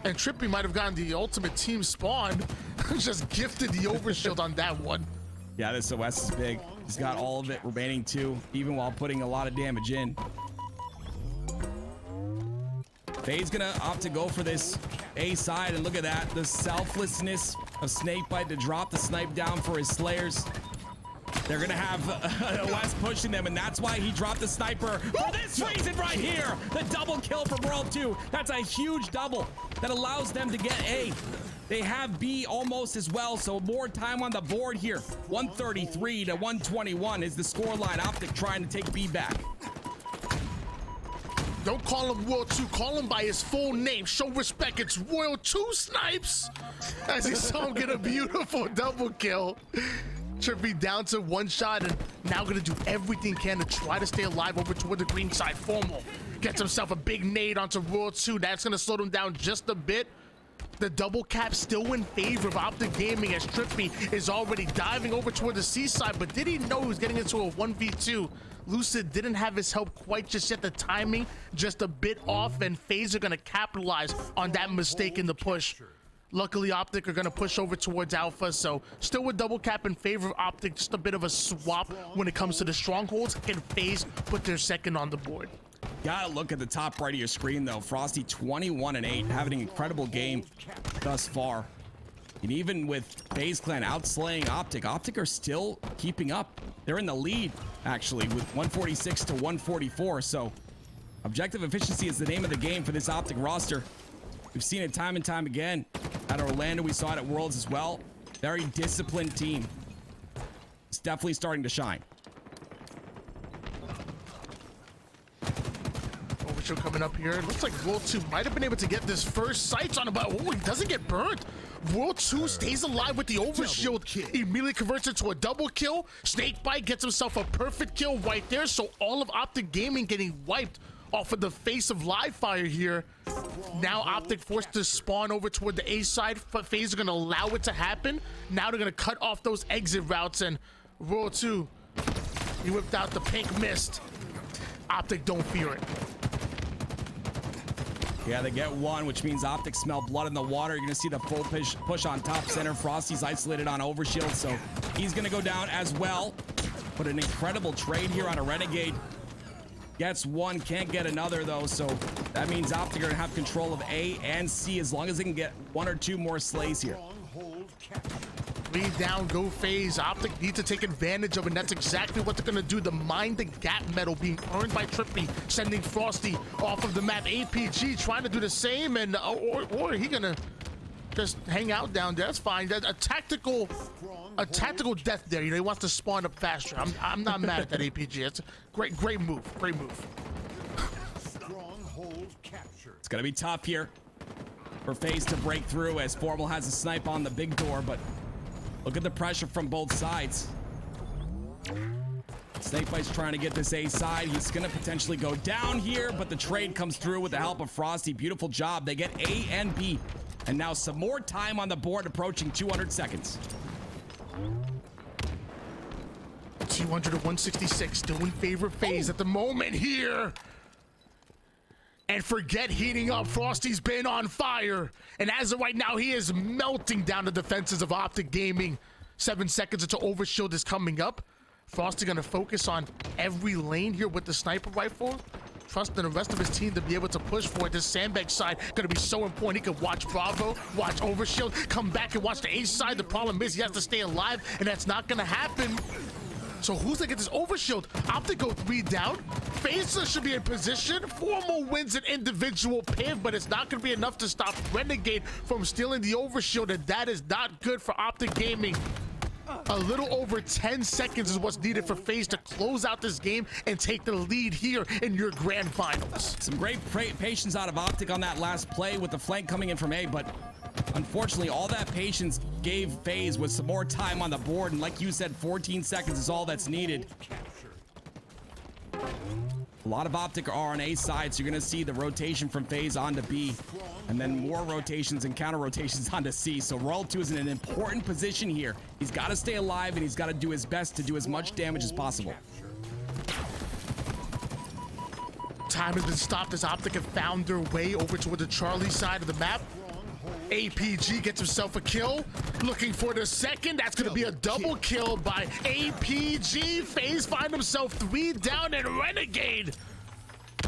and Trippy might have gotten the ultimate team spawn. Just gifted the overshield on that one. Yeah, this OS is big. He's got all of it remaining too, even while putting a lot of damage in. FaZe gonna opt to go for this A side, and look at that, the selflessness of Snakebite to drop the snipe down for his Slayers. They're gonna have OS pushing them, and that's why he dropped the sniper for this reason right here. The double kill from World 2. That's a huge double that allows them to get A. They have B almost as well, so more time on the board here. 133 to 121 is the scoreline. OpTic trying to take B back. Don't call him World 2, call him by his full name. Show respect, it's Royal 2 Snipes. As he saw him get a beautiful double kill. Trippy down to one shot, and now gonna do everything he can to try to stay alive over toward the green side. Formal gets himself a big nade onto World 2. That's gonna slow him down just a bit. The double cap still in favor of OpTic Gaming, as Trippy is already diving over toward the C side, but did he know he was getting into a 1v2? Lucid didn't have his help quite just yet. The timing just a bit off, and FaZe are gonna capitalize on that mistake in the push. Luckily, OpTic are going to push over towards Alpha, so still with double cap in favor of OpTic. Just a bit of a swap when it comes to the Strongholds. Can FaZe put their second on the board. Gotta look at the top right of your screen, though. Frosty 21-8, having an incredible game thus far. And even with FaZe Clan outslaying OpTic, OpTic are still keeping up. They're in the lead, actually, with 146 to 144. So objective efficiency is the name of the game for this OpTic roster. We've seen it time and time again. At Orlando, we saw it at Worlds as well. Very disciplined team. It's definitely starting to shine. Overshield coming up here. It looks like World 2 might have been able to get this first sights on him, but he doesn't get burnt. World 2 stays alive with the overshield. Immediately converts it to a double kill. Snakebite gets himself a perfect kill right there. So all of OpTic Gaming getting wiped off of the face of live fire here. Now OpTic forced to spawn over toward the A side. FaZe are going to allow it to happen. Now they're going to cut off those exit routes, and World 2, he whipped out the pink mist. OpTic don't fear it. Yeah, they get one, which means OpTic smell blood in the water. You're going to see the full push on top center. Frosty's isolated on overshield, so he's going to go down as well. But an incredible trade here on a Renegade. Gets one, can't get another, though, so that means OpTic are going to have control of A and C as long as they can get one or two more slays here. 3 down, go FaZe. OpTic need to take advantage of it, and that's exactly what they're going to do. The Mind the Gap medal being earned by Trippy, sending Frosty off of the map. APG trying to do the same, and or he going to just hang out down there. That's fine. That's a tactical death there. You know, he wants to spawn up faster. I'm not mad at that APG. It's a great move. Great move. It's going to be tough here for FaZe to break through as Formal has a snipe on the big door, but look at the pressure from both sides. Snakebite's trying to get this A side. He's going to potentially go down here, but the trade comes through with the help of Frosty. Beautiful job. They get A and B. And now some more time on the board, approaching 200 seconds. 200 to 166, still in favor of FaZe at the moment here. And forget heating up. Frosty's been on fire. And as of right now, he is melting down the defenses of OpTic Gaming. 7 seconds until overshield is coming up. Frosty gonna focus on every lane here with the sniper rifle. Trusting the rest of his team to be able to push for it. This sandbag side gonna be so important. He could watch Bravo, watch overshield, come back and watch the A side. The problem is he has to stay alive, and that's not gonna happen. So who's gonna get this overshield? OpTic go 3 down. FaZe should be in position. Formal wins an individual piv, but it's not gonna be enough to stop Renegade from stealing the overshield, and that is not good for OpTic Gaming. A little over 10 seconds is what's needed for FaZe to close out this game and take the lead here in your grand finals. Some great patience out of OpTic on that last play with the flank coming in from A, but unfortunately, all that patience gave FaZe with some more time on the board, and like you said, 14 seconds is all that's needed. A lot of OpTic are on A side, so you're going to see the rotation from FaZe onto B, and then more rotations and counter rotations onto C. So World 2 is in an important position here. He's got to stay alive, and he's got to do his best to do as much damage as possible. Time has been stopped as OpTic have found their way over toward the Charlie side of the map. APG gets himself a kill. Looking for the second. That's going to be a double kill by APG. FaZe find himself 3 down, and Renegade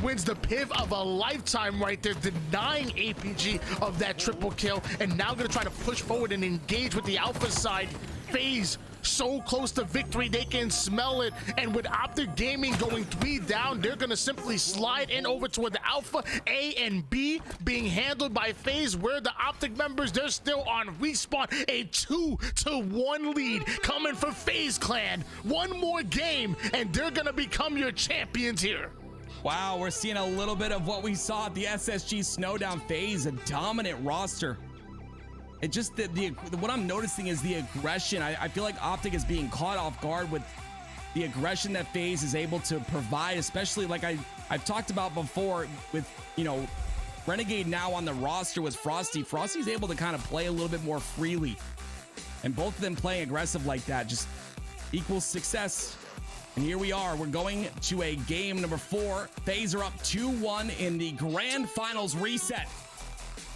wins the piv of a lifetime right there, denying APG of that triple kill, and now going to try to push forward and engage with the Alpha side. FaZe so close to victory, they can smell it, and with OpTic Gaming going 3 down, they're gonna simply slide in over toward the Alpha. A and B being handled by FaZe, where the OpTic members, they're still on respawn. A 2-1 lead coming for FaZe Clan. One more game and they're gonna become your champions here. Wow, we're seeing a little bit of what we saw at the SSG Snowdown. FaZe, a dominant roster. It just what I'm noticing is the aggression. I feel like OpTic is being caught off guard with the aggression that FaZe is able to provide, especially like I've talked about before with, you know, Renegade now on the roster with Frosty. Frosty's able to kind of play a little bit more freely, and both of them playing aggressive like that just equals success. And here we are. We're going to a game number 4. FaZe are up 2-1 in the grand finals reset.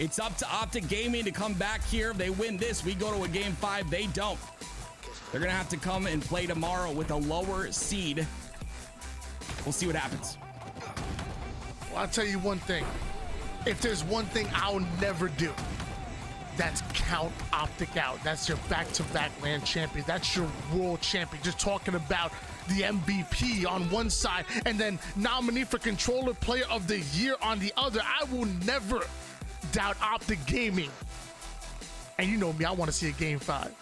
It's up to OpTic Gaming to come back here. If they win this, we go to a game 5. They don't. They're going to have to come and play tomorrow with a lower seed. We'll see what happens. Well, I'll tell you one thing. If there's one thing I'll never do, that's count OpTic out. That's your back-to-back land champion. That's your world champion. Just talking about the MVP on one side and then nominee for controller player of the year on the other. I will never doubt OpTic Gaming. And you know me, I want to see a game 5.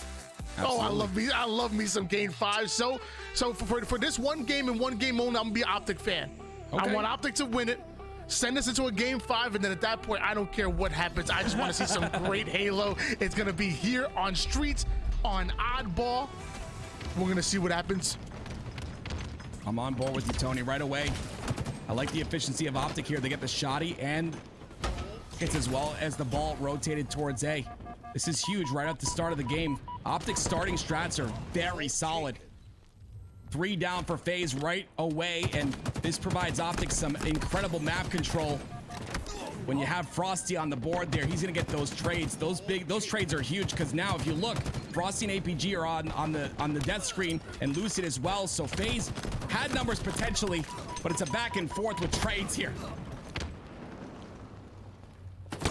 Absolutely. Oh, I love me some game 5. So for this one game and one game only, I'm gonna be an OpTic fan. Okay. I want OpTic to win it. Send us into a game 5, and then at that point, I don't care what happens. I just want to see some great Halo. It's gonna be here on Streets, on Oddball. We're gonna see what happens. I'm on board with you, Tony, right away. I like the efficiency of OpTic here. They get the shoddy and it's as well as the ball rotated towards A. This is huge right at the start of the game. OpTic's starting strats are very solid. 3 down for FaZe right away, and this provides OpTic some incredible map control. When you have Frosty on the board there, he's gonna get those trades. Those trades are huge because now if you look, Frosty and APG are on the death screen and Lucid as well. So FaZe had numbers potentially, but it's a back and forth with trades here.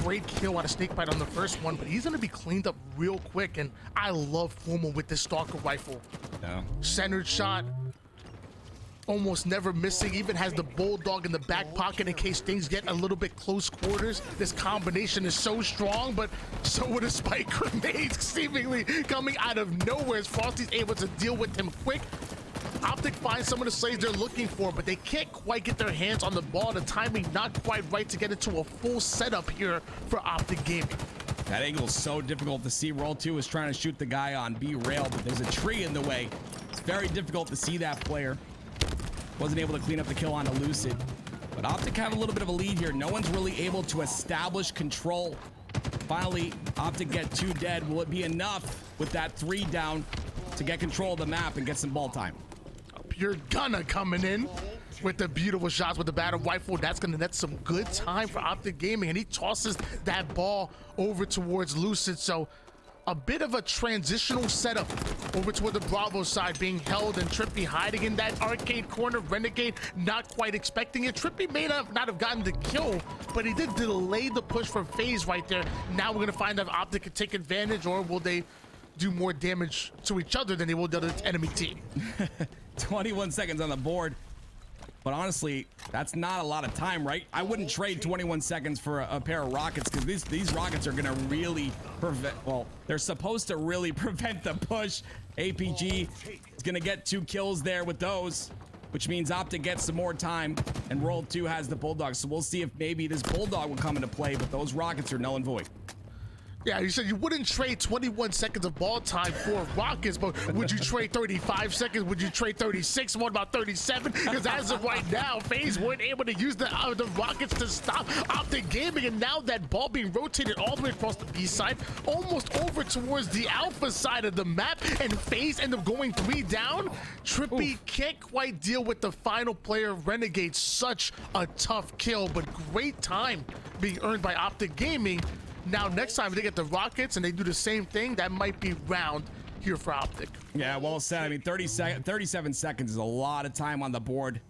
Great kill on a snakebite on the first one, but he's gonna be cleaned up real quick, and I love Formal with this Stalker rifle. Yeah. Centered shot, almost never missing, even has the Bulldog in the back pocket in case things get a little bit close quarters. This combination is so strong, but so are the spike grenades seemingly coming out of nowhere as Frosty's able to deal with him quick. OpTic finds some of the slaves they're looking for, but they can't quite get their hands on the ball. The timing not quite right to get into a full setup here for OpTic Gaming. That angle is so difficult to see. Roll 2 is trying to shoot the guy on B rail, but there's a tree in the way. It's very difficult to see that player. Wasn't able to clean up the kill on a Lucid. But OpTic have a little bit of a lead here. No one's really able to establish control. Finally, OpTic get 2 dead. Will it be enough with that 3 down to get control of the map and get some ball time? Pure Gunner coming in with the beautiful shots with the battle rifle. That's gonna net some good time for OpTic Gaming, and he tosses that ball over towards Lucid. So a bit of a transitional setup over toward the Bravo side, being held, and Trippy hiding in that arcade corner. Renegade not quite expecting it. Trippy may not have gotten the kill, but he did delay the push for FaZe right there. Now we're gonna find out if OpTic can take advantage, or will they do more damage to each other than they will the other enemy team. 21 seconds on the board, but honestly, that's not a lot of time, right? I wouldn't trade 21 seconds for a pair of rockets, because these rockets are gonna really prevent, well, they're supposed to really prevent the push. APG is gonna get 2 kills there with those, which means OpTic gets some more time, and Roll 2 has the Bulldog, so we'll see if maybe this Bulldog will come into play, but those rockets are null and void. Yeah, you said you wouldn't trade 21 seconds of ball time for rockets, but would you trade 35 seconds? Would you trade 36? What about 37? Because as of right now, FaZe weren't able to use the rockets to stop OpTic Gaming, and now that ball being rotated all the way across the B side, almost over towards the Alpha side of the map, and FaZe end up going 3 down. Trippy can't quite deal with the final player, Renegade. Such a tough kill, but great time being earned by OpTic Gaming. Now, next time they get the rockets and they do the same thing, that might be round here for OpTic. Yeah, well said. I mean, 37 seconds is a lot of time on the board.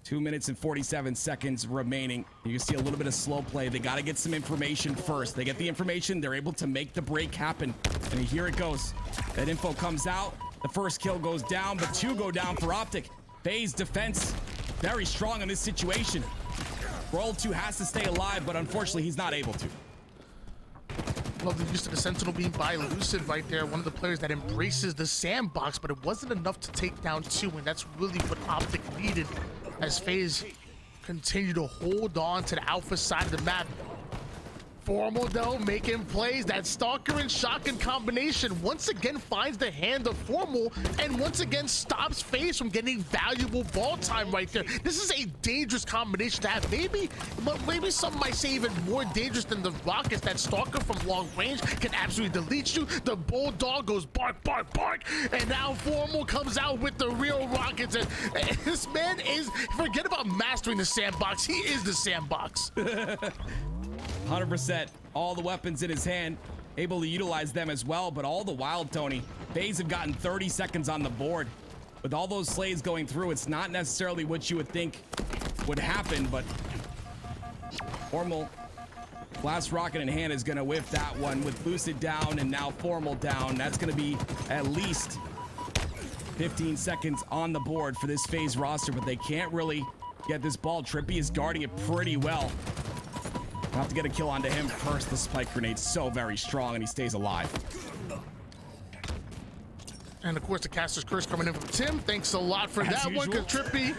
2 minutes and 47 seconds remaining. You can see a little bit of slow play. They got to get some information first. They get the information, they're able to make the break happen. And here it goes. That info comes out. The first kill goes down, but 2 go down for OpTic. FaZe defense very strong in this situation. Roll 2 has to stay alive, but unfortunately he's not able to. Love the use of the Sentinel beam by Lucid right there. One of the players that embraces the sandbox, but it wasn't enough to take down 2, and that's really what OpTic needed as FaZe continue to hold on to the Alpha side of the map. Formal though, making plays. That Stalker and Shotgun combination once again finds the hand of Formal, and once again stops FaZe from getting valuable ball time right there. This is a dangerous combination to have. Maybe some might say even more dangerous than the rockets. That Stalker from long range can absolutely delete you. The Bulldog goes bark, bark, bark, and now Formal comes out with the real rockets. And this man is, forget about mastering the sandbox, he is the sandbox. 100%. All the weapons in his hand, able to utilize them as well. But all the while, Tony, FaZe have gotten 30 seconds on the board. With all those slays going through, it's not necessarily what you would think would happen, but Formal, last rocket in hand, is going to whiff that one with Lucid down and now Formal down. That's going to be at least 15 seconds on the board for this FaZe roster, but they can't really get this ball. Trippy is guarding it pretty well. We'll have to get a kill onto him first. The spike grenade's so very strong and he stays alive. And of course, the caster's curse coming in from Tim. Thanks a lot for that usual. one, because Trippy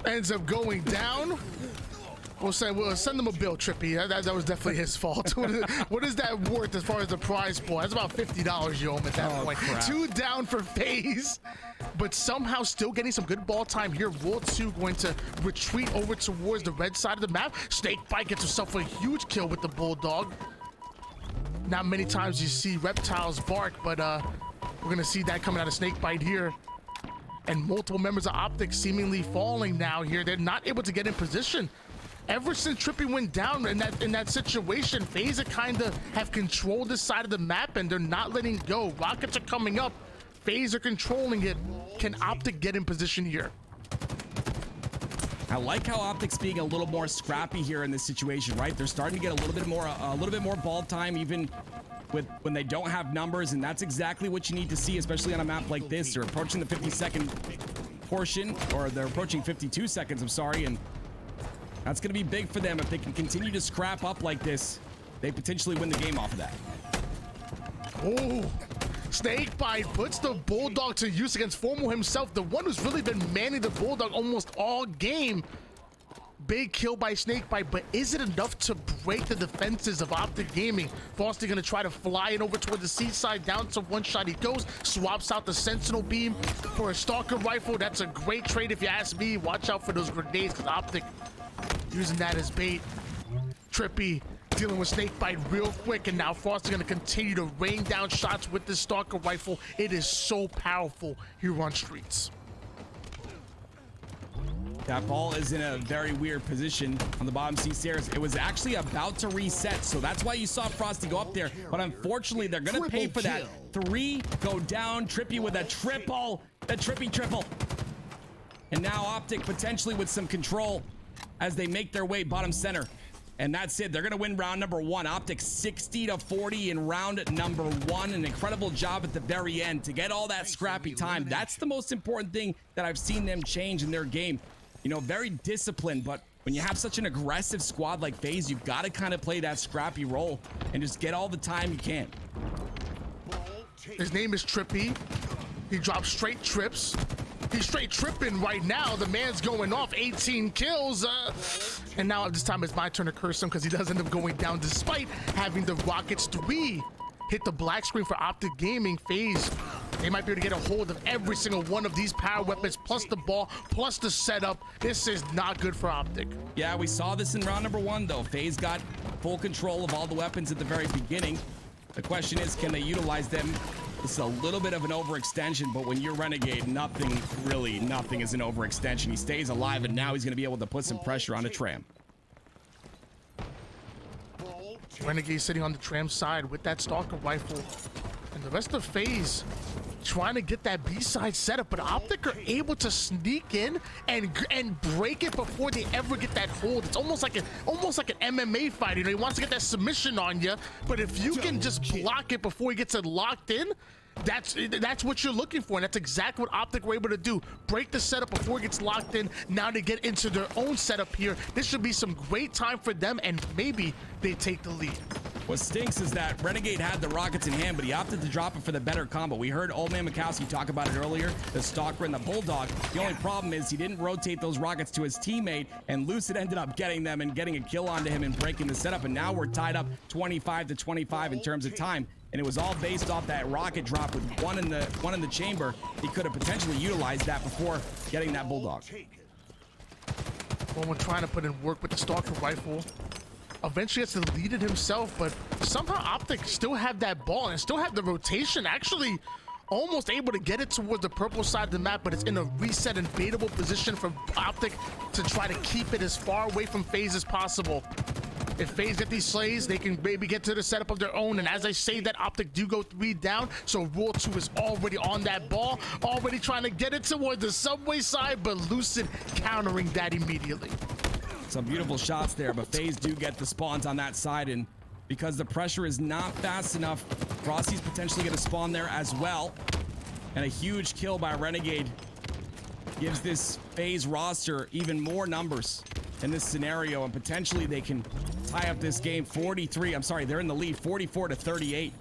ends up going down. We'll send them a bill, Trippy. That was definitely his fault. What is that worth as far as the prize pool? That's about $50 you owe him at that point. Crap. 2 down for FaZe, but somehow still getting some good ball time here. World 2 going to retreat over towards the red side of the map. Snakebite gets himself a huge kill with the Bulldog. Not many times you see reptiles bark, but we're gonna see that coming out of Snakebite here. And multiple members of OpTic seemingly falling now here. They're not able to get in position. Ever since Trippy went down in that situation, FaZe kind of have controlled this side of the map and they're not letting go. Rockets are coming up. FaZe are controlling it. Can OpTic get in position here? I like how OpTic's being a little more scrappy here in this situation, right? They're starting to get a little bit more ball time, even when they don't have numbers, and that's exactly what you need to see, especially on a map like this. They're approaching the 50-second portion, or they're approaching 52 seconds, I'm sorry, and that's going to be big for them. If they can continue to scrap up like this, they potentially win the game off of that. Oh, Snakebite puts the Bulldog to use against Formal himself, the one who's really been manning the Bulldog almost all game. Big kill by Snakebite, but is it enough to break the defenses of OpTic Gaming? Foster gonna try to fly it over toward the seaside. Down to one shot he goes, swaps out the Sentinel beam for a Stalker rifle. That's a great trade if you ask me. Watch out for those grenades, because OpTic using that as bait. Trippy dealing with Snakebite real quick, and now Foster gonna continue to rain down shots with this Stalker rifle. It is so powerful here on Streets. That ball is in a very weird position on the bottom C stairs. It was actually about to reset, so that's why you saw Frosty go up there. But unfortunately, they're going to pay for that. 3 go down. Trippy with a triple. The Trippy triple. And now OpTic potentially with some control as they make their way bottom center. And that's it. They're going to win round number 1. OpTic 60-40 in round number 1. An incredible job at the very end to get all that scrappy time. That's the most important thing that I've seen them change in their game. You know, very disciplined, but when you have such an aggressive squad like FaZe, you've got to kind of play that scrappy role and just get all the time you can. His name is Trippy. He drops straight trips. He's straight tripping right now. The man's going off, 18 kills. And now this time it's my turn to curse him because he does end up going down despite having the Rockets 3 hit the black screen for OpTic Gaming. FaZe, they might be able to get a hold of every single one of these power weapons, plus the ball, plus the setup. This is not good for OpTic. Yeah, we saw this in round number 1, though. FaZe got full control of all the weapons at the very beginning. The question is, can they utilize them? This is a little bit of an overextension, but when you're Renegade, nothing is an overextension. He stays alive, and now he's going to be able to put some pressure on a Tram. Renegade sitting on the Tram side with that Stalker rifle, and the rest of FaZe trying to get that B-side setup, but OpTic are able to sneak in and break it before they ever get that hold. It's almost like an MMA fight. You know, he wants to get that submission on you, but if you can just block it before he gets it locked in, that's what you're looking for, and that's exactly what OpTic were able to do. Break the setup before it gets locked in. Now they get into their own setup here. This should be some great time for them, and maybe they take the lead. What stinks is that Renegade had the Rockets in hand, but he opted to drop it for the better combo. We heard Old Man Mikowski talk about it earlier, the Stalker and the Bulldog. The only problem is he didn't rotate those Rockets to his teammate, and Lucid ended up getting them and getting a kill onto him and breaking the setup, and now we're tied up 25-25 in terms of time. And it was all based off that rocket drop with one in the chamber. He could have potentially utilized that before getting that Bulldog. Well, we're trying to put in work with the Stalker rifle. Eventually gets to lead it himself, but somehow OpTic still have that ball and still have the rotation. Actually, almost able to get it towards the purple side of the map, but it's in a reset and baitable position for OpTic to try to keep it as far away from FaZe as possible. If FaZe get these slays, they can maybe get to the setup of their own. And as I say that, OpTic do go 3 down. So Rule 2 is already on that ball, already trying to get it toward the subway side, but Lucid countering that immediately. Some beautiful shots there, but FaZe do get the spawns on that side, and because the pressure is not fast enough, Frosty's potentially going to spawn there as well. And a huge kill by Renegade gives this FaZe roster even more numbers in this scenario, and potentially they can tie up this game 43. I'm sorry, they're in the lead 44 to 38.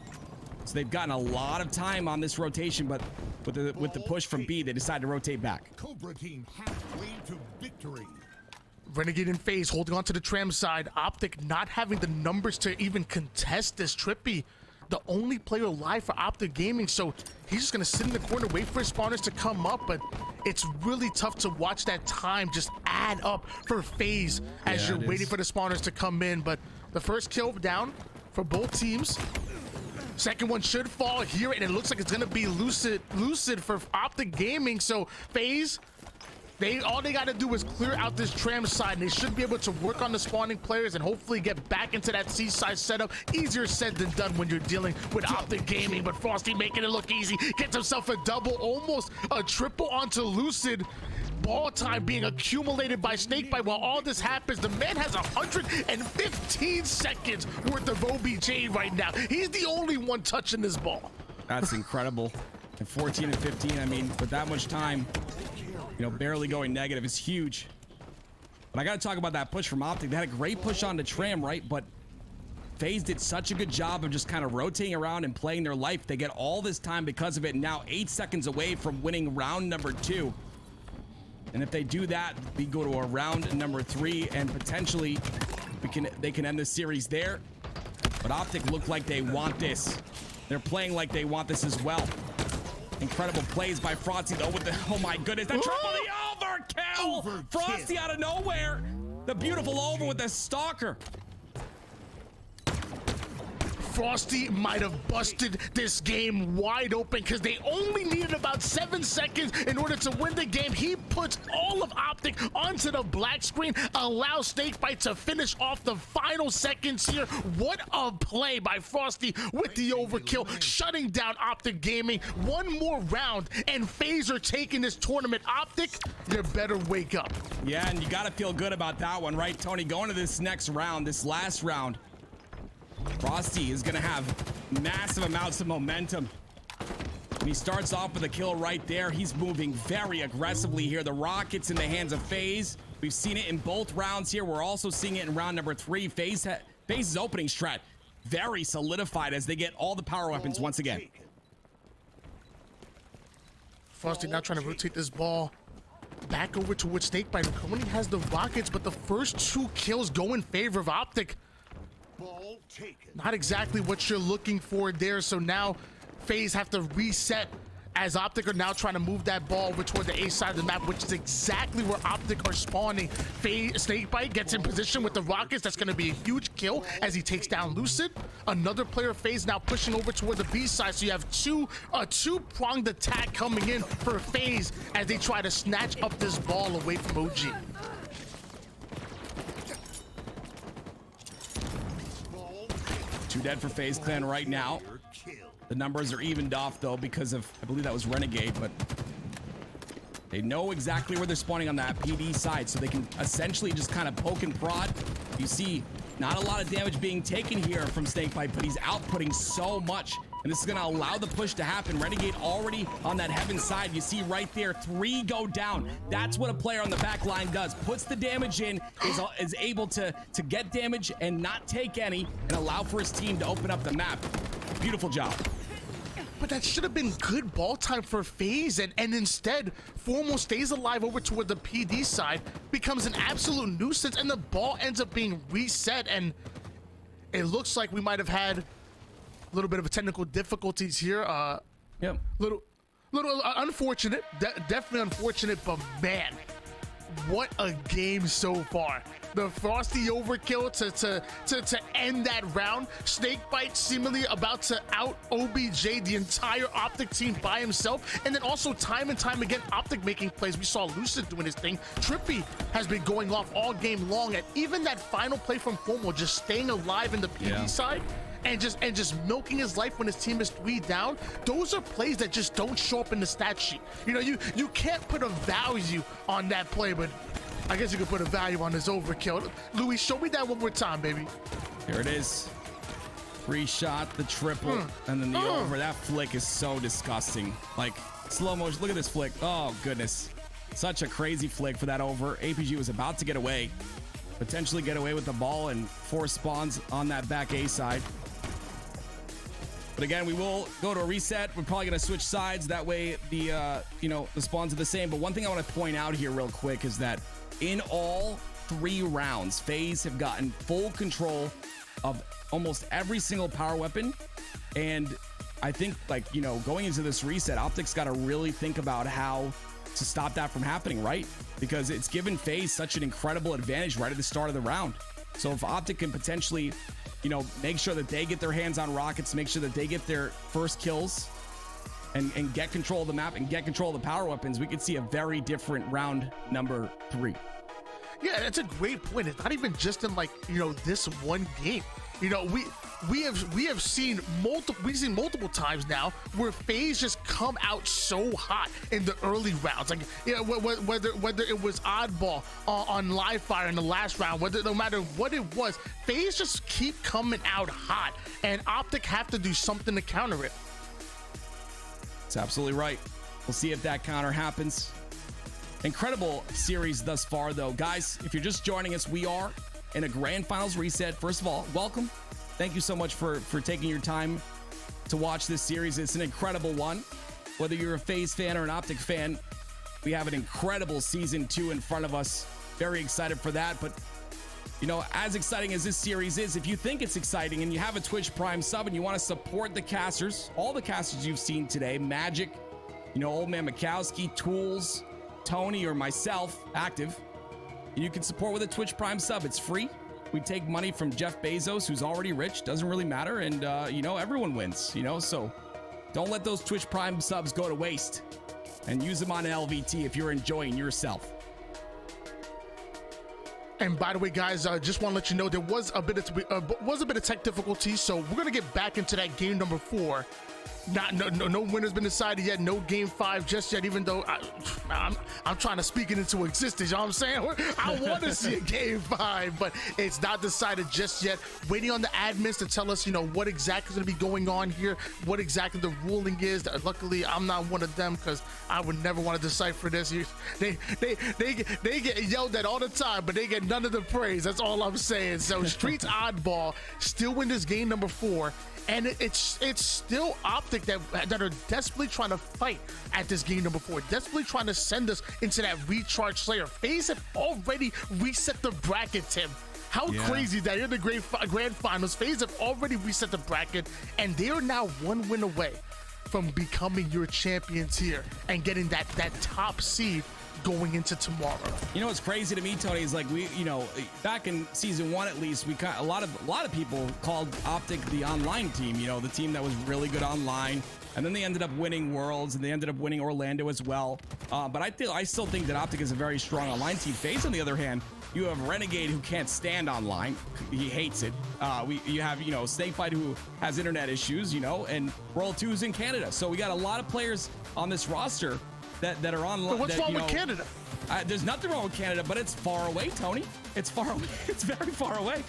So they've gotten a lot of time on this rotation, but with the push from B, they decide to rotate back. Cobra team halfway to victory. Renegade and FaZe holding on to the tram side. OpTic not having the numbers to even contest this. Trippy, the only player alive for OpTic Gaming, so he's just gonna sit in the corner, wait for his spawners to come up, but it's really tough to watch that time just add up for FaZe as you're waiting for the spawners to come in. But the first kill down for both teams. Second one should fall here, and it looks like it's gonna be Lucid for OpTic Gaming. So FaZe, all they got to do is clear out this tram side, and they should be able to work on the spawning players and hopefully get back into that C-side setup. Easier said than done when you're dealing with OpTic Gaming, but Frosty making it look easy. Gets himself a double, almost a triple onto Lucid. Ball time being accumulated by Snakebite. While all this happens, the man has 115 seconds worth of OBJ right now. He's the only one touching this ball. That's incredible. And 14 and 15, I mean, with that much time, you know, barely going negative is huge. But I got to talk about that push from OpTic. They had a great push on the tram, right? But FaZe did such a good job of just kind of rotating around and playing their life. They get all this time because of it. Now 8 seconds away from winning round number 2. And if they do that, we go to a round number 3, and potentially they can end this series there. But OpTic look like they want this. They're playing like they want this as well. Incredible plays by Frosty though with the, oh my goodness, the triple, the overkill! Frosty out of nowhere. The beautiful over with the stalker. Frosty might have busted this game wide open because they only needed about 7 seconds in order to win the game. He puts all of OpTic onto the black screen, allows Snakebite to finish off the final seconds here. What a play by Frosty with the overkill, shutting down OpTic Gaming. One more round and FaZe are taking this tournament. OpTic, you better wake up. Yeah, and you got to feel good about that one, right, Tony? Going to this next round, this last round, Frosty is going to have massive amounts of momentum. And he starts off with a kill right there. He's moving very aggressively here. The rocket's in the hands of FaZe. We've seen it in both rounds here. We're also seeing it in round number 3. FaZe's opening strat very solidified as they get all the power weapons once again. Frosty now trying to rotate this ball back over towards Snakebite, who only has the rockets, but the first 2 kills go in favor of OpTic. Ball taken. Not exactly what you're looking for there, so now FaZe have to reset as OpTic are now trying to move that ball over toward the A side of the map, which is exactly where OpTic are spawning. Snakebite gets in position with the rockets. That's going to be a huge kill as he takes down Lucid. Another player of FaZe now pushing over toward the B side, so you have a two-pronged attack coming in for FaZe as they try to snatch up this ball away from OG. Two dead for FaZe Clan right now. The numbers are evened off though because of, I believe that was Renegade, but they know exactly where they're spawning on that PD side, so they can essentially just kind of poke and prod. You see not a lot of damage being taken here from Snakebite, but he's outputting so much, and this is going to allow the push to happen. Renegade already on that heaven side. You see right there, 3 go down. That's what a player on the back line does. Puts the damage in, is able to get damage and not take any, and allow for his team to open up the map. Beautiful job. But that should have been good ball time for FaZe, and instead, Formal stays alive over toward the PD side, becomes an absolute nuisance, and the ball ends up being reset, and it looks like we might have had a little bit of a technical difficulties here. Little unfortunate, definitely unfortunate, but man, what a game so far. The Frosty overkill to end that round. Snakebite seemingly about to out OBJ the entire OpTic team by himself. And then also time and time again, OpTic making plays. We saw Lucid doing his thing. Trippy has been going off all game long. And even that final play from Formal, just staying alive in the PD side. And just milking his life when his team is 3 down. Those are plays that just don't show up in the stat sheet. You know, you can't put a value on that play, but I guess you could put a value on his overkill. Louis, show me that one more time, baby. Here it is. Free shot, the triple, and then the over. That flick is so disgusting. Like slow motion. Look at this flick. Oh goodness, such a crazy flick for that over. APG was about to get away, potentially get away with the ball and force spawns on that back A side. But again, we will go to a reset. We're probably going to switch sides. That way the the spawns are the same. But one thing I want to point out here real quick is that in all 3 rounds, FaZe have gotten full control of almost every single power weapon. And I think, like, going into this reset, OpTic's got to really think about how to stop that from happening, right? Because it's given FaZe such an incredible advantage right at the start of the round. So if OpTic can potentially make sure that they get their hands on rockets, make sure that they get their first kills and get control of the map and get control of the power weapons, we could see a very different round number 3. Yeah, that's a great point. It's not even just in this one game. We have seen multiple times now where FaZe just come out so hot in the early rounds. Like, whether it was Oddball on live fire in the last round, no matter what it was, FaZe just keep coming out hot, and OpTic have to do something to counter it. That's absolutely right. We'll see if that counter happens. Incredible series thus far, though. Guys, if you're just joining us, we are in a grand finals reset. First of all, welcome. Thank you so much for taking your time to watch this series. It's an incredible one. Whether you're a FaZe fan or an OpTic fan, we have an incredible season 2 in front of us. Very excited for that. But, as exciting as this series is, if you think it's exciting and you have a Twitch Prime sub and you want to support the casters, all the casters you've seen today, Magic, Old Man Mikowski, Tools, Tony, or myself, Active, you can support with a Twitch Prime sub. It's free. We take money from Jeff Bezos, who's already rich. Doesn't really matter. And, everyone wins, so don't let those Twitch Prime subs go to waste, and use them on LVT if you're enjoying yourself. And by the way, guys, just want to let you know there was a bit of tech difficulty, so we're gonna get back into that game number 4. No winner's been decided yet. No game 5 just yet. Even though I'm trying to speak it into existence. You know what I'm saying? I want to see a game 5, but it's not decided just yet. Waiting on the admins to tell us, what exactly is going to be going on here, what exactly the ruling is. Luckily, I'm not one of them because I would never want to decipher this. They get yelled at all the time, but they get none of the praise. That's all I'm saying. So Streets Oddball still win this game number 4. And it's still OpTic that are desperately trying to fight at this game number 4, desperately trying to send us into that recharge slayer. FaZe have already reset the bracket, Tim. How crazy that in the grand finals, FaZe have already reset the bracket, and they are now 1 win away from becoming your champions here and getting that top seed going into tomorrow. What's crazy to me, Tony, is like we, back in season 1 at least, we a lot of people called OpTic the online team, the team that was really good online, and then they ended up winning Worlds and they ended up winning Orlando as well. But I still think that OpTic is a very strong online team. FaZe, on the other hand, you have Renegade, who can't stand online. He hates it. You have, Snakebite, who has internet issues, and World 2's in Canada. So we got a lot of players on this roster that are online. But what's wrong with Canada? There's nothing wrong with Canada, but it's far away, Tony. It's far away. It's very far away.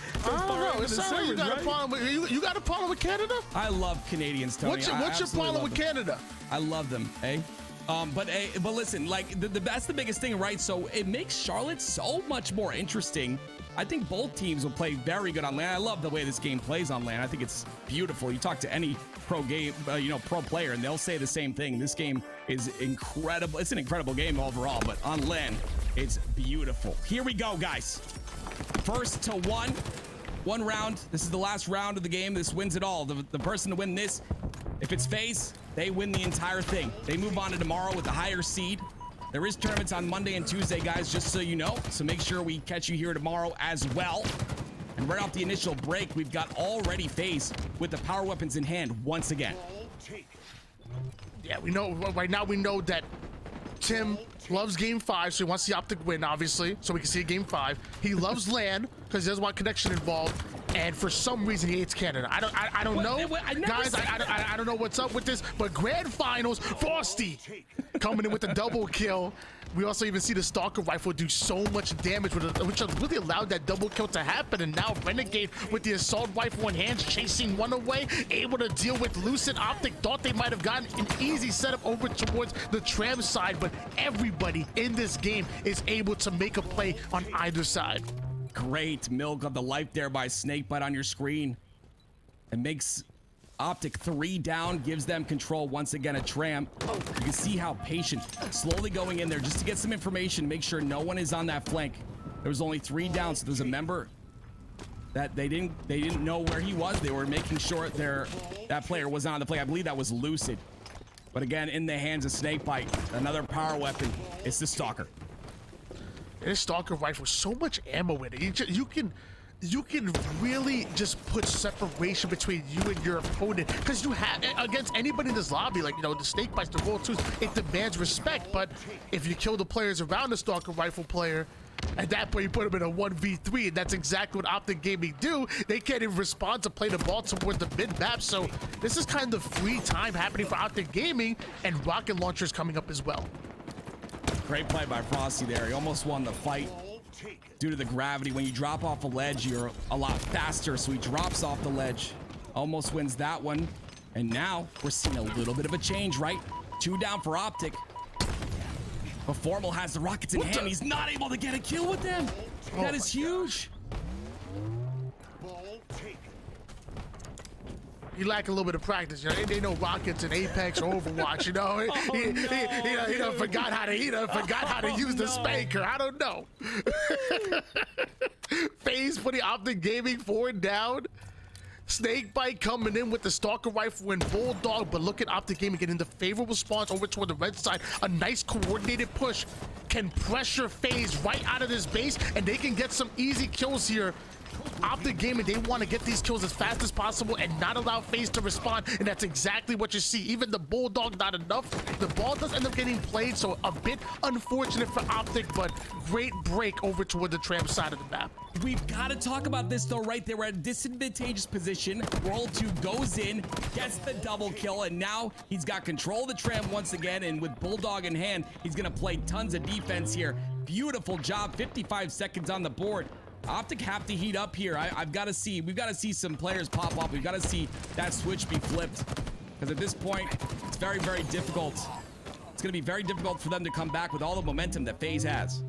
You got a problem with Canada? I love Canadians, Tony. What's your problem with Canada? I love them, eh? But listen, like that's the biggest thing, right? So it makes Charlotte so much more interesting. I think both teams will play very good on LAN. I love the way this game plays on LAN. I think it's beautiful. You talk to any pro player, and they'll say the same thing. This game is incredible. It's an incredible game overall, but on LAN, it's beautiful. Here we go, guys. First to one round. This is the last round of the game. This wins it all. The person to win this, if it's FaZe, they win the entire thing. They move on to tomorrow with the higher seed. There is tournaments on Monday and Tuesday, guys, just so you know. So make sure we catch you here tomorrow as well. And right off the initial break, we've got already FaZe with the power weapons in hand once again. Yeah, we know right now. We know that Tim loves Game 5, so he wants the OpTic win, obviously, so we can see a Game 5. He loves LAN because he doesn't want connection involved, and for some reason he hates Canada. I don't know, guys. I don't know what's up with this, but Grand Finals, Frosty coming in with a double kill. We also even see the Stalker rifle do so much damage, which really allowed that double kill to happen. And now Renegade with the assault rifle in hands, chasing one away, able to deal with Lucid. OpTic thought they might have gotten an easy setup over towards the tram side, but everybody in this game is able to make a play on either side. Great milk of the life there by Snakebite on your screen. It makes OpTic 3 down, gives them control once again at tram. You can see how patient, slowly going in there just to get some information, make sure no one is on that flank. There was only 3 down, so there's a member that they didn't know where he was. They were making sure that player was on the play. I believe that was Lucid. But again, in the hands of Snakebite, another power weapon. It's the Stalker. This Stalker rifle, so much ammo in it. You can really just put separation between you and your opponent, because you have, against anybody in this lobby, like, you know, the Snakebites, the Royal Twos, it demands respect. But if you kill the players around the Stalker rifle player, at that point you put them in a 1v3, and that's exactly what OpTic Gaming do. They can't even respond to play the ball towards the mid map, so this is kind of free time happening for OpTic Gaming, and rocket launchers coming up as well. Great play by Frosty there. He almost won the fight. Due to the gravity, when you drop off a ledge, you're a lot faster, so he drops off the ledge, almost wins that one. And now we're seeing a little bit of a change, right? 2 down for OpTic, but Formal has the rockets in hand. He's not able to get a kill with them. That is huge. You lack a little bit of practice, you know. They know rockets and Apex or Overwatch, you know. He done forgot how to use the spanker. I don't know. FaZe putting OpTic Gaming 4 down. Snakebite coming in with the Stalker rifle and Bulldog, but look at OpTic Gaming getting the favorable spawns over toward the red side. A nice coordinated push can pressure FaZe right out of this base, and they can get some easy kills here. OpTic Gaming, they want to get these kills as fast as possible and not allow FaZe to respond, and that's exactly what you see. Even the Bulldog, not enough. The ball does end up getting played, so a bit unfortunate for OpTic, but great break over toward the tram side of the map. We've got to talk about this though, right? They were at a disadvantageous position. World 2 goes in, gets the double kill, and now he's got control of the tram once again, and with Bulldog in hand, he's gonna play tons of defense here. Beautiful job, 55 seconds on the board. OpTic have to heat up here. We've got to see some players pop up. We've got to see that switch be flipped, because at this point, it's very, very difficult. It's going to be very difficult for them to come back with all the momentum that FaZe has.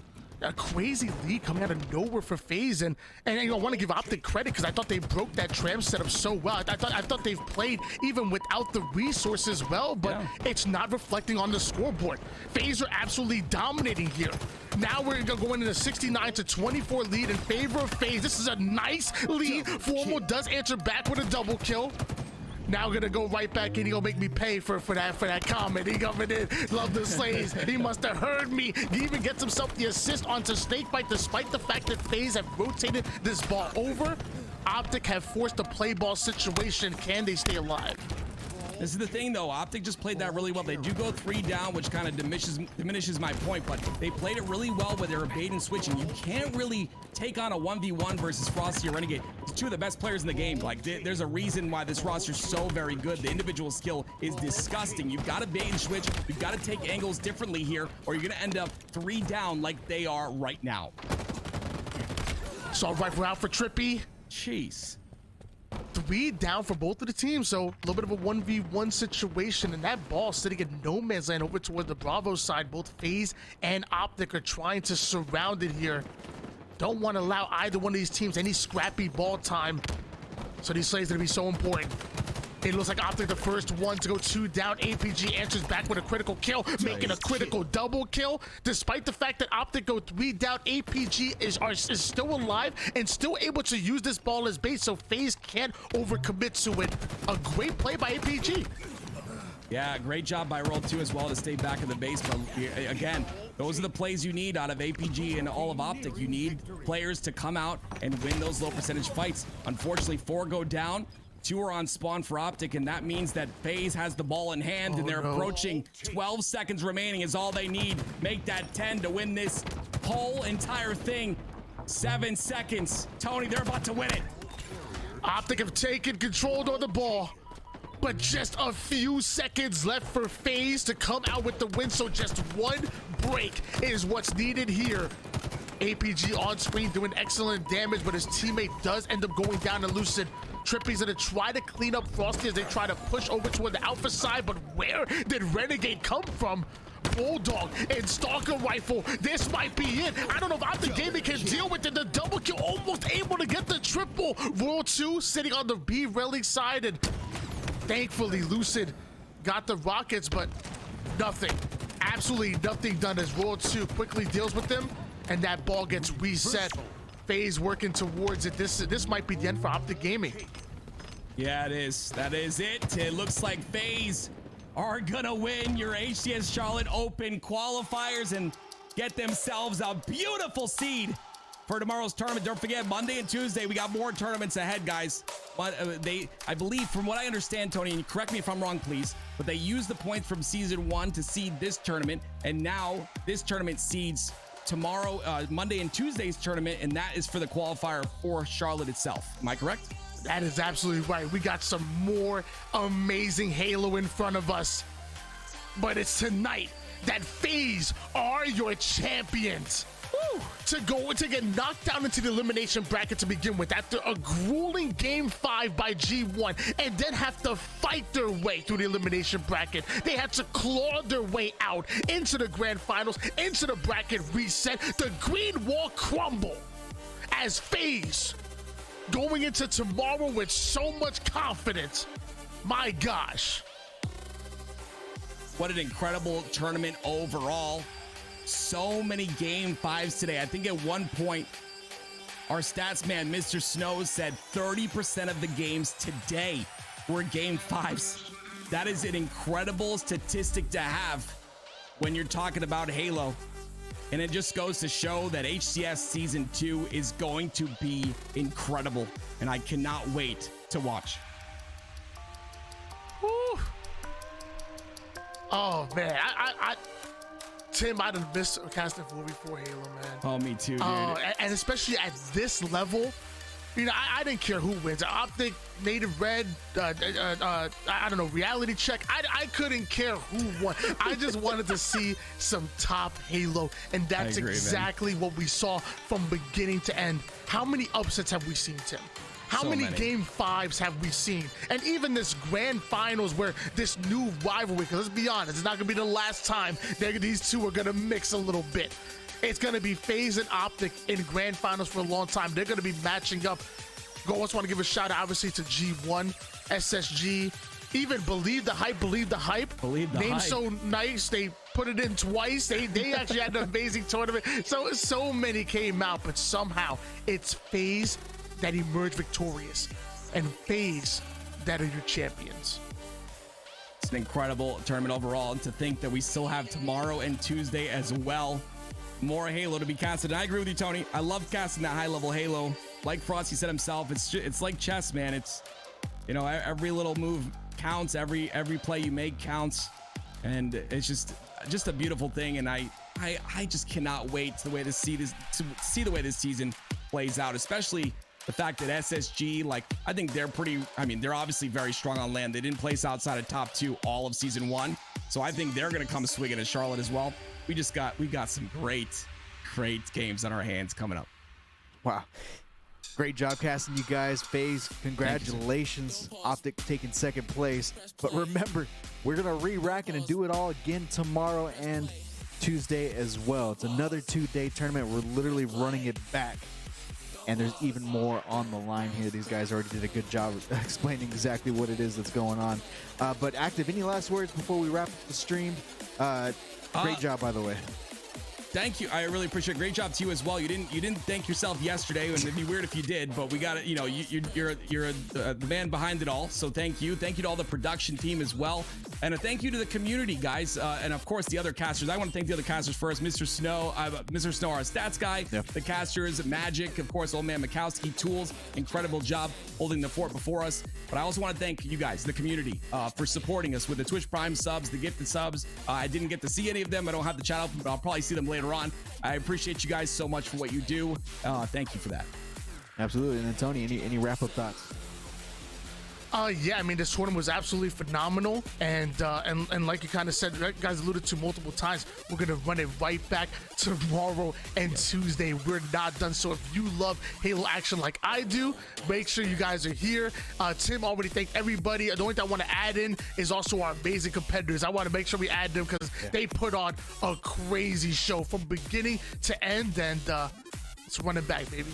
A crazy lead coming out of nowhere for FaZe, and I want to give OpTic credit because I thought they broke that tram setup so well. I thought they've played even without the resources well, but it's not reflecting on the scoreboard. FaZe are absolutely dominating here. Now we're going in a 69-24 lead in favor of FaZe. This is a nice lead. Formal does answer back with a double kill. Now gonna go right back in. He gonna make me pay for that comment. He coming in, love the slays. He must have heard me. He even gets himself the assist onto Snakebite, despite the fact that FaZe have rotated this ball over. OpTic have forced a play ball situation. Can they stay alive? This is the thing though, OpTic just played that really well. They do go 3 down, which kind of diminishes my point, but they played it really well with their bait and switching. You can't really take on a 1v1 versus Frosty or Renegade. It's 2 of the best players in the game. Like, there's a reason why this roster is so very good. The individual skill is disgusting. You've got to bait and switch. You've got to take angles differently here, or you're gonna end up 3 down like they are right now. Assault rifle out for Trippy. Jeez. 3 down for both of the teams, so a little bit of a 1v1 situation, and that ball sitting in no man's land over toward the Bravo side. Both FaZe and OpTic are trying to surround it here. Don't want to allow either one of these teams any scrappy ball time, so these slays are going to be so important. It looks like OpTic the first one to go 2 down. APG answers back with a critical kill, making a critical double kill. Despite the fact that OpTic go 3 down, APG is still alive and still able to use this ball as bait, so FaZe can't overcommit to it. A great play by APG. Yeah, great job by Roll 2 as well to stay back in the base, but again, Those are the plays you need out of APG and all of OpTic. You need players to come out and win those low percentage fights. Unfortunately, 4 go down, 2 are on spawn for OpTic, and that means that FaZe has the ball in hand, and they're approaching 12 seconds remaining is all they need. Make that 10 to win this whole entire thing. 7 seconds. Tony, they're about to win it. OpTic have taken control of the ball, but just a few seconds left for FaZe to come out with the win. So just one break is what's needed here. APG on screen doing excellent damage, but his teammate does end up going down to Lucid. Trippy's gonna try to clean up Frosty as they try to push over toward the alpha side, but where did Renegade come from? Bulldog and Stalker Rifle, this might be it. I don't know if OpTic Gaming can deal with it. The double kill, almost able to get the triple. Royal 2 sitting on the B railing side, and thankfully Lucid got the rockets, but nothing, absolutely nothing done as Royal 2 quickly deals with them, and that ball gets reset. FaZe working towards it. This might be the end for OpTic Gaming. Yeah, it is. That is it. It looks like FaZe are gonna win your HCS Charlotte Open qualifiers and get themselves a beautiful seed for tomorrow's tournament. Don't forget, Monday and Tuesday, we got more tournaments ahead, guys. But I believe, from what I understand, Tony, and correct me if I'm wrong, please, but they use the points from season 1 to seed this tournament, and now this tournament seeds tomorrow, Monday and Tuesday's tournament, and that is for the qualifier for Charlotte itself. Am I correct? That is absolutely right. We got some more amazing Halo in front of us. But it's tonight that FaZe are your champions. Woo! To get knocked down into the elimination bracket to begin with after a grueling game 5 by G1, and then have to fight their way through the elimination bracket. They had to claw their way out into the grand finals, into the bracket reset. The green wall crumble as FaZe going into tomorrow with so much confidence. My gosh. What an incredible tournament overall. So many game 5s today. I think at one point, our stats man, Mr. Snow, said 30% of the games today were game 5s. That is an incredible statistic to have when you're talking about Halo. And it just goes to show that HCS Season 2 is going to be incredible. And I cannot wait to watch. Woo. Oh, man. Tim, I'd have missed casting for before Halo, man. Oh, me too, dude. And especially at this level, you know, I didn't care who wins. OpTic, Native Red, I don't know, Reality Check. I couldn't care who won. I just wanted to see some top Halo, and that's exactly what we saw from beginning to end. How many upsets have we seen, Tim? How many game 5s have we seen? And even this grand finals where this new rivalry, because let's be honest, it's not going to be the last time these two are going to mix a little bit. It's going to be FaZe and OpTic in grand finals for a long time. They're going to be matching up. I also want to give a shout out, obviously, to G1, SSG, even Believe the Hype. Believe the Hype. Name's so nice. They put it in twice. They actually had an amazing tournament. So many came out, but somehow it's FaZe that emerged victorious, and FaZe that are your champions. It's an incredible tournament overall, and to think that we still have tomorrow and Tuesday as well. More Halo to be casted. And I agree with you, Tony. I love casting that high-level Halo. Like Frosty said himself, it's like chess, man. It's, you know, every little move counts. Every play you make counts, and it's just a beautiful thing. And I just cannot wait to see the way this season plays out, especially the fact that SSG, like, I think they're they're obviously very strong on land. They didn't place outside of top 2 all of season 1. So I think they're going to come swinging at Charlotte as well. We got some great games on our hands coming up. Wow. Great job casting, you guys. FaZe, congratulations. OpTic taking second place. But remember, we're going to re-rack it and do it all again tomorrow and Tuesday as well. It's another 2-day tournament. We're literally running it back. And there's even more on the line here. These guys already did a good job of explaining exactly what it is that's going on. But Active, any last words before we wrap up the stream? Great job, by the way. Thank you. I really appreciate it. Great job to you as well. You didn't thank yourself yesterday, and it'd be weird if you did, but we got it. You know, you're the man behind it all. So thank you. Thank you to all the production team as well. And a thank you to the community, guys, and of course the other casters. I want to thank the other casters first. Mr. Snow, our stats guy, the casters, Magic, of course, Old Man Mikowski, Tools, incredible job holding the fort before us. But I also want to thank you guys, the community, for supporting us with the Twitch Prime subs, the gifted subs. I didn't get to see any of them. I don't have the chat open, but I'll probably see them later on. I appreciate you guys so much for what you do. Thank you for that. Absolutely. And then Tony, any wrap-up thoughts? Yeah, I mean, this tournament was absolutely phenomenal, and like you kind of said, you guys alluded to multiple times, we're gonna run it right back tomorrow and Tuesday. We're not done. So if you love Halo action like I do, make sure you guys are here. Tim already thanked everybody. The only thing I want to add in is also our amazing competitors. I want to make sure we add them because they put on a crazy show from beginning to end, and let's run it back, baby.